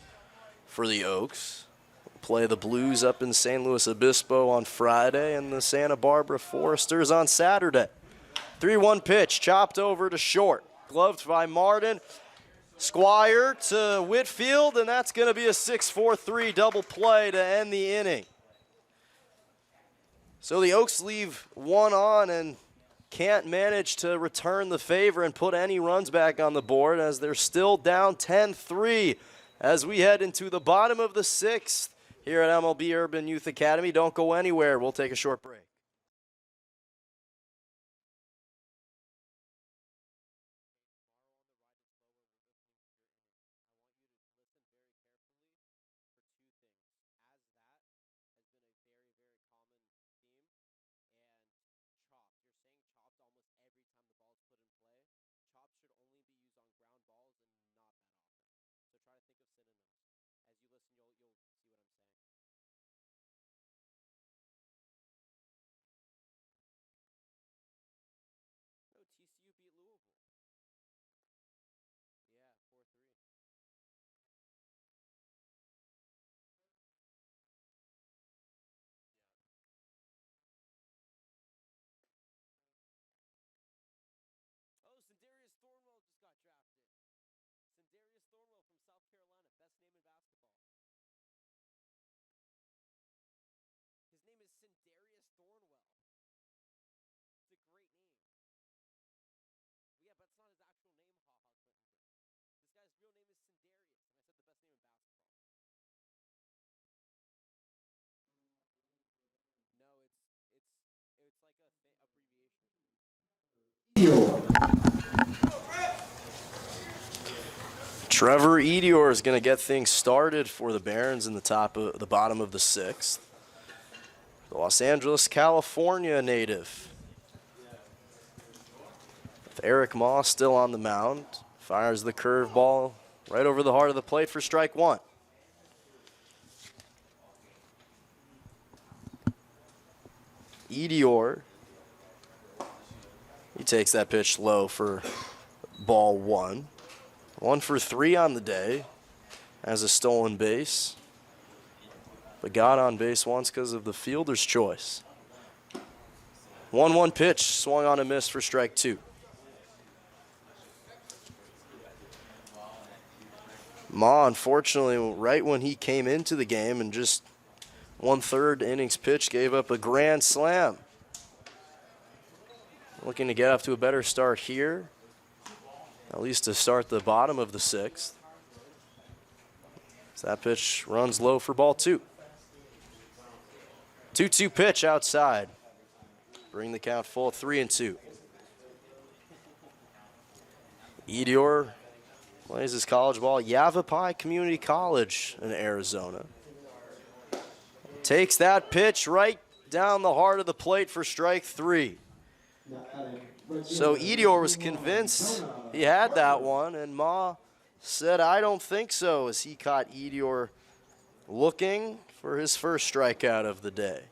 for the Oaks. We'll play the Blues up in San Luis Obispo on Friday and the Santa Barbara Foresters on Saturday. 3-1 pitch, chopped over to short. Gloved by Martin. Squire to Whitfield, and that's going to be a 6-4-3 double play to end the inning. So the Oaks leave 1 on and can't manage to return the favor and put any runs back on the board as they're still down 10-3 as we head into the bottom of the 6th here at MLB Urban Youth Academy. Don't go anywhere. We'll take a short break. TCU beat Louisville. Yeah, 4-3. Oh, Sindarius Thornwell just got drafted. Sindarius Thornwell from South Carolina, best name in basketball. His name is Sindarius Thornwell. It's a great name. Yeah, but it's not his actual name, haha, Clinton. This guy's real name is Sindarius, and I said the best name in basketball. No, it's like a abbreviation. Trevor Edior is going to get things started for the Barons in the bottom of the 6th. The Los Angeles, California native. With Eric Moss still on the mound. Fires the curveball right over the heart of the plate for strike 1. Edior. He takes that pitch low for ball 1. 1 for 3 on the day. Has a stolen base. But got on base once because of the fielder's choice. 1-1 pitch. Swung on and missed for strike 2. Ma, unfortunately, right when he came into the game and just 1/3 innings pitch, gave up a grand slam. Looking to get off to a better start here, at least to start the bottom of the 6th. So that pitch runs low for ball 2. 2-2 pitch outside. Bring the count full, 3-2. Edior plays his college ball at Yavapai Community College in Arizona. Takes that pitch right down the heart of the plate for strike 3. So Edior was convinced he had that one, and Ma said, I don't think so, as he caught Edior looking for his first strikeout of the day.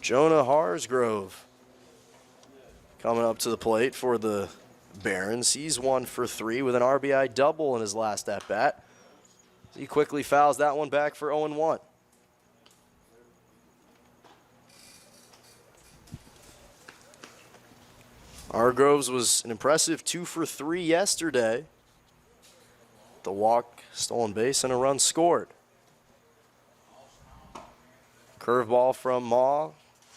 Jonah Harsgrove coming up to the plate for the Barons. He's 1 for 3 with an RBI double in his last at-bat. He quickly fouls that one back for 0-1. Hargroves was an impressive 2 for 3 yesterday. The walk, stolen base, and a run scored. Curveball from Ma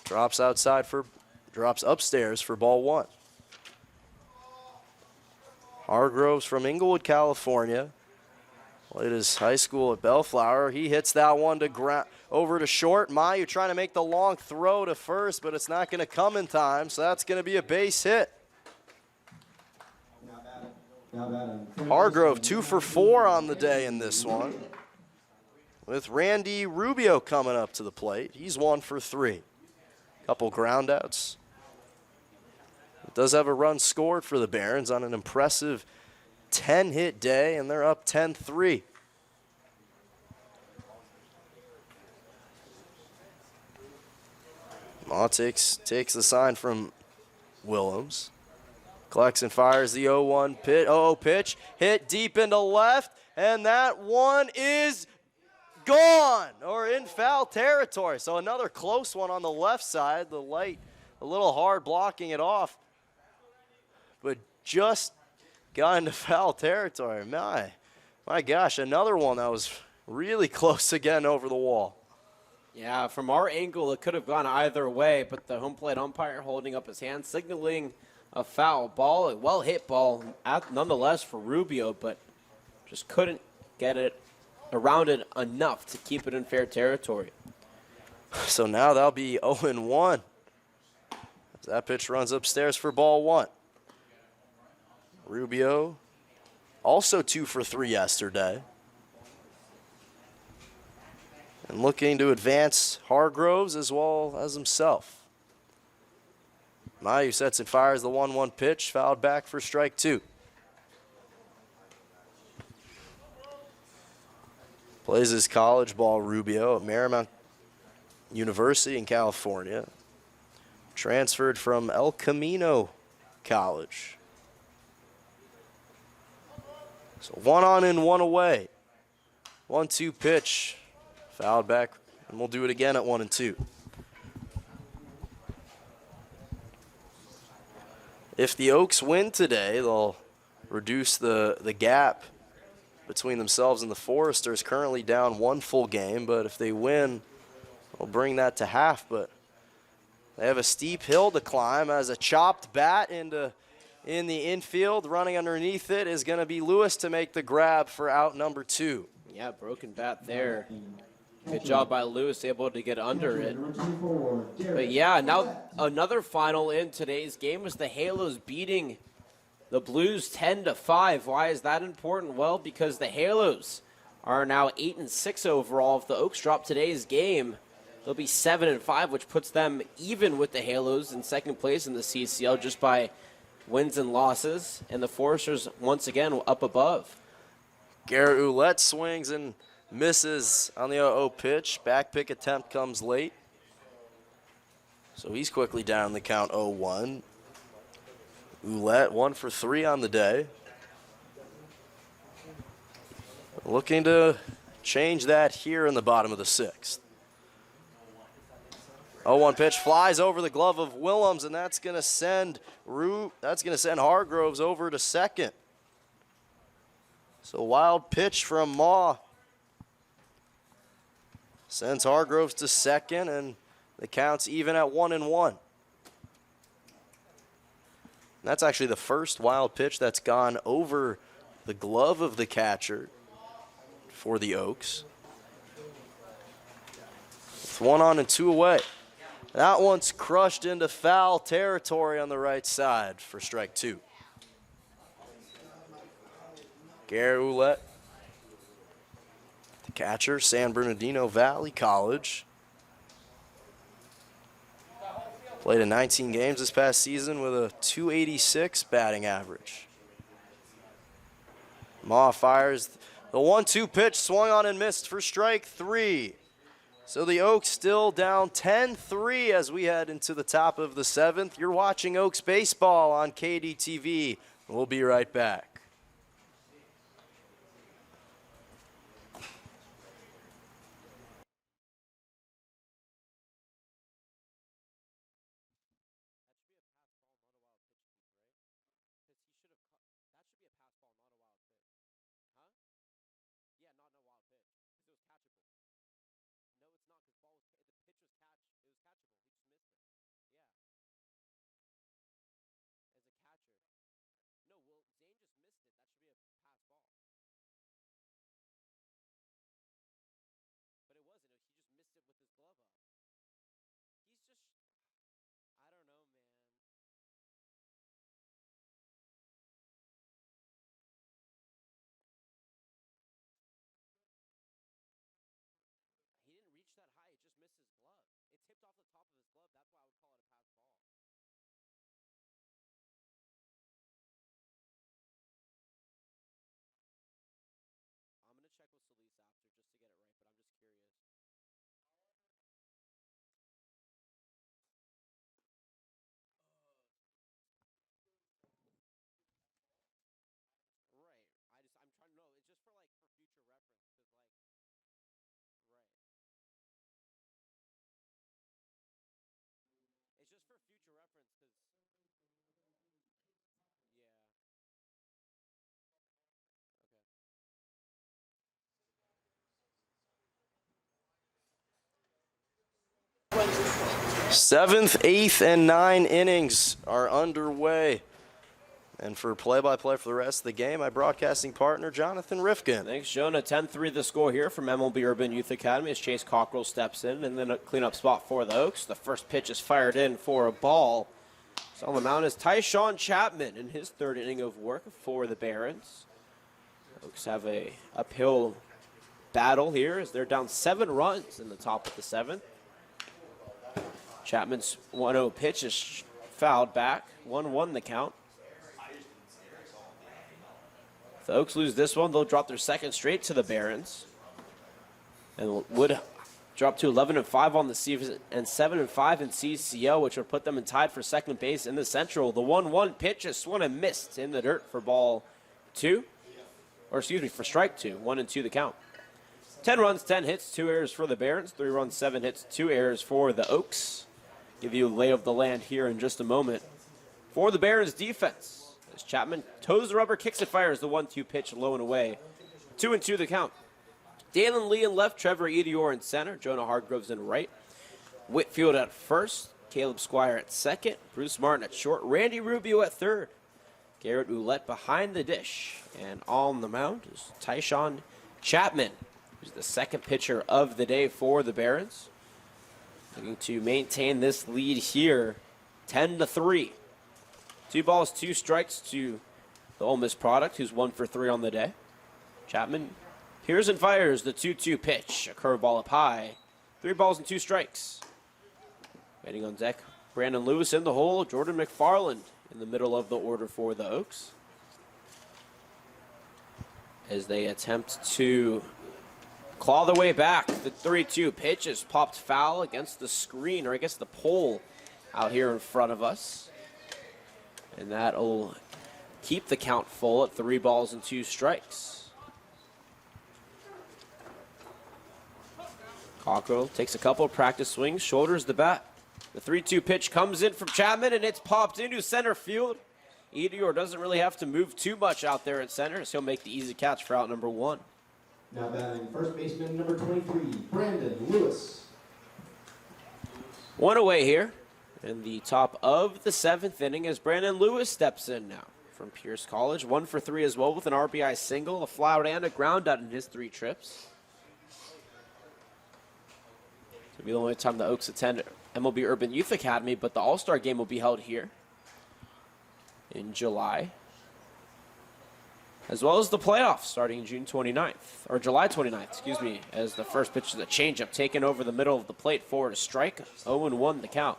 drops upstairs for ball 1. Hargroves from Inglewood, California. Played his high school at Bellflower. He hits that one to over to short. Mayu trying to make the long throw to first, but it's not going to come in time, so that's going to be a base hit. Hargrove 2 for 4 on the day in this one, with Randy Rubio coming up to the plate. He's 1 for 3. Couple groundouts. It does have a run scored for the Barons on an impressive 10-hit day, and they're up 10-3. Ma takes the sign from Willems. Collects and fires the 0-1 pitch. 0-0 pitch. Hit deep into left, and that one is gone, or in foul territory. So another close one on the left side. The light a little hard blocking it off, but just got into foul territory. My gosh, another one that was really close again over the wall. Yeah, from our angle, it could have gone either way, but the home plate umpire holding up his hand, signaling a foul ball, a well-hit ball, nonetheless for Rubio, but just couldn't get it around it enough to keep it in fair territory. So now that'll be 0-1. As that pitch runs upstairs for ball 1. Rubio, also 2 for 3 yesterday. And looking to advance Hargroves as well as himself. Mayu sets and fires the 1-1 pitch, fouled back for strike 2. Plays his college ball, Rubio, at Marymount University in California. Transferred from El Camino College. So 1 on and 1 away. 1-2 pitch. Fouled back, and we'll do it again at 1-2. If the Oaks win today, they'll reduce the gap between themselves and the Foresters, currently down 1 full game. But if they win, they'll bring that to half. But they have a steep hill to climb as a chopped bat in the infield. Running underneath it is going to be Lewis to make the grab for out number 2. Yeah, broken bat there. Good job by Lewis, able to get under it. But yeah, now another final in today's game was the Halos beating The Blues 10-5. Why is that important? Well, because the Halos are now 8-6 overall. If the Oaks drop today's game, they'll be 7-5, which puts them even with the Halos in second place in the CCL just by wins and losses. And the Foresters, once again, up above. Garrett Ouellette swings and misses on the 0-0 pitch. Back pick attempt comes late. So he's quickly down the count 0-1. Ouellette 1 for 3 on the day. Looking to change that here in the bottom of the 6th. 0-1 pitch flies over the glove of Willems, and that's going to send Hargroves over to second. So wild pitch from Maw sends Hargroves to second, and the count's even at 1-1. That's actually the first wild pitch that's gone over the glove of the catcher for the Oaks. With 1 on and 2 away. That one's crushed into foul territory on the right side for strike 2. Garrett Ouellette, the catcher, San Bernardino Valley College. Played in 19 games this past season with a .286 batting average. Maw fires the 1-2 pitch, swung on and missed for strike 3. So the Oaks still down 10-3 as we head into the top of the 7th. You're watching Oaks Baseball on KDTV. We'll be right back. Seventh, eighth, and 9 innings are underway. And for play-by-play for the rest of the game, my broadcasting partner, Jonathan Rifkin. Thanks, Jonah. 10-3 the score here from MLB Urban Youth Academy as Chase Cockrell steps in, and then a cleanup spot for the Oaks. The first pitch is fired in for a ball. So on the mound is Tyshawn Chapman in his 3rd inning of work for the Barons. Oaks have a uphill battle here as they're down 7 runs in the top of the 7th. Chapman's 1-0 pitch is fouled back. 1-1 the count. If the Oaks lose this one, they'll drop their 2nd straight to the Barons. And would drop to 11-5 on the season and 7-5 in CCL, which would put them in tied for 2nd base in the Central. The 1-1 pitch is swung and missed in the dirt for ball 2. Or excuse me, for strike 2. 1-2 the count. 10 runs, 10 hits, 2 errors for the Barons. 3 runs, 7 hits, 2 errors for the Oaks. Give you a lay of the land here in just a moment. For the Barons defense, as Chapman toes the rubber, kicks it, fires the 1-2 pitch low and away. 2-2 the count. Dalen Lee in left, Trevor Edior in center, Jonah Hargroves in right. Whitfield at first, Caleb Squire at second, Bruce Martin at short, Randy Rubio at third. Garrett Ouellette behind the dish. And on the mound is Tyshawn Chapman, who's the 2nd pitcher of the day for the Barons. Looking to maintain this lead here, 10-3. 2 balls, 2 strikes to the Ole Miss product, who's 1 for 3 on the day. Chapman hears and fires the 2-2 pitch. A curveball up high. 3 balls and 2 strikes. Waiting on deck, Brandon Lewis in the hole. Jordan McFarland in the middle of the order for the Oaks, as they attempt to claw their way back. The 3-2 pitch is popped foul against the screen, or I guess the pole out here in front of us. And that'll keep the count full at 3 balls and 2 strikes. Cockrell takes a couple of practice swings, shoulders the bat. The 3-2 pitch comes in from Chapman, and it's popped into center field. Edior doesn't really have to move too much out there at center, so he'll make the easy catch for out number 1. Now batting first baseman number 23, Brandon Lewis. 1 away here in the top of the 7th inning as Brandon Lewis steps in now from Pierce College. 1 for 3 as well with an RBI single, a fly out and a ground out in his 3 trips. It'll be the only time the Oaks attend MLB Urban Youth Academy, but the All-Star game will be held here in July, as well as the playoffs starting June 29th, or July 29th, excuse me, as the first pitch is a changeup taken over the middle of the plate for a strike. 0-1 the count.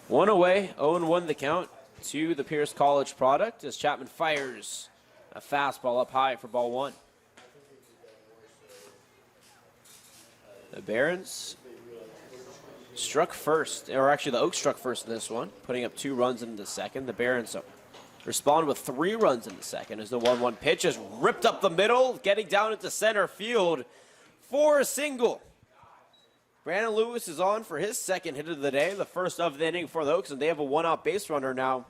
1 away, 0-1 the count to the Pierce College product as Chapman fires a fastball up high for ball 1. The Barons struck first, or actually the Oaks struck first in this one, putting up 2 runs in the second. The Barons respond with 3 runs in the second as the 1-1 pitch is ripped up the middle, getting down into center field for a single. Brandon Lewis is on for his 2nd hit of the day, the first of the inning for the Oaks, and they have a 1-out base runner now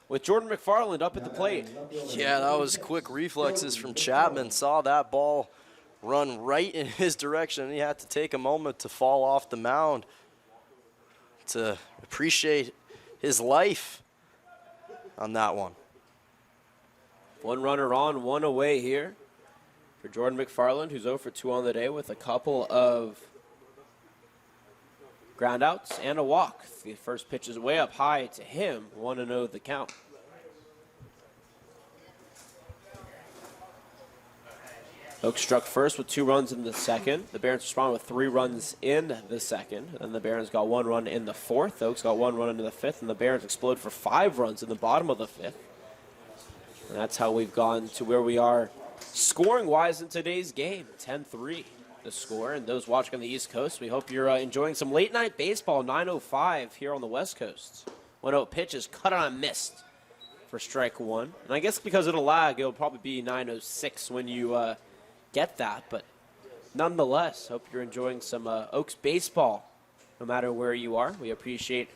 with Jordan McFarland up at the plate. Yeah, that was quick reflexes from Chapman. Saw that ball run right in his direction, and he had to take a moment to fall off the mound to appreciate his life on that one. 1 runner on, 1 away here for Jordan McFarland, who's 0 for 2 on the day with a couple of ground outs and a walk. The first pitch is way up high to him. 1-0 the count. Oaks struck first with 2 runs in the second. The Barons responded with 3 runs in the second. And the Barons got 1 run in the 4th. The Oaks got 1 run into the 5th. And the Barons explode for 5 runs in the bottom of the 5th. And that's how we've gone to where we are scoring-wise in today's game. 10-3 the score. And those watching on the East Coast, we hope you're enjoying some late-night baseball. 9:05 here on the West Coast. 1-0 pitch is cut on and missed for strike 1. And I guess because of the lag, it'll probably be 9:06 when you get that, but nonetheless, hope you're enjoying some Oaks baseball, no matter where you are. We appreciate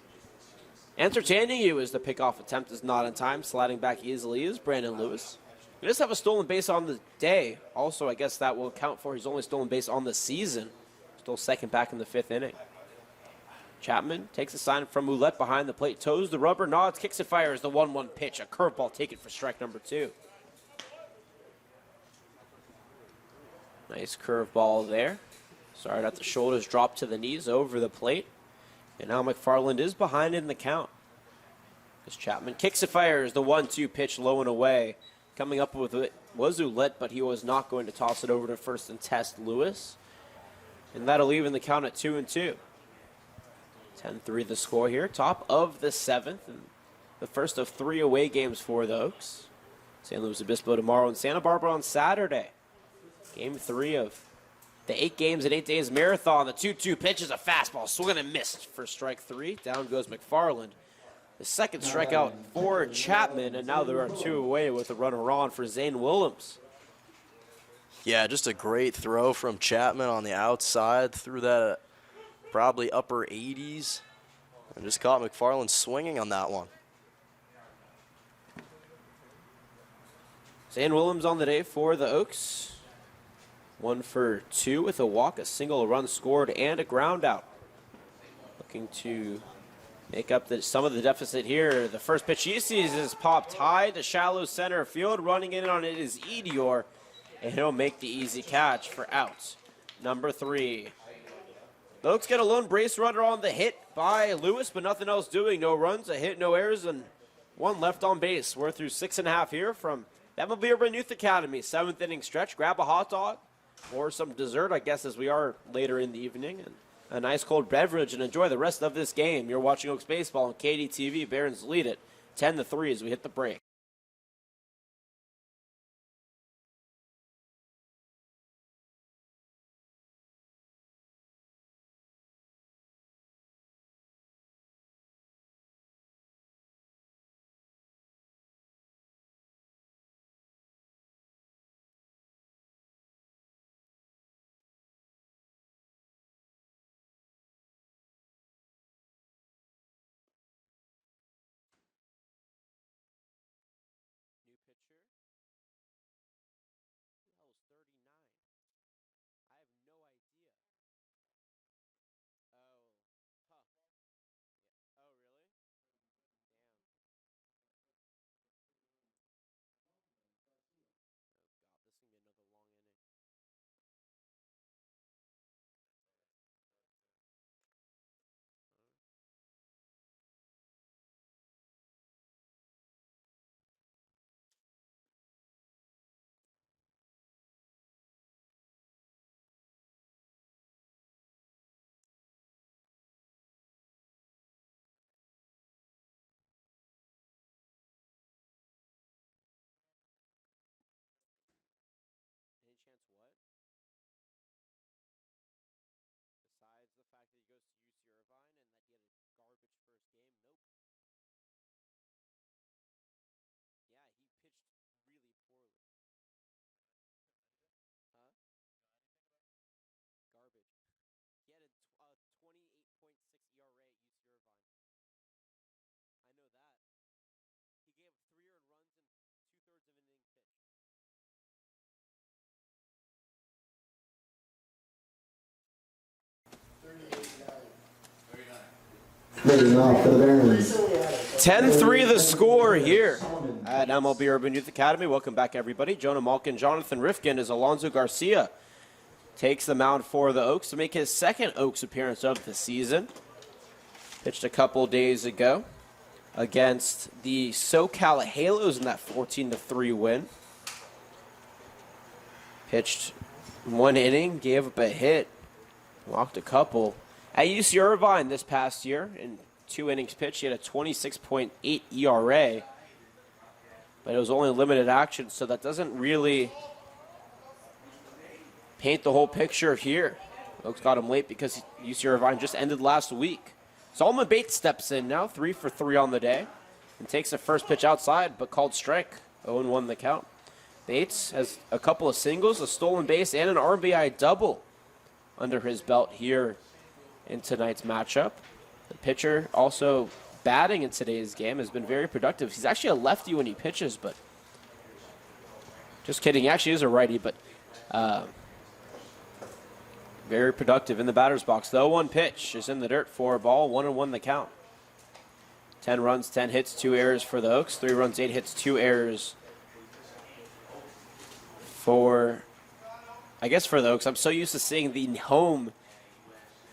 entertaining you as the pickoff attempt is not in time. Sliding back easily is Brandon Lewis. He does have a stolen base on the day. Also, I guess that will count for his only stolen base on the season. Still 2nd back in the 5th inning. Chapman takes a sign from Ouellette behind the plate, toes the rubber, nods, kicks and fires the 1-1 pitch. A curveball taken for strike number 2. Nice curveball there. Started at the shoulders, dropped to the knees, over the plate. And now McFarland is behind in the count. As Chapman kicks and fires the 1-2 pitch low and away. Coming up with it was Ouellette, but he was not going to toss it over to first and test Lewis. And that'll even the count at 2-2. 10-3 the score here. Top of the 7th. And the first of 3 away games for the Oaks. San Luis Obispo tomorrow and Santa Barbara on Saturday. Game 3 of the 8 games in 8 days marathon. The 2-2 pitch is a fastball. Swung and missed for strike 3. Down goes McFarland. The 2nd strikeout for Chapman, and now there are 2 away with a runner on for Zane Willems. Yeah, just a great throw from Chapman on the outside. Threw that at probably upper 80s. And just caught McFarland swinging on that one. Zane Willems on the day for the Oaks. 1 for 2 with a walk, a single, a run scored, and a ground out. Looking to make up some of the deficit here. The first pitch he sees is popped high to shallow center field. Running in on it is Edior, and he'll make the easy catch for out number 3. The Oaks get a lone base runner on the hit by Lewis, but nothing else doing. No runs, a hit, no errors, and one left on base. We're through 6.5 here from the MLB Urban Youth Academy. 7th inning stretch. Grab a hot dog or some dessert, I guess, as we are later in the evening, and a nice cold beverage, and enjoy the rest of this game. You're watching Oaks Baseball on KDTV. Barons lead it 10-3 as we hit the break. New pitcher. That was 39. I have no idea. Oh, huh. Yeah. Oh, really? Damn. Oh, God. This is going to be another long inning. Any chance what? Besides the fact that he goes to UC Irvine and that he had a garbage first game? Nope. Yeah, he pitched really poorly. Huh? Garbage. He had a 28.6 ERA at UC Irvine. I know that. He gave up 3 earned runs in 2/3 of an inning pitch. Leading off for the Barons. 10-3 the score here at MLB Urban Youth Academy. Welcome back, everybody. Jonah Malkin, Jonathan Rifkin, as Alonso Garcia takes the mound for the Oaks to make his second Oaks appearance of the season. Pitched a couple days ago against the SoCal Halos in that 14-3 win. Pitched 1 inning, gave up a hit, walked a couple. At UC Irvine this past year, in 2 innings pitched, he had a 26.8 ERA, but it was only limited action, so that doesn't really paint the whole picture here. Oaks got him late because UC Irvine just ended last week. Solomon Bates steps in now, 3 for 3 on the day, and takes the first pitch outside, but called strike. 0-1 the count. Bates has a couple of singles, a stolen base, and an RBI double under his belt here in tonight's matchup. The pitcher also batting in today's game has been very productive. He's actually a lefty when he pitches, but just kidding. He actually is a righty, but very productive in the batter's box. The 0-1 pitch is in the dirt for a ball. 1-1 the count. 10 runs, 10 hits, 2 errors for the Oaks. 3 runs, 8 hits, 2 errors for the Oaks. I'm so used to seeing the home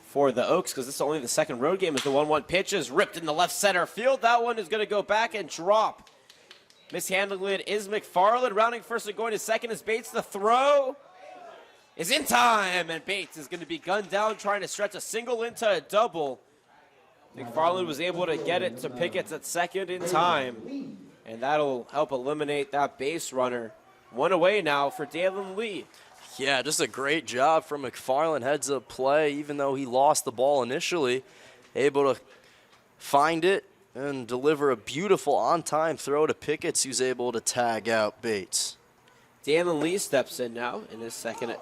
for the Oaks because this is only the second road game. As the 1-1 pitch is ripped in the left center field. That one is going to go back and drop. Mishandling it is McFarland. Rounding first and going to second is Bates. The throw is in time, and Bates is going to be gunned down trying to stretch a single into a double. McFarland was able to get it to Pickett at second in time, and that'll help eliminate that base runner. 1 away now for Dalen Lee. Yeah, just a great job from McFarland. Heads up play, even though he lost the ball initially, able to find it and deliver a beautiful on-time throw to Pickett, who's able to tag out Bates. Dalen Lee steps in now in his second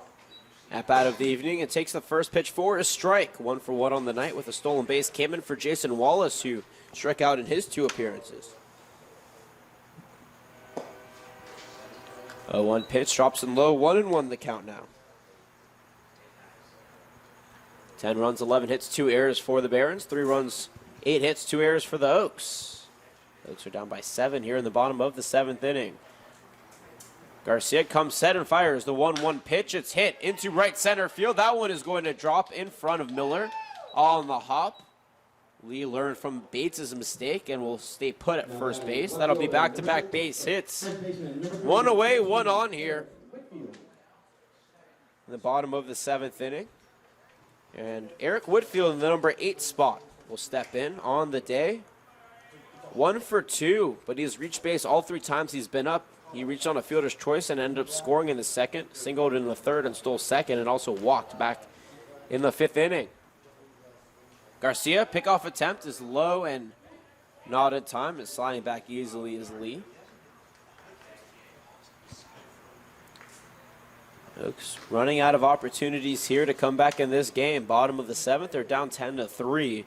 at-bat of the evening and takes the first pitch for a strike. 1 for 1 on the night with a stolen base. Came in for Jason Wallace, who struck out in his 2 appearances. 0-1 pitch, drops in low, 1-1 the count now. 10 runs, 11 hits, 2 errors for the Barons. 3 runs, 8 hits, 2 errors for the Oaks. The Oaks are down by 7 here in the bottom of the 7th inning. Garcia comes set and fires the 1-1 pitch. It's hit into right center field. That one is going to drop in front of Miller on the hop. Lee learned from Bates' mistake and will stay put at first base. That'll be back-to-back base hits. One away, one on here in the bottom of the 7th inning. And Eric Whitfield in the number 8 spot will step in on the day. 1 for 2, but he's reached base all 3 times he's been up. He reached on a fielder's choice and ended up scoring in the 2nd, singled in the 3rd and stole 2nd, and also walked back in the 5th inning. Garcia, pickoff attempt is low and not in time. Is sliding back easily is Lee. Oaks running out of opportunities here to come back in this game. Bottom of the 7th, they're down 10-3.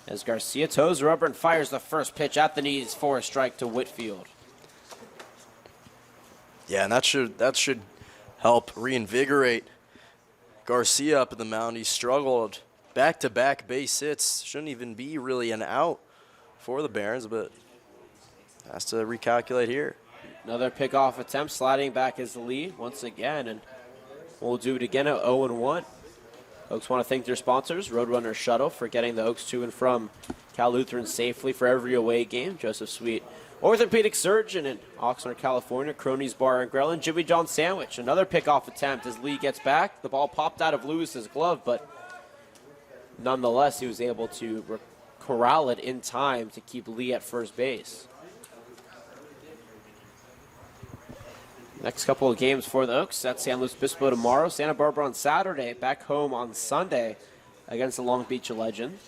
As Garcia toes the rubber and fires the first pitch at the knees for a strike to Whitfield. Yeah, and that should help reinvigorate Garcia up at the mound. He struggled back-to-back base hits. Shouldn't even be really an out for the Barons, but has to recalculate here. Another pickoff attempt, sliding back is the lead once again, and we'll do it again at 0-1. Oaks want to thank their sponsors, Roadrunner Shuttle, for getting the Oaks to and from Cal Lutheran safely for every away game. Joseph Sweet, orthopedic surgeon in Oxnard, California. Cronies Bar and Grill, and Jimmy John Sandwich. Another pickoff attempt as Lee gets back. The ball popped out of Lewis's glove, but nonetheless, he was able to corral it in time to keep Lee at first base. Next couple of games for the Oaks. That's San Luis Obispo tomorrow, Santa Barbara on Saturday, back home on Sunday against the Long Beach Legends.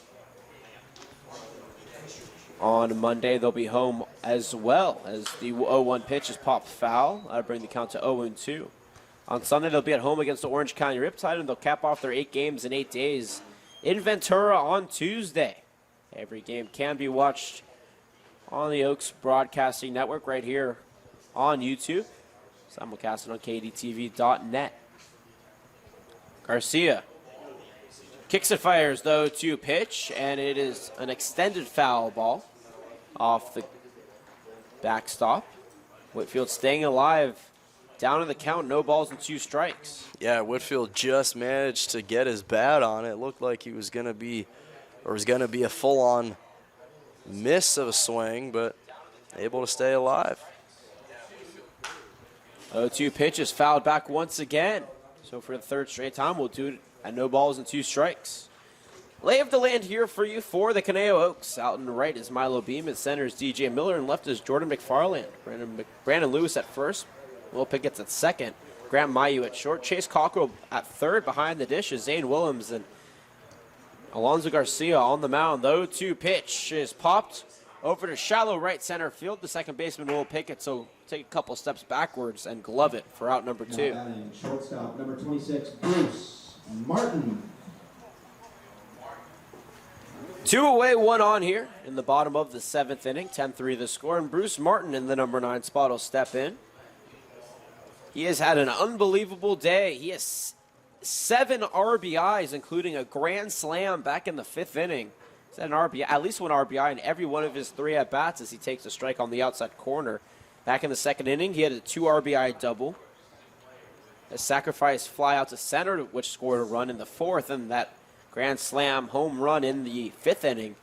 On Monday, they'll be home as well as the 0-1 pitch is popped foul. That'll bring the count to 0-2. On Sunday, they'll be at home against the Orange County Riptide, and they'll cap off their 8 games in 8 days in Ventura on Tuesday. Every game can be watched on the Oaks Broadcasting Network right here on YouTube. Simulcasted on KDTV.net. Garcia kicks and fires, though, to pitch, and it is an extended foul ball off the backstop. Whitfield staying alive, down in the count, no balls and 2 strikes. Yeah, Whitfield just managed to get his bat on it. It looked like he was going to be, or was going to be a full-on miss of a swing, but able to stay alive. 0-2 pitch is fouled back once again. So for the 3rd straight time, we'll do it at no balls and 2 strikes. Lay of the land here for you for the Conejo Oaks. Out in the right is Milo Beam. At center is DJ Miller. And left is Jordan McFarland. Brandon Lewis at first. Will Pickett's at second. Grant Mayu at short. Chase Cockrell at third. Behind the dish is Zane Willems. And Alonzo Garcia on the mound. The 0-2 pitch is popped over to shallow right center field. The second baseman, Will Pickett, so take a couple steps backwards and glove it for out number 2. Shortstop, number 26, Bruce Martin. 2 away, 1 on here in the bottom of the 7th inning. 10-3 the score, and Bruce Martin in the number 9 spot will step in. He has had an unbelievable day. He has 7 RBIs, including a grand slam back in the 5th inning. He's had an RBI, at least 1 RBI in every one of his 3 at-bats as he takes a strike on the outside corner. Back in the 2nd inning, he had a 2 RBI double. A sacrifice fly out to center, which scored a run in the 4th, and that grand slam home run in the 5th inning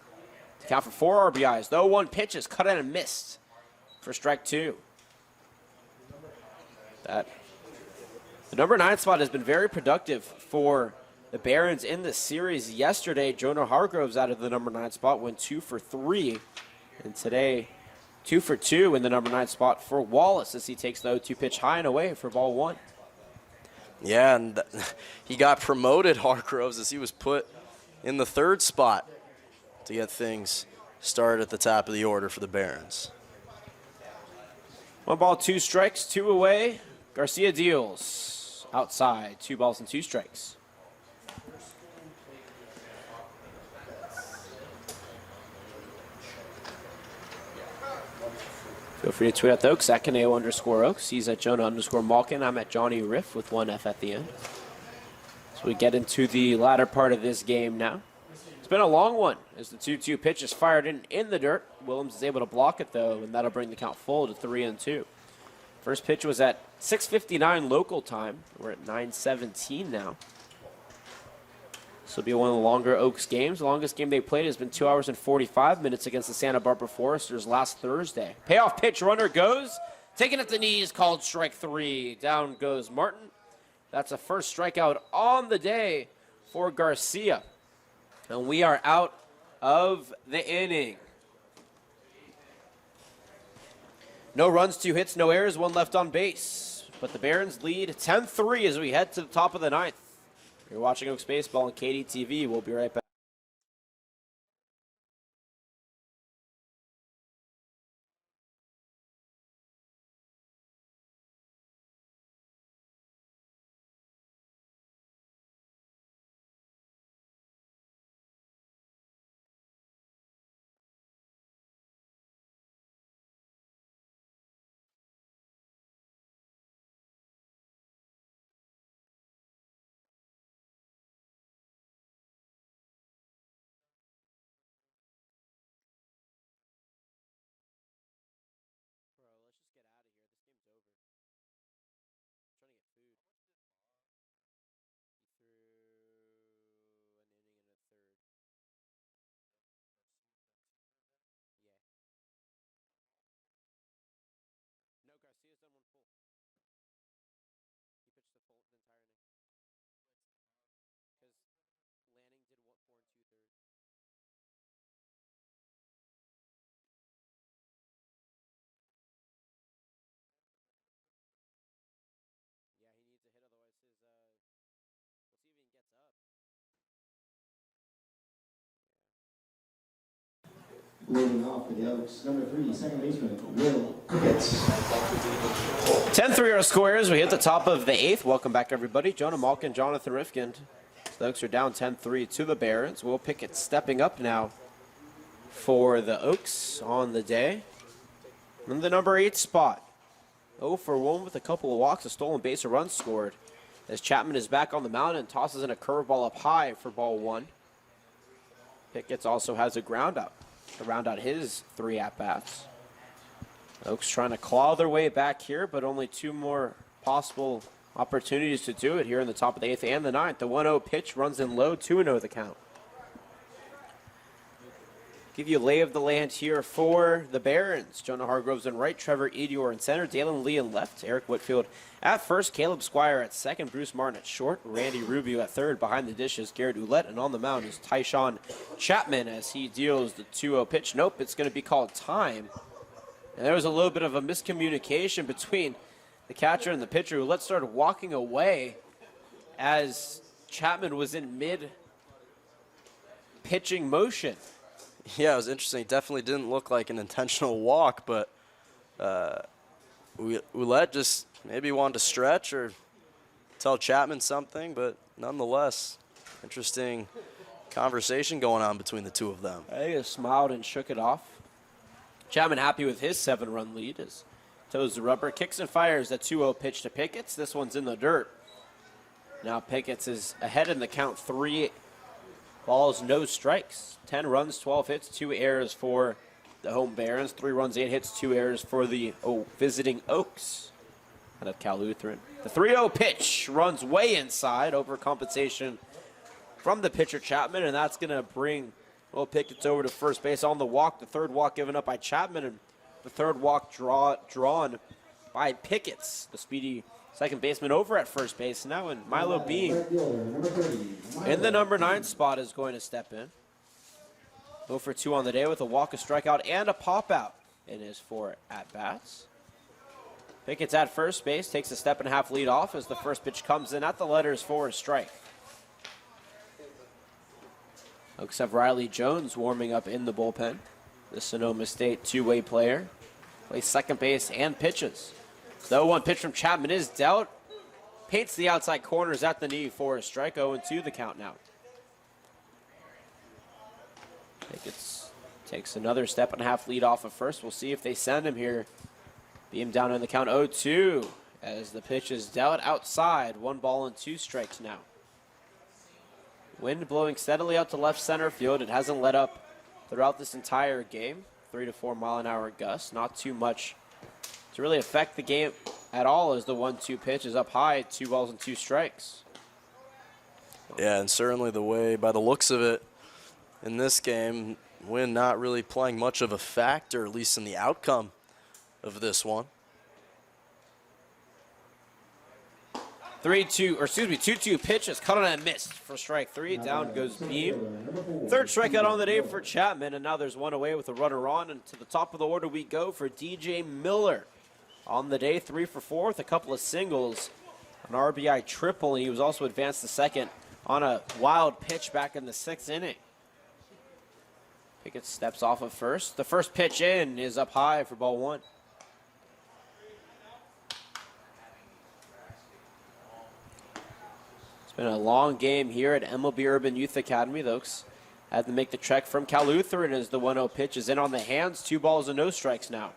to count for 4 RBIs. The 0-1 pitch is cut in and missed for strike 2. The number 9 spot has been very productive for the Barons in the series. Yesterday, Jonah Hargroves out of the number 9 spot went 2 for 3, and today 2 for 2 in the number 9 spot for Wallace as he takes the 0-2 pitch high and away for ball 1. Yeah, and he got promoted, Hargroves, as he was put in the 3rd spot to get things started at the top of the order for the Barons. 1 ball, 2 strikes, 2 away. Garcia deals outside, 2 balls and 2 strikes. Feel free to tweet at the Oaks at Caneo_Oaks. He's at Jonah_Malkin. I'm at Johnny Riff with 1 F at the end. So we get into the latter part of this game now. It's been a long one as the 2-2 pitch is fired in the dirt. Willems is able to block it, though, and that'll bring the count full to 3-2. First pitch was at 6:59 local time. We're at 9:17 now. This will be one of the longer Oaks games. The longest game they played has been 2 hours and 45 minutes against the Santa Barbara Foresters last Thursday. Payoff pitch, runner goes. Taken at the knees, called strike 3. Down goes Martin. That's a first strikeout on the day for Garcia. And we are out of the inning. No runs, 2 hits, no errors, 1 left on base. But the Barons lead 10-3 as we head to the top of the 9th. You're watching Oaks Baseball on KDTV. We'll be right back. Bro, let's just get out of here. This game's over. I'm trying to get food. He threw an inning and a third. Yeah. No, Garcia's done one full. He pitched the entire inning. Because Lanning did what, 4 2/3. Yeah, he needs a hit, otherwise his, we'll see if he gets up. Leading off for the Oaks, number 3, second baseman, Will Pickett. 10-3 our score as we hit the top of the 8th. Welcome back, everybody. Jonah Malkin, Jonathan Rifkind. The Oaks are down 10-3 to the Barons. Will Pickett stepping up now for the Oaks on the day. In the number 8 spot. 0 for 1 with a couple of walks, a stolen base, a run scored. As Chapman is back on the mound and tosses in a curveball up high for ball 1. Pickett also has a ground out to round out his 3 at-bats. Oaks trying to claw their way back here, but only 2 more possible opportunities to do it here in the top of the 8th and the 9th. The 1-0 pitch runs in low, 2-0 the count. Give you a lay of the land here for the Barons. Jonah Hargroves in right, Trevor Edior in center, Dalen Lee in left, Eric Whitfield at first, Caleb Squire at second, Bruce Martin at short, Randy Rubio at third. Behind the dishes, Garrett Ouellette, and on the mound is Tyshawn Chapman as he deals the 2-0 pitch. Nope, it's going to be called time. And there was a little bit of a miscommunication between the catcher and the pitcher. Ouellette started walking away as Chapman was in mid-pitching motion. Yeah, it was interesting. It definitely didn't look like an intentional walk, but Ouellette just maybe wanted to stretch or tell Chapman something, but nonetheless, interesting conversation going on between the two of them. He just smiled and shook it off. Chapman happy with his 7-run lead as toes the rubber, kicks and fires a 2-0 pitch to Pickett. This one's in the dirt. Now Pickett is ahead in the count, 3 balls, no strikes. 10 runs, 12 hits, 2 errors for the home Barons. 3 runs, 8 hits, 2 errors for the visiting Oaks out of Cal Lutheran. The 3-0 pitch runs way inside, overcompensation from the pitcher Chapman, and that's going to bring Will Pickett over to first base on the walk. The 3rd walk given up by Chapman, and the 3rd walk drawn by Pickett, the speedy second baseman over at first base now, and Milo Beam in the number 9 spot is going to step in. 0 for 2 on the day with a walk, a strikeout, and a pop-out in his 4 at-bats. Pickett's at first base, takes a 1.5 lead off as the first pitch comes in at the letters for a strike. Oaks have Riley Jones warming up in the bullpen. The Sonoma State 2-way player. Plays second base and pitches. The 0-1 pitch from Chapman is dealt. Paints the outside corners at the knee for a strike. 0-2 the count now. Pickett takes another 1.5 lead off of first. We'll see if they send him here. Beam down in the count 0-2 as the pitch is dealt outside. 1 ball and 2 strikes now. Wind blowing steadily out to left center field. It hasn't let up throughout this entire game. 3 to 4 mile an hour gusts. Not too much to really affect the game at all as the 1-2 pitch is up high, 2 balls and 2 strikes. Yeah, and certainly the way, by the looks of it, in this game, wind not really playing much of a factor, at least in the outcome of this one. 2-2 pitch is cut on and missed for strike 3. Down goes Beam. Third strikeout on the day for Chapman, and now there's one away with a runner on. And to the top of the order we go for DJ Miller. On the day, 3 for 4 with a couple of singles, an RBI triple, and he was also advanced to second on a wild pitch back in the 6th inning. Pickett steps off of first. The first pitch in is up high for ball 1. It's been a long game here at MLB Urban Youth Academy. The Oaks had to make the trek from Cal Lutheran as the 1-0 pitch is in on the hands. 2 balls and no strikes now.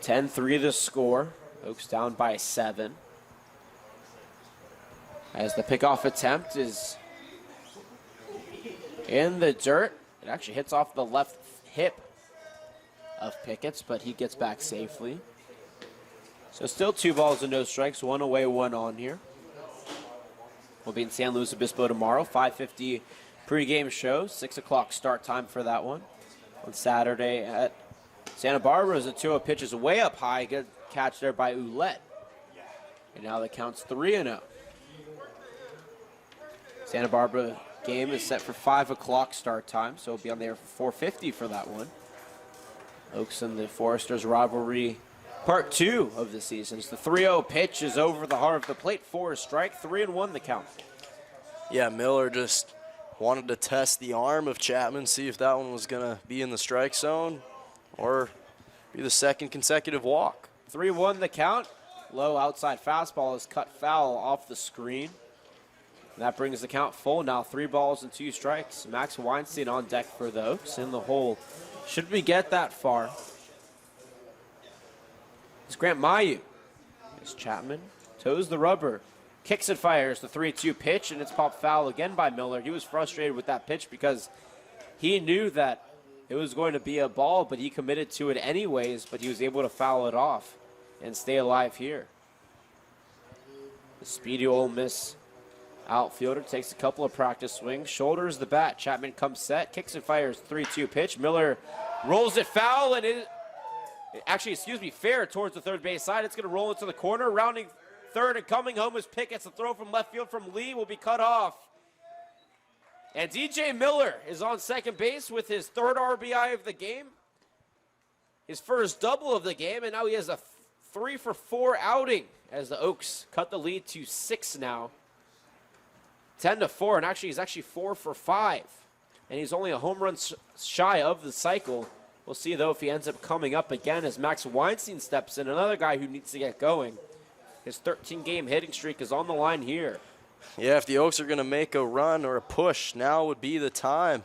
10-3 the score. Oaks down by 7. As the pickoff attempt is in the dirt. It actually hits off the left hip of Pickett's, but he gets back safely. So still 2 balls and no strikes, 1 away, 1 on here. We'll be in San Luis Obispo tomorrow, 5:50 pregame show, 6 o'clock start time for that one. On Saturday at Santa Barbara, as the 2-0 pitch is way up high. Good catch there by Ouellette. And now the count's 3-0. Santa Barbara game is set for 5 o'clock start time, so we'll be on there for 4:50 for that one. Oaks and the Foresters rivalry part 2 of the season. The 3-0 pitch is over the heart of the plate for a strike, 3-1 the count. Yeah, Miller just wanted to test the arm of Chapman, see if that one was going to be in the strike zone or be the second consecutive walk. 3-1 the count. Low outside fastball is cut foul off the screen. And that brings the count full now, 3 balls and 2 strikes. Max Weinstein on deck for the Oaks in the hole. Should we get that far? It's Grant Mayu. It's Chapman. Toes the rubber. Kicks and fires the 3-2 pitch, and it's popped foul again by Miller. He was frustrated with that pitch because he knew that it was going to be a ball, but he committed to it anyways, but he was able to foul it off and stay alive here. The speedy Ole Miss outfielder takes a couple of practice swings, shoulders the bat. Chapman comes set, kicks and fires 3-2 pitch. Miller rolls it foul, and fair towards the third base side. It's going to roll into the corner. Rounding third and coming home is Pickett's. The throw from left field from Lee will be cut off. And DJ Miller is on second base with his 3rd RBI of the game, his first double of the game, and now he has a 3 for 4 outing as the Oaks cut the lead to 6 now. 10-4, and actually he's 4 for 5. And he's only a home run shy of the cycle. We'll see, though, if he ends up coming up again as Max Weinstein steps in, another guy who needs to get going. His 13-game hitting streak is on the line here. Yeah, if the Oaks are going to make a run or a push, now would be the time.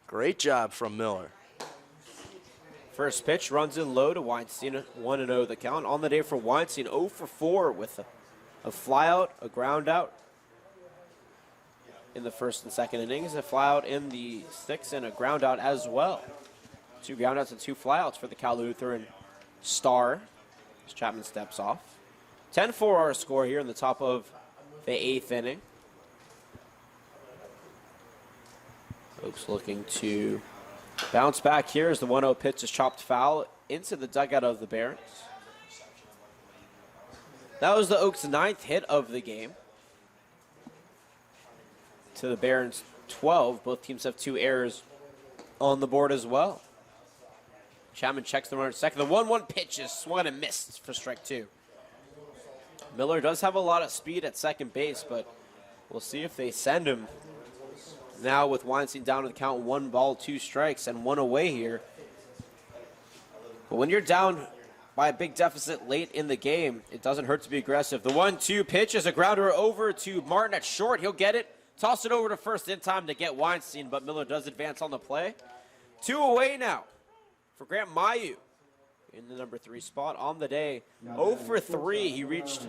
Great job from Miller. First pitch runs in low to Weinstein, 1-0 the count. On the day for Weinstein, 0 for 4 with a flyout, a ground out in the first and second innings, a flyout in the 6th, and a ground out as well. 2 groundouts and 2 flyouts for the Cal Lutheran star as Chapman steps off. 10-4 our score here in the top of the 8th inning. Oaks looking to bounce back here as the 1-0 pitch is chopped foul into the dugout of the Barons. That was the Oaks' 9th hit of the game. To the Barons' 12. Both teams have 2 errors on the board as well. Chapman checks the runner at second. The 1-1 pitch is swung and missed for strike 2. Miller does have a lot of speed at second base, but we'll see if they send him. Now with Weinstein down to the count, 1 ball, 2 strikes, and 1 away here. But when you're down by a big deficit late in the game, it doesn't hurt to be aggressive. The 1-2 pitch is a grounder over to Martin at short. He'll get it. Toss it over to first in time to get Weinstein, but Miller does advance on the play. 2 away now for Grant Mayu in the number 3 spot on the day. 0 for 3. He reached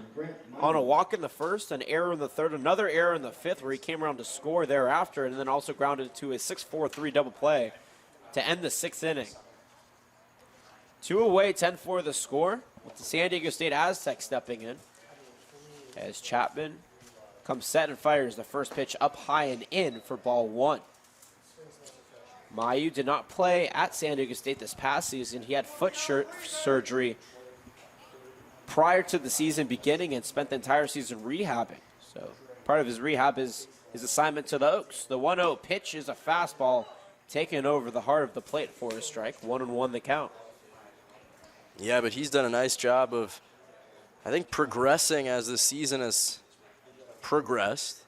on a walk in the first, an error in the third, another error in the 5th where he came around to score thereafter, and then also grounded to a 6-4-3 double play to end the 6th inning. 2 away, 10-4 the score, with the San Diego State Aztecs stepping in. As Chapman comes set and fires the first pitch up high and in for ball 1. Mayu did not play at San Diego State this past season. He had foot surgery prior to the season beginning and spent the entire season rehabbing. So part of his rehab is his assignment to the Oaks. The 1-0 pitch is a fastball taken over the heart of the plate for a strike. 1-1 the count. Yeah, but he's done a nice job of, I think, progressing as the season has progressed.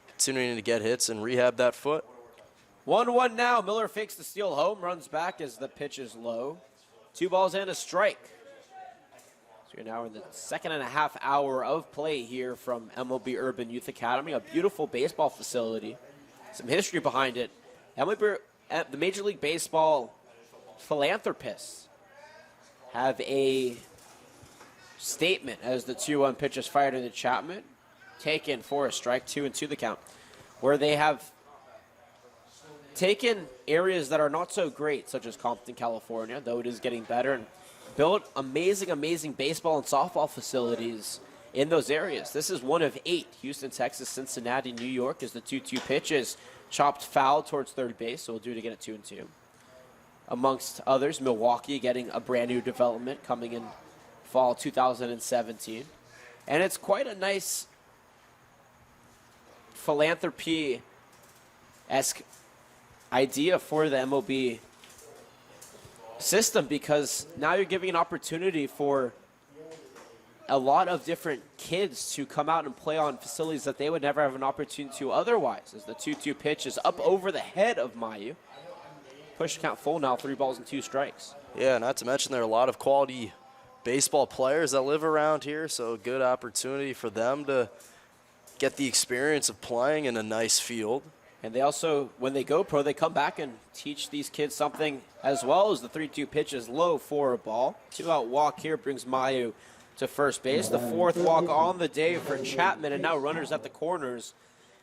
Continuing to get hits and rehab that foot. 1-1 now. Miller fakes the steal home, runs back as the pitch is low. 2 balls and a strike. So you're now in the second and a half hour of play here from MLB Urban Youth Academy, a beautiful baseball facility. Some history behind it. The Major League Baseball philanthropists have a statement as the 2-1 pitch is fired into Chapman, taken for a strike, 2-2 the count, where they have taken areas that are not so great, such as Compton, California, though it is getting better, and built amazing baseball and softball facilities in those areas. This is one of 8. Houston, Texas, Cincinnati, New York, as the 2-2 pitch is chopped foul towards third base, so we'll do it again at 2-2. Amongst others, Milwaukee getting a brand new development coming in fall 2017. And it's quite a nice philanthropy-esque idea for the MLB system, because now you're giving an opportunity for a lot of different kids to come out and play on facilities that they would never have an opportunity to otherwise, as the 2-2 pitch is up over the head of Mayu. Push count full now, 3 balls and 2 strikes. Yeah, not to mention there are a lot of quality baseball players that live around here, so a good opportunity for them to get the experience of playing in a nice field. And they also, when they go pro, they come back and teach these kids something as well, as the 3-2 pitch is low for a ball. 2-out walk here brings Mayu to first base. The 4th walk on the day for Chapman, and now runners at the corners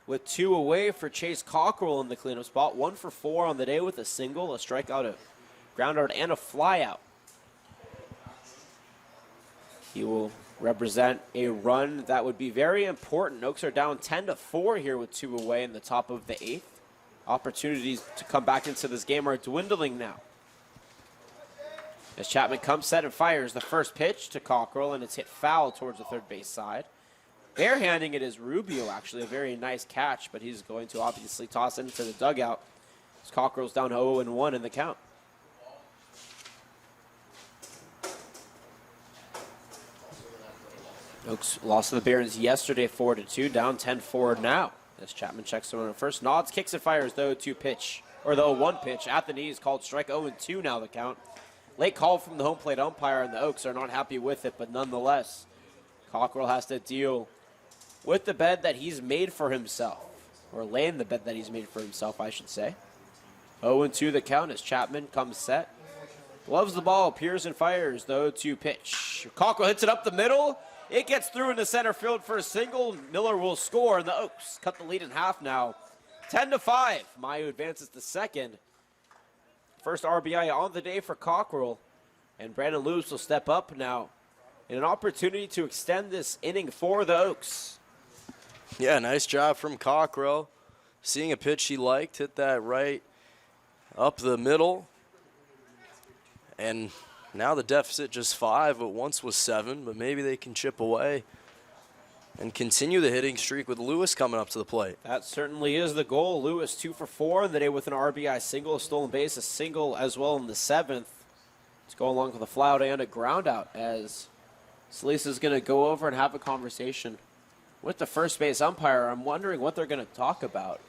with 2 away for Chase Cockrell in the cleanup spot. 1 for 4 on the day with a single, a strikeout, a ground out, and a flyout. He will represent a run that would be very important. Oaks are down 10-4 here with 2 away in the top of the 8th. Opportunities to come back into this game are dwindling now. As Chapman comes set and fires the first pitch to Cockrell, and it's hit foul towards the third base side. Barehanding it is Rubio, actually, a very nice catch, but he's going to obviously toss it into the dugout as Cockrell's down 0-1 in the count. Oaks lost to the Barons yesterday 4-2, down 10-4 now. As Chapman checks the runner first. Nods, kicks and fires the 0-2 pitch, or the 0-1 pitch at the knees, called strike. 0-2 now the count. Late call from the home plate umpire, and the Oaks are not happy with it, but nonetheless, Cockrell has to deal with the bed that he's made for himself, or lay in the bed that he's made for himself, I should say. 0-2 the count as Chapman comes set. Gloves the ball, peers and fires the 0-2 pitch. Cockrell hits it up the middle. It gets through into center field for a single. Miller will score, and the Oaks cut the lead in half now. 10-5. Mayu advances to second. First RBI on the day for Cockrell, and Brandon Lewis will step up now in an opportunity to extend this inning for the Oaks. Yeah, nice job from Cockrell. Seeing a pitch he liked, hit that right up the middle. And now the deficit just 5, what once was 7, but maybe they can chip away and continue the hitting streak with Lewis coming up to the plate. That certainly is the goal. Lewis 2 for 4 in the day with an RBI single, a stolen base, a single as well in the 7th. Let's go along with a flyout and a ground out as Solis is going to go over and have a conversation with the first base umpire. I'm wondering what they're going to talk about,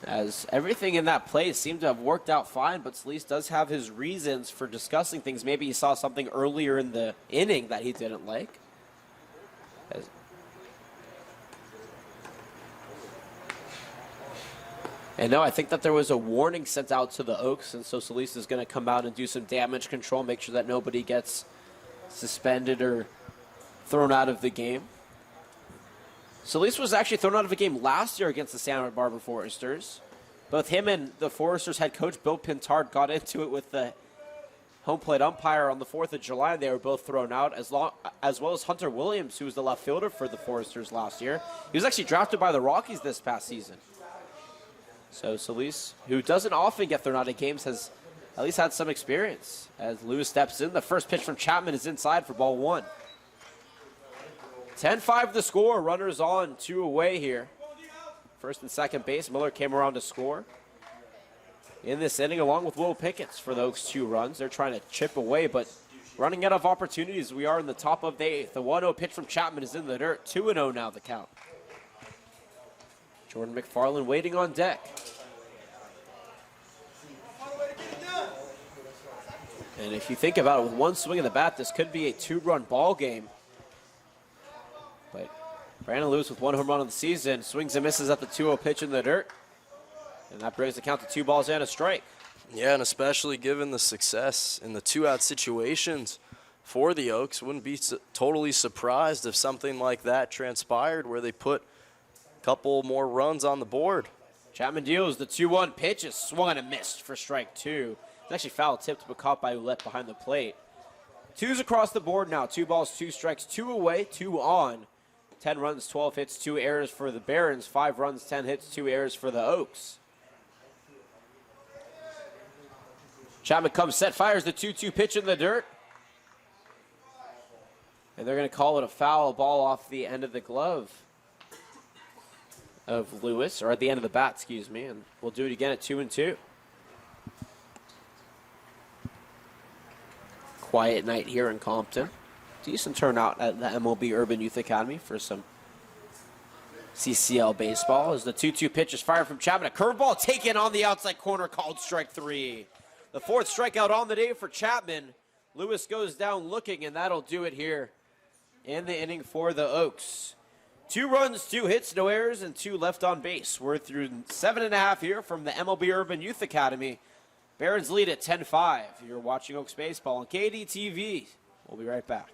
as everything in that play seemed to have worked out fine, but Solis does have his reasons for discussing things. Maybe he saw something earlier in the inning that he didn't like. And no, I think that there was a warning sent out to the Oaks, and so Solis is going to come out and do some damage control, make sure that nobody gets suspended or thrown out of the game. Solis was actually thrown out of a game last year against the Santa Barbara Foresters. Both him and the Foresters head coach Bill Pintard got into it with the home plate umpire on the 4th of July. They were both thrown out, as well as Hunter Williams, who was the left fielder for the Foresters last year. He was actually drafted by the Rockies this past season. So Solis, who doesn't often get thrown out of games, has at least had some experience. As Lewis steps in, the first pitch from Chapman is inside for ball 1. 10-5 the score, runners on, 2 away here. First and second base, Miller came around to score in this inning along with Will Pickens for the Oaks 2 runs. They're trying to chip away, but running out of opportunities. We are in the top of the 8th. The 1-0 pitch from Chapman is in the dirt. 2-0 now the count. Jordan McFarland waiting on deck. And if you think about it, with one swing of the bat, this could be a 2-run ball game. But Brandon Lewis with 1 home run on the season swings and misses at the 2-0 pitch in the dirt. And that brings the count to 2 balls and a strike. Yeah, and especially given the success in the 2-out situations for the Oaks, wouldn't be totally surprised if something like that transpired where they put a couple more runs on the board. Chapman deals the 2-1 pitch, is swung and missed for strike 2. It's actually foul tipped, but caught by Ouellette behind the plate. 2's across the board now. 2 balls, 2 strikes, 2 away, 2 on. 10 runs, 12 hits, 2 errors for the Barons. 5 runs, 10 hits, 2 errors for the Oaks. Chapman comes set, fires the 2-2 pitch in the dirt. And they're going to call it a foul, ball off the end of the glove of Lewis, or at the end of the bat, excuse me. And we'll do it again at 2-2. Quiet night here in Compton. Decent turnout at the MLB Urban Youth Academy for some CCL baseball. As the 2-2 pitch is fired from Chapman. A curveball taken on the outside corner, called strike 3. The 4th strikeout on the day for Chapman. Lewis goes down looking, and that'll do it here in the inning for the Oaks. 2 runs, 2 hits, no errors, and 2 left on base. We're through 7.5 here from the MLB Urban Youth Academy. Barons lead at 10-5. You're watching Oaks baseball on KDTV. We'll be right back.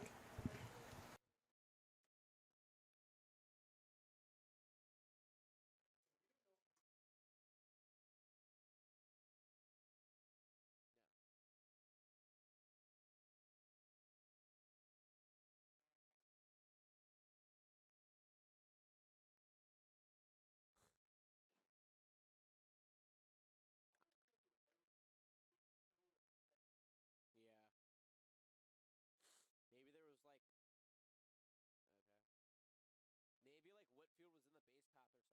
Maybe there was like, maybe like Whitfield was in the base path or something. I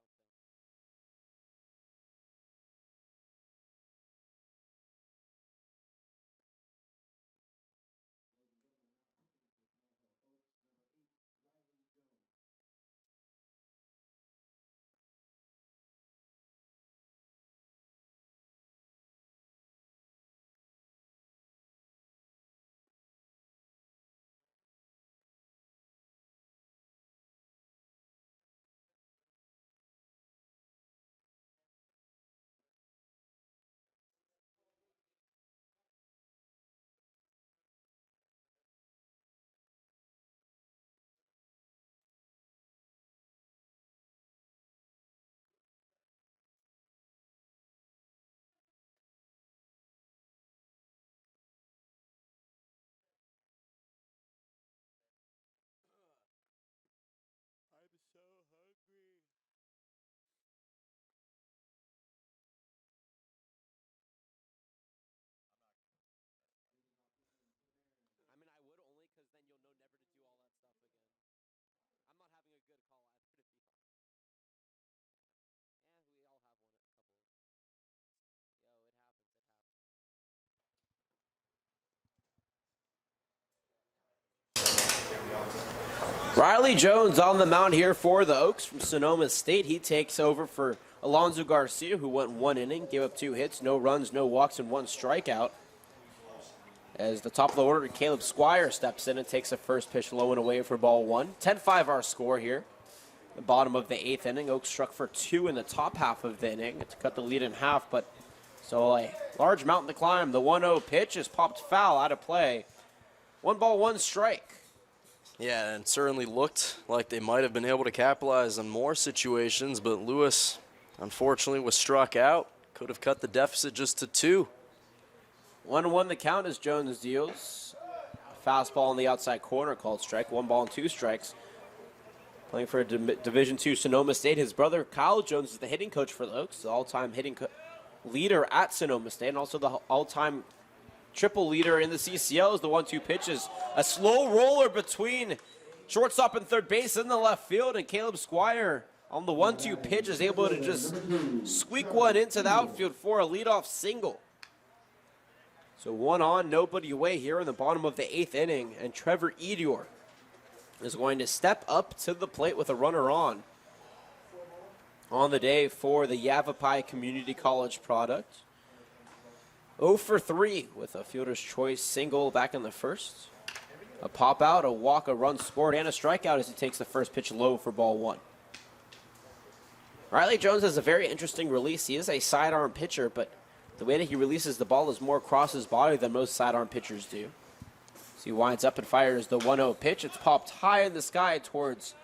mean, I would only because then you'll know never to do all that stuff again. I'm not having a good call after defeat. Yeah, we all have one. A couple. Yo, it happens. It happens. Riley Jones on the mound here for the Oaks from Sonoma State. He takes over for Alonzo Garcia, who went 1 inning, gave up 2 hits, no runs, no walks, and 1 strikeout. As the top of the order, Caleb Squire steps in and takes a first pitch low and away for ball 1. 10-5 our score here. The bottom of the 8th inning. Oaks struck for 2 in the top half of the inning to cut the lead in half, but so a large mountain to climb. The 1-0 pitch is popped foul out of play. 1 ball, 1 strike. Yeah, and it certainly looked like they might have been able to capitalize on more situations, but Lewis, unfortunately, was struck out. Could have cut the deficit just to 2. 1-1 the count as Jones deals. Fastball on the outside corner called strike. 1 ball and 2 strikes. Playing for Division II Sonoma State. His brother Kyle Jones is the hitting coach for the Oaks, the all-time hitting leader at Sonoma State, and also the all-time triple leader in the CCL is the 1-2 pitches. A slow roller between shortstop and third base in the left field, and Caleb Squire on the 1-2 pitch is able to just squeak one into the outfield for a leadoff single. So 1 on, nobody away here in the bottom of the 8th inning, and Trevor Edior is going to step up to the plate with a runner on the day for the Yavapai Community College product. 0 for 3 with a fielder's choice single back in the first. A pop out, a walk, a run scored, and a strikeout as he takes the first pitch low for ball 1. Riley Jones has a very interesting release. He is a sidearm pitcher, but the way that he releases the ball is more across his body than most sidearm pitchers do. So he winds up and fires the 1-0 pitch. It's popped high in the sky towards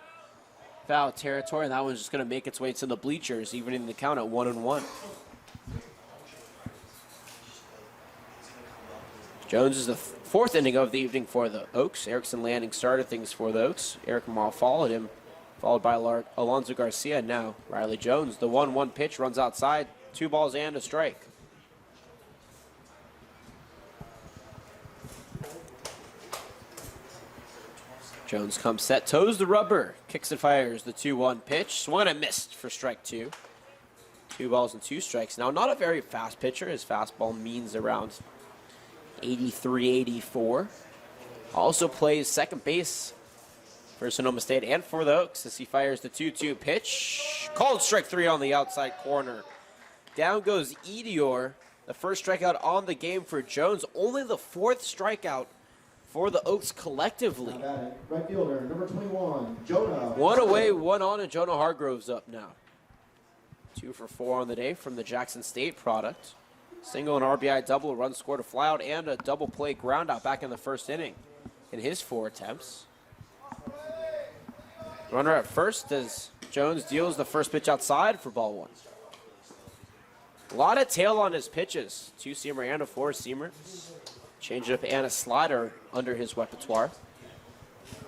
foul territory, and that one's just going to make its way to the bleachers, evening the count at 1-1. Jones is the 4th inning of the evening for the Oaks. Erickson Landing started things for the Oaks. Eric Maul followed him, followed by Alonzo Garcia. Now Riley Jones, the 1-1 pitch, runs outside. 2 balls and a strike. Jones comes set, toes the rubber, kicks and fires the 2-1 pitch. Swung and missed for strike 2. 2 balls and 2 strikes. Now, not a very fast pitcher. His fastball means around 83, 84. Also plays second base for Sonoma State and for the Oaks as he fires the 2-2 pitch. Called strike 3 on the outside corner. Down goes Edior. The first strikeout on the game for Jones. Only the 4th strikeout for the Oaks collectively. Right fielder, number 21, Jonah. 1 away, 1 on, and Jonah Hargrove's up now. 2 for 4 on the day from the Jackson State product. Single and RBI double, a run scored, a flyout, and a double play ground out back in the first inning in his 4 attempts. Runner at first as Jones deals the first pitch outside for ball 1. A lot of tail on his pitches. 2-seamer and a 4-seamer. Changeup and a slider under his repertoire.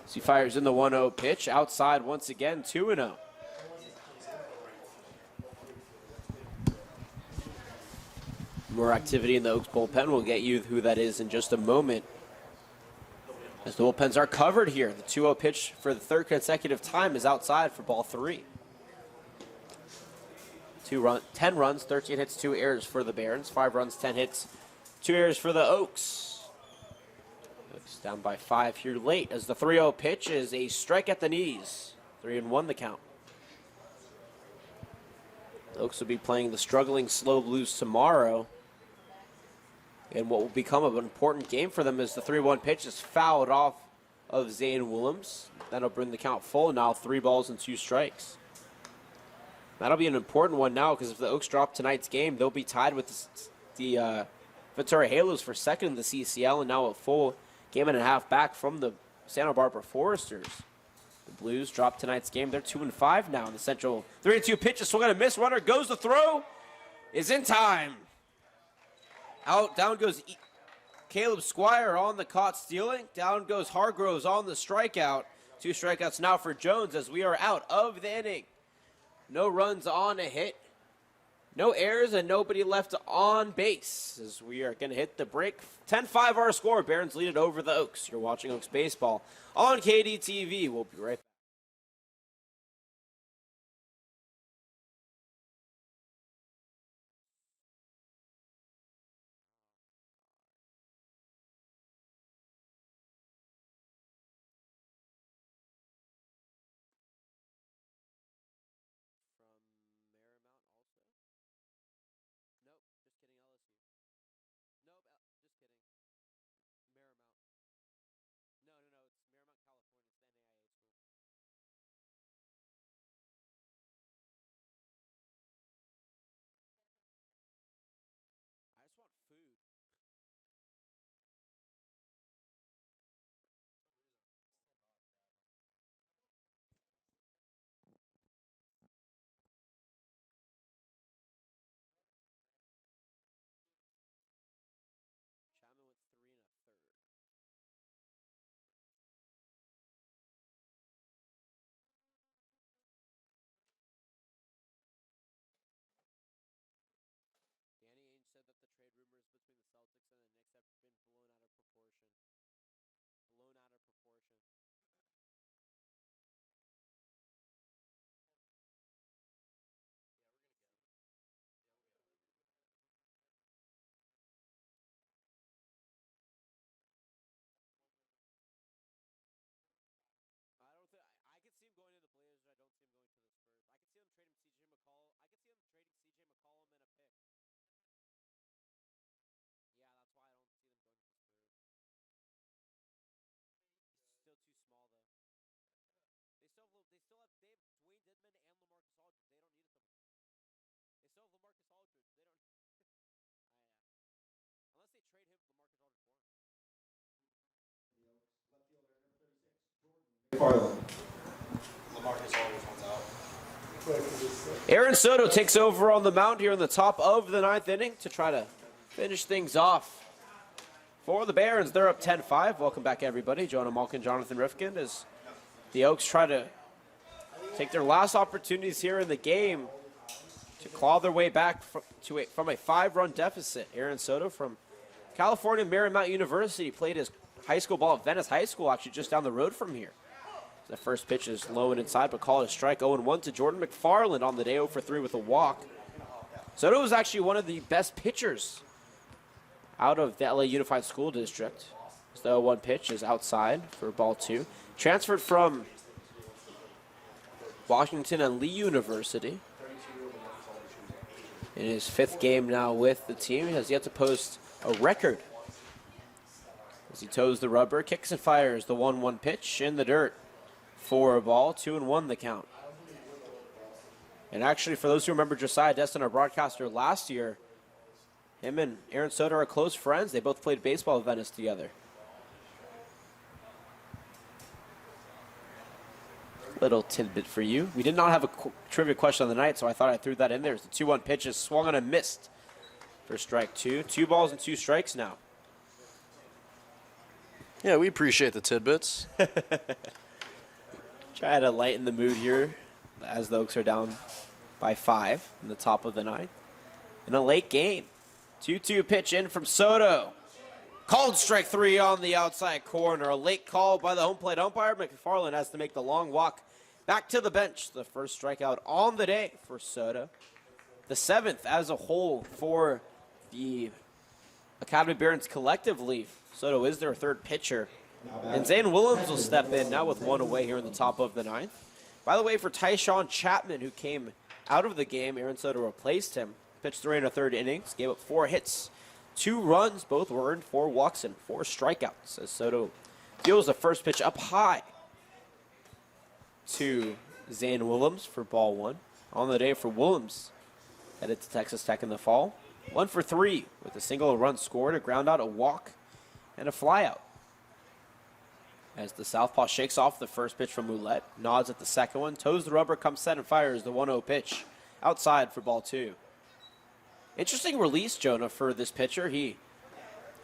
So he fires in the 1-0 pitch. Outside once again, 2-0. More activity in the Oaks bullpen. We'll get you who that is in just a moment. As the bullpens are covered here. The 2-0 pitch for the 3rd consecutive time is outside for ball 3. 10 runs, 13 hits, 2 errors for the Barons. 5 runs, 10 hits, 2 errors for the Oaks. Oaks down by 5 here late as the 3-0 pitch is a strike at the knees. 3-1 the count. The Oaks will be playing the struggling Slow Blues tomorrow. And what will become an important game for them is the 3-1 pitch is fouled off of Zane Willems. That'll bring the count full now, 3 balls and 2 strikes. That'll be an important one now because if the Oaks drop tonight's game, they'll be tied with the Ventura Halos for 2nd in the CCL and now a full game and a half back from the Santa Barbara Foresters. The Blues drop tonight's game. They're 2-5 now in the Central. 3-2 pitch, a swing and a miss. Runner goes the throw. Is in time. Out, down goes Caleb Squire on the caught stealing. Down goes Hargroves on the strikeout. 2 strikeouts now for Jones as we are out of the inning. No runs on a hit. No errors and nobody left on base as we are going to hit the break. 10-5 our score. Barons lead it over the Oaks. You're watching Oaks Baseball on KDTV. We'll be right back. have been blown out of proportion. Blown out of proportion. I don't think I could see him going to the Blazers. I don't see him going to the Spurs. I could see him trading CJ McCollum. I could see him trading CJ McCollum and a pick. Yeah, that's why I don't see them going to the Spurs. He's still too small though. They have Dwayne Dedman and LaMarcus Aldridge. They don't need a seventh. They still have LaMarcus Aldridge. They don't. Unless they trade him, LaMarcus Aldridge for him. Aaron Soto takes over on the mound here in the top of the 9th inning to try to finish things off. For the Barons, they're up 10-5. Welcome back, everybody. Jonah Malkin, Jonathan Rifkin, as the Oaks try to take their last opportunities here in the game to claw their way back from a 5-run deficit. Aaron Soto from California Marymount University played his high school ball at Venice High School, actually just down the road from here. The first pitch is low and inside, but called a strike. 0-1 to Jordan McFarland on the day, 0-for-3 with a walk. Soto was actually one of the best pitchers out of the LA Unified School District. The 0-1 pitch is outside for ball 2. Transferred from Washington and Lee University. In his 5th game now with the team, he has yet to post a record. As he toes the rubber, kicks and fires the 1-1 pitch in the dirt. For a ball, 2-1 the count. And actually, for those who remember Josiah Destin, our broadcaster last year, him and Aaron Soto are close friends. They both played baseball at Venice together. Little tidbit for you. We did not have a trivia question on the night, so I thought I threw that in there. The 2-1 pitch is swung on and missed for strike 2. 2 balls and 2 strikes now. Yeah, we appreciate the tidbits. Try to lighten the mood here as the Oaks are down by 5 in the top of the 9th. In a late game, 2-2 pitch in from Soto. Called strike 3 on the outside corner. A late call by the home plate umpire. McFarland has to make the long walk back to the bench. The first strikeout on the day for Soto. The 7th as a whole for the Academy Barons collectively. Soto is their 3rd pitcher. And Zane Willems will step in now with 1 away here in the top of the 9th. By the way, for Tyshawn Chapman, who came out of the game, Aaron Soto replaced him. Pitched 3 1/3 innings, gave up 4 hits, 2 runs, both were earned, 4 walks and 4 strikeouts. As Soto deals the first pitch up high to Zane Willems for ball 1. On the day for Willems, headed to Texas Tech in the fall. 1 for 3 with a single run scored, a ground out, a walk, and a flyout. As the southpaw shakes off the first pitch from Moulette, nods at the second one, toes the rubber, comes set and fires the 1-0 pitch outside for ball 2. Interesting release, Jonah, for this pitcher. He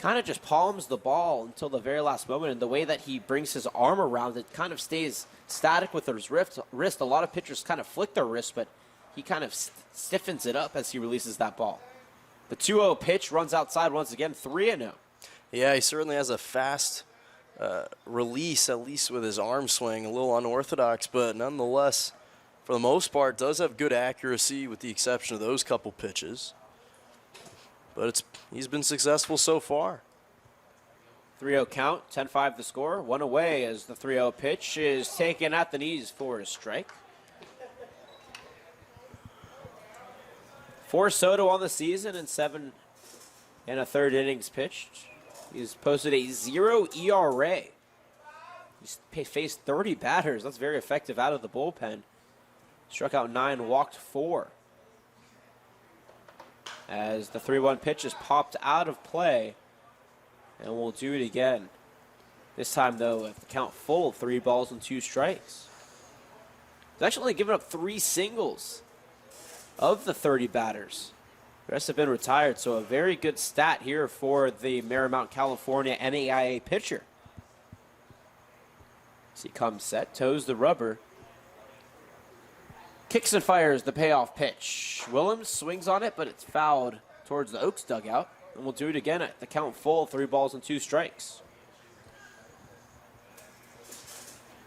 kind of just palms the ball until the very last moment, and the way that he brings his arm around it kind of stays static with his wrist. A lot of pitchers kind of flick their wrist, but he kind of stiffens it up as he releases that ball. The 2-0 pitch runs outside once again, 3-0. Yeah, he certainly has a fast release, at least with his arm swing, a little unorthodox, but nonetheless, for the most part, does have good accuracy with the exception of those couple pitches. But he's been successful so far. 3-0 count, 10-5 the score, 1 away as the 3-0 pitch is taken at the knees for a strike. For Soto on the season in 7 1/3 innings pitched. He's posted a 0 ERA. He's faced 30 batters. That's very effective out of the bullpen. Struck out 9, walked 4. As the 3-1 pitch is popped out of play. And we'll do it again. This time, though, with the count full, 3 balls and 2 strikes. He's actually only given up 3 singles of the 30 batters. The rest have been retired, so a very good stat here for the Marymount, California NAIA pitcher. As he comes set, toes the rubber. Kicks and fires the payoff pitch. Willems swings on it, but it's fouled towards the Oaks dugout. and we'll do it again at the count full, 3 balls and 2 strikes.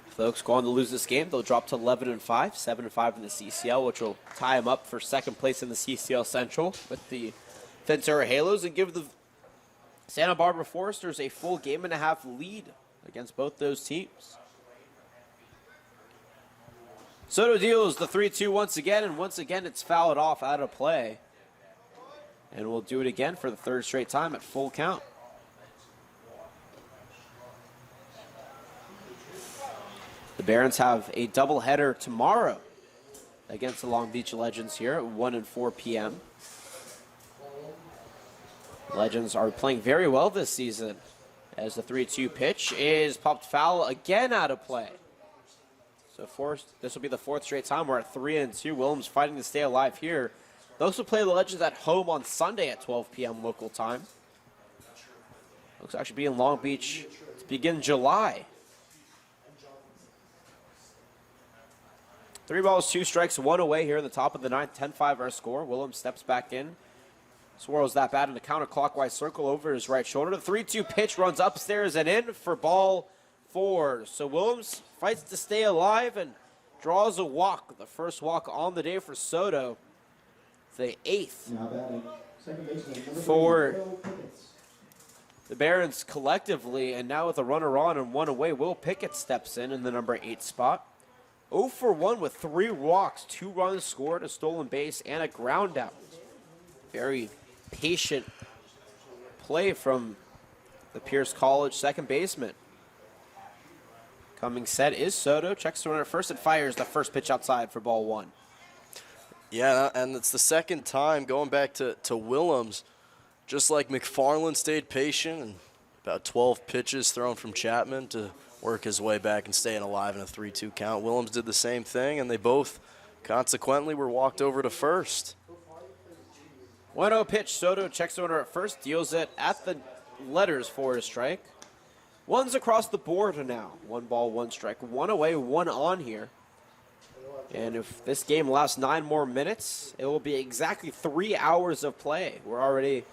If the Oaks go on to lose this game, they'll drop to 11-5, 7-5 in the CCL, which will tie them up for second place in the CCL Central with the Ventura Halos and give the Santa Barbara Foresters a full game-and-a-half lead against both those teams. Soto deals the 3-2 once again, and once again it's fouled off out of play. And we'll do it again for the 3rd straight time at full count. The Barons have a doubleheader tomorrow against the Long Beach Legends here at 1 and 4 p.m. Legends are playing very well this season as the 3-2 pitch is popped foul again out of play. So this will be the 4th straight time. We're at 3 and 2. Williams fighting to stay alive here. Those will play the Legends at home on Sunday at 12 p.m. local time. Looks actually be in Long Beach to begin July. 3 balls, 2 strikes, 1 away here in the top of the 9th. 10-5 our score. Williams steps back in. Swirls that bat in a counterclockwise circle over his right shoulder. The 3-2 pitch runs upstairs and in for ball 4. So Williams fights to stay alive and draws a walk. The first walk on the day for Soto. The 8th Now batting, second baseman, number 3, for Will Pickett. the Barons collectively, and now with a runner on and 1 away, Will Pickett steps in the number 8 spot. 0 for 1 with 3 walks, 2 runs scored, a stolen base, and a ground out. Very patient play from the Pierce College second baseman. Coming set is Soto. Checks the runner at first and fires the first pitch outside for ball 1. Yeah, and it's the second time going back to Willems. Just like McFarland stayed patient and about 12 pitches thrown from Chapman to work his way back and staying alive in a 3-2 count. Willems did the same thing, and they both consequently were walked over to first. 1-0 pitch. Soto checks the runner at first, deals it at the letters for a strike. 1's across the board now. 1 ball, 1 strike. 1 away, 1 on here. And if this game lasts 9 more minutes, it will be exactly 3 hours of play. We're already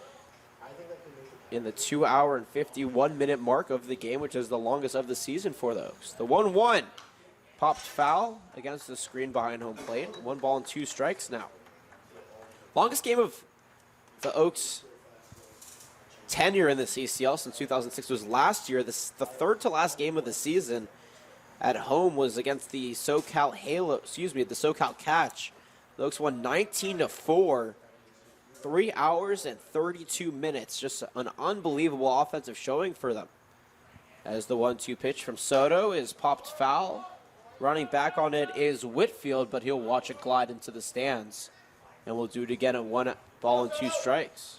in the 2 hour and 51 minute mark of the game, which is the longest of the season for the Oaks. The 1-1 popped foul against the screen behind home plate. 1 ball and 2 strikes now. Longest game of the Oaks' tenure in the CCL since 2006 was last year. The 3rd to last game of the season at home was against the SoCal the SoCal Catch. The Oaks won 19-4, 3 hours and 32 minutes. Just an unbelievable offensive showing for them. As the 1-2 pitch from Soto is popped foul. Running back on it is Whitfield, but he'll watch it glide into the stands. And we'll do it again at 1 ball and 2 strikes.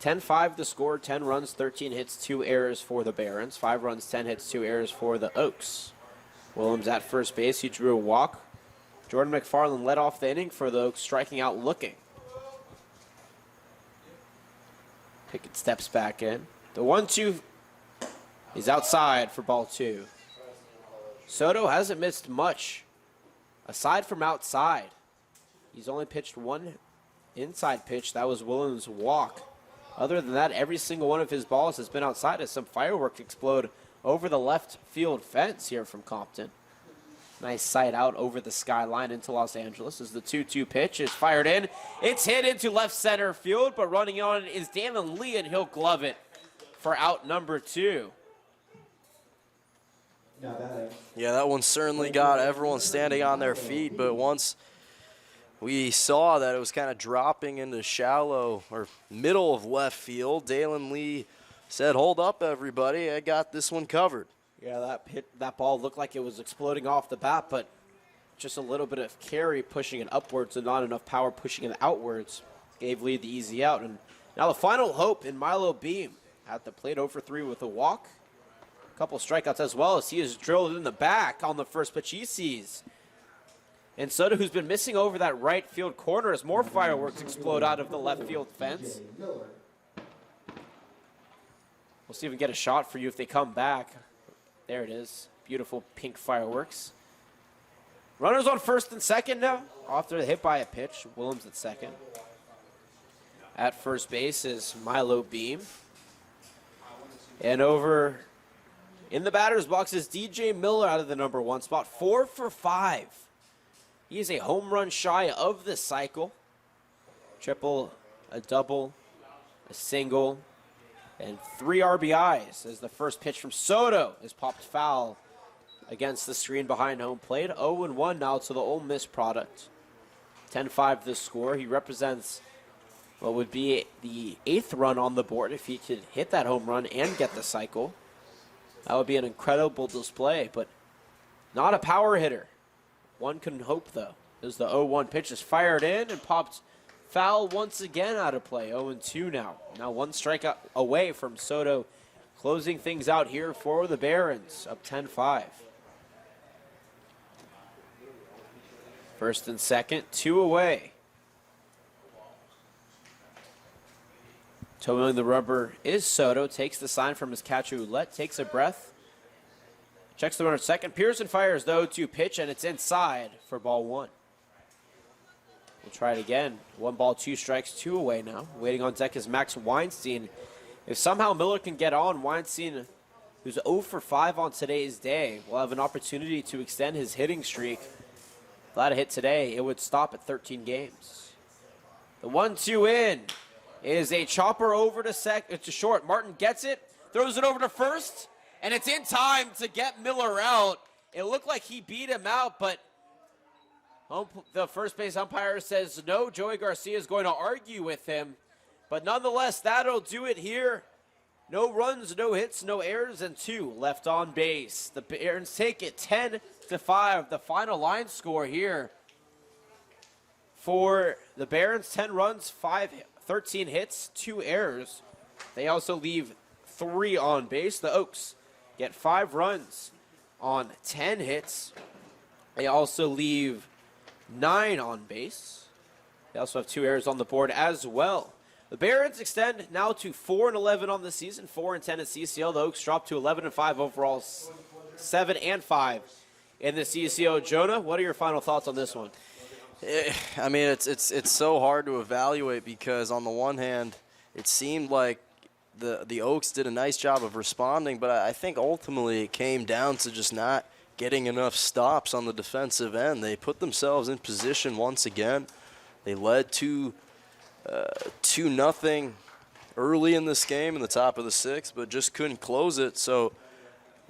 10-5 the score, 10 runs, 13 hits, 2 errors for the Barons. 5 runs, 10 hits, 2 errors for the Oaks. Williams at first base, he drew a walk. Jordan McFarland led off the inning for the Oaks, striking out looking. Pickett steps back in. The 1-2 is outside for ball 2. Soto hasn't missed much aside from outside. He's only pitched 1 inside pitch. That was Williams' walk. Other than that, every single one of his balls has been outside as some fireworks explode over the left field fence here from Compton. Nice sight out over the skyline into Los Angeles as the 2-2 pitch is fired in. It's hit into left center field, but running on is Damon Lee, and he'll glove it for out number 2. Now batting, Yeah, that one certainly got everyone standing on their feet, but once we saw that it was kind of dropping into shallow or middle of left field, Dalen Lee said, "Hold up, everybody. I got this one covered." Yeah, that ball looked like it was exploding off the bat, but just a little bit of carry pushing it upwards and not enough power pushing it outwards gave Lee the easy out. And now the final hope in Milo Beam at the plate, 0 for 3 with a walk. A couple strikeouts as well as he is drilled in the back on the first pitch he sees. And Soto, who's been missing over that right field corner, as more fireworks explode out of the left field fence. We'll see if we can get a shot for you if they come back. There it is. Beautiful pink fireworks. Runners on first and second now. After the hit by a pitch. Williams at second. at first base is Milo Beam. And over in the batter's box is DJ Miller out of the number 1 spot, 4 for 5. He is a home run shy of the cycle. Triple, a double, a single, and 3 RBIs as the first pitch from Soto is popped foul against the screen behind home plate. 0-1 now to the Ole Miss product. 10-5 the score. He represents what would be the 8th run on the board if he could hit that home run and get the cycle. That would be an incredible display, but not a power hitter. One can hope, though, as the 0-1 pitch is fired in and popped foul once again out of play. 0-2 now. Now 1 strikeout away from Soto closing things out here for the Barons, up 10-5. First and second, 2 away. Toeing the rubber is Soto. Takes the sign from his catcher Ouellette. Takes a breath. Checks the runner at second. Pearson fires the 0-2 pitch, and it's inside for ball 1. We'll try it again. 1 ball, 2 strikes, 2 away now. Waiting on deck is Max Weinstein. If somehow Miller can get on, Weinstein, who's 0 for 5 on today's day, will have an opportunity to extend his hitting streak. If that hit today, it would stop at 13 games. The 1-2 in is a chopper over to short. Martin gets it, throws it over to first, and it's in time to get Miller out. It looked like he beat him out, but the first base umpire says no. Joey Garcia is going to argue with him, but nonetheless, that'll do it here. No runs, no hits, no errors, and 2 left on base. The Barons take it 10-5. The final line score here for the Barons: 10 runs, 13 hits, 2 errors. They also leave 3 on base. The Oaks get 5 runs on 10 hits. They also leave 9 on base. They also have 2 errors on the board as well. The Barons extend now to 4-11 on the season, 4-10 at CCL. The Oaks drop to 11-5 overall, 7-5 in the CCL. Jonah, what are your final thoughts on this one? I mean, it's so hard to evaluate because on the one hand, it seemed like the Oaks did a nice job of responding, but I think ultimately it came down to just not getting enough stops on the defensive end. They put themselves in position once again. They led 2-0 early in this game in the top of the 6th, but just couldn't close it. So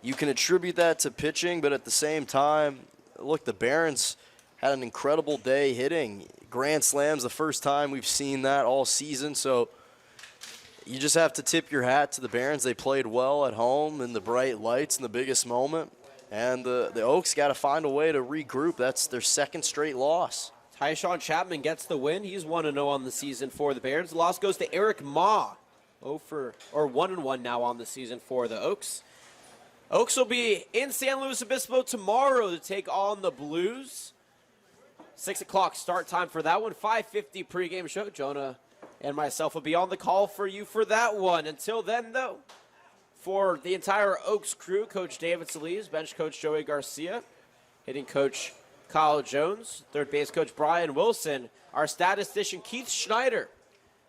you can attribute that to pitching, but at the same time, look, the Barons had an incredible day hitting. Grand slams, the first time we've seen that all season. So you just have to tip your hat to the Barons. They played well at home in the bright lights in the biggest moment. And the Oaks got to find a way to regroup. That's their 2nd straight loss. Tyshawn Chapman gets the win. He's 1-0 on the season for the Barons. The loss goes to Eric Ma. 1-1 now on the season for the Oaks. Oaks will be in San Luis Obispo tomorrow to take on the Blues. 6 o'clock start time for that one. 5:50 pregame show. Jonah and myself will be on the call for you for that one. Until then, though, for the entire Oaks crew, Coach David Solis, bench coach Joey Garcia, hitting coach Kyle Jones, third base coach Brian Wilson, our statistician Keith Schneider,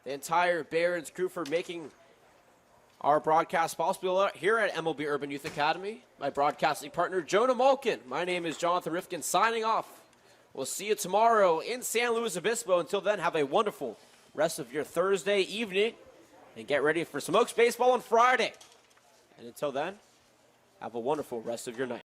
the entire Barons crew for making our broadcast possible here at MLB Urban Youth Academy. My broadcasting partner, Jonah Malkin. My name is Jonathan Rifkin, signing off. We'll see you tomorrow in San Luis Obispo. Until then, have a wonderful rest of your Thursday evening and get ready for some Oaks baseball on Friday. And until then, have a wonderful rest of your night.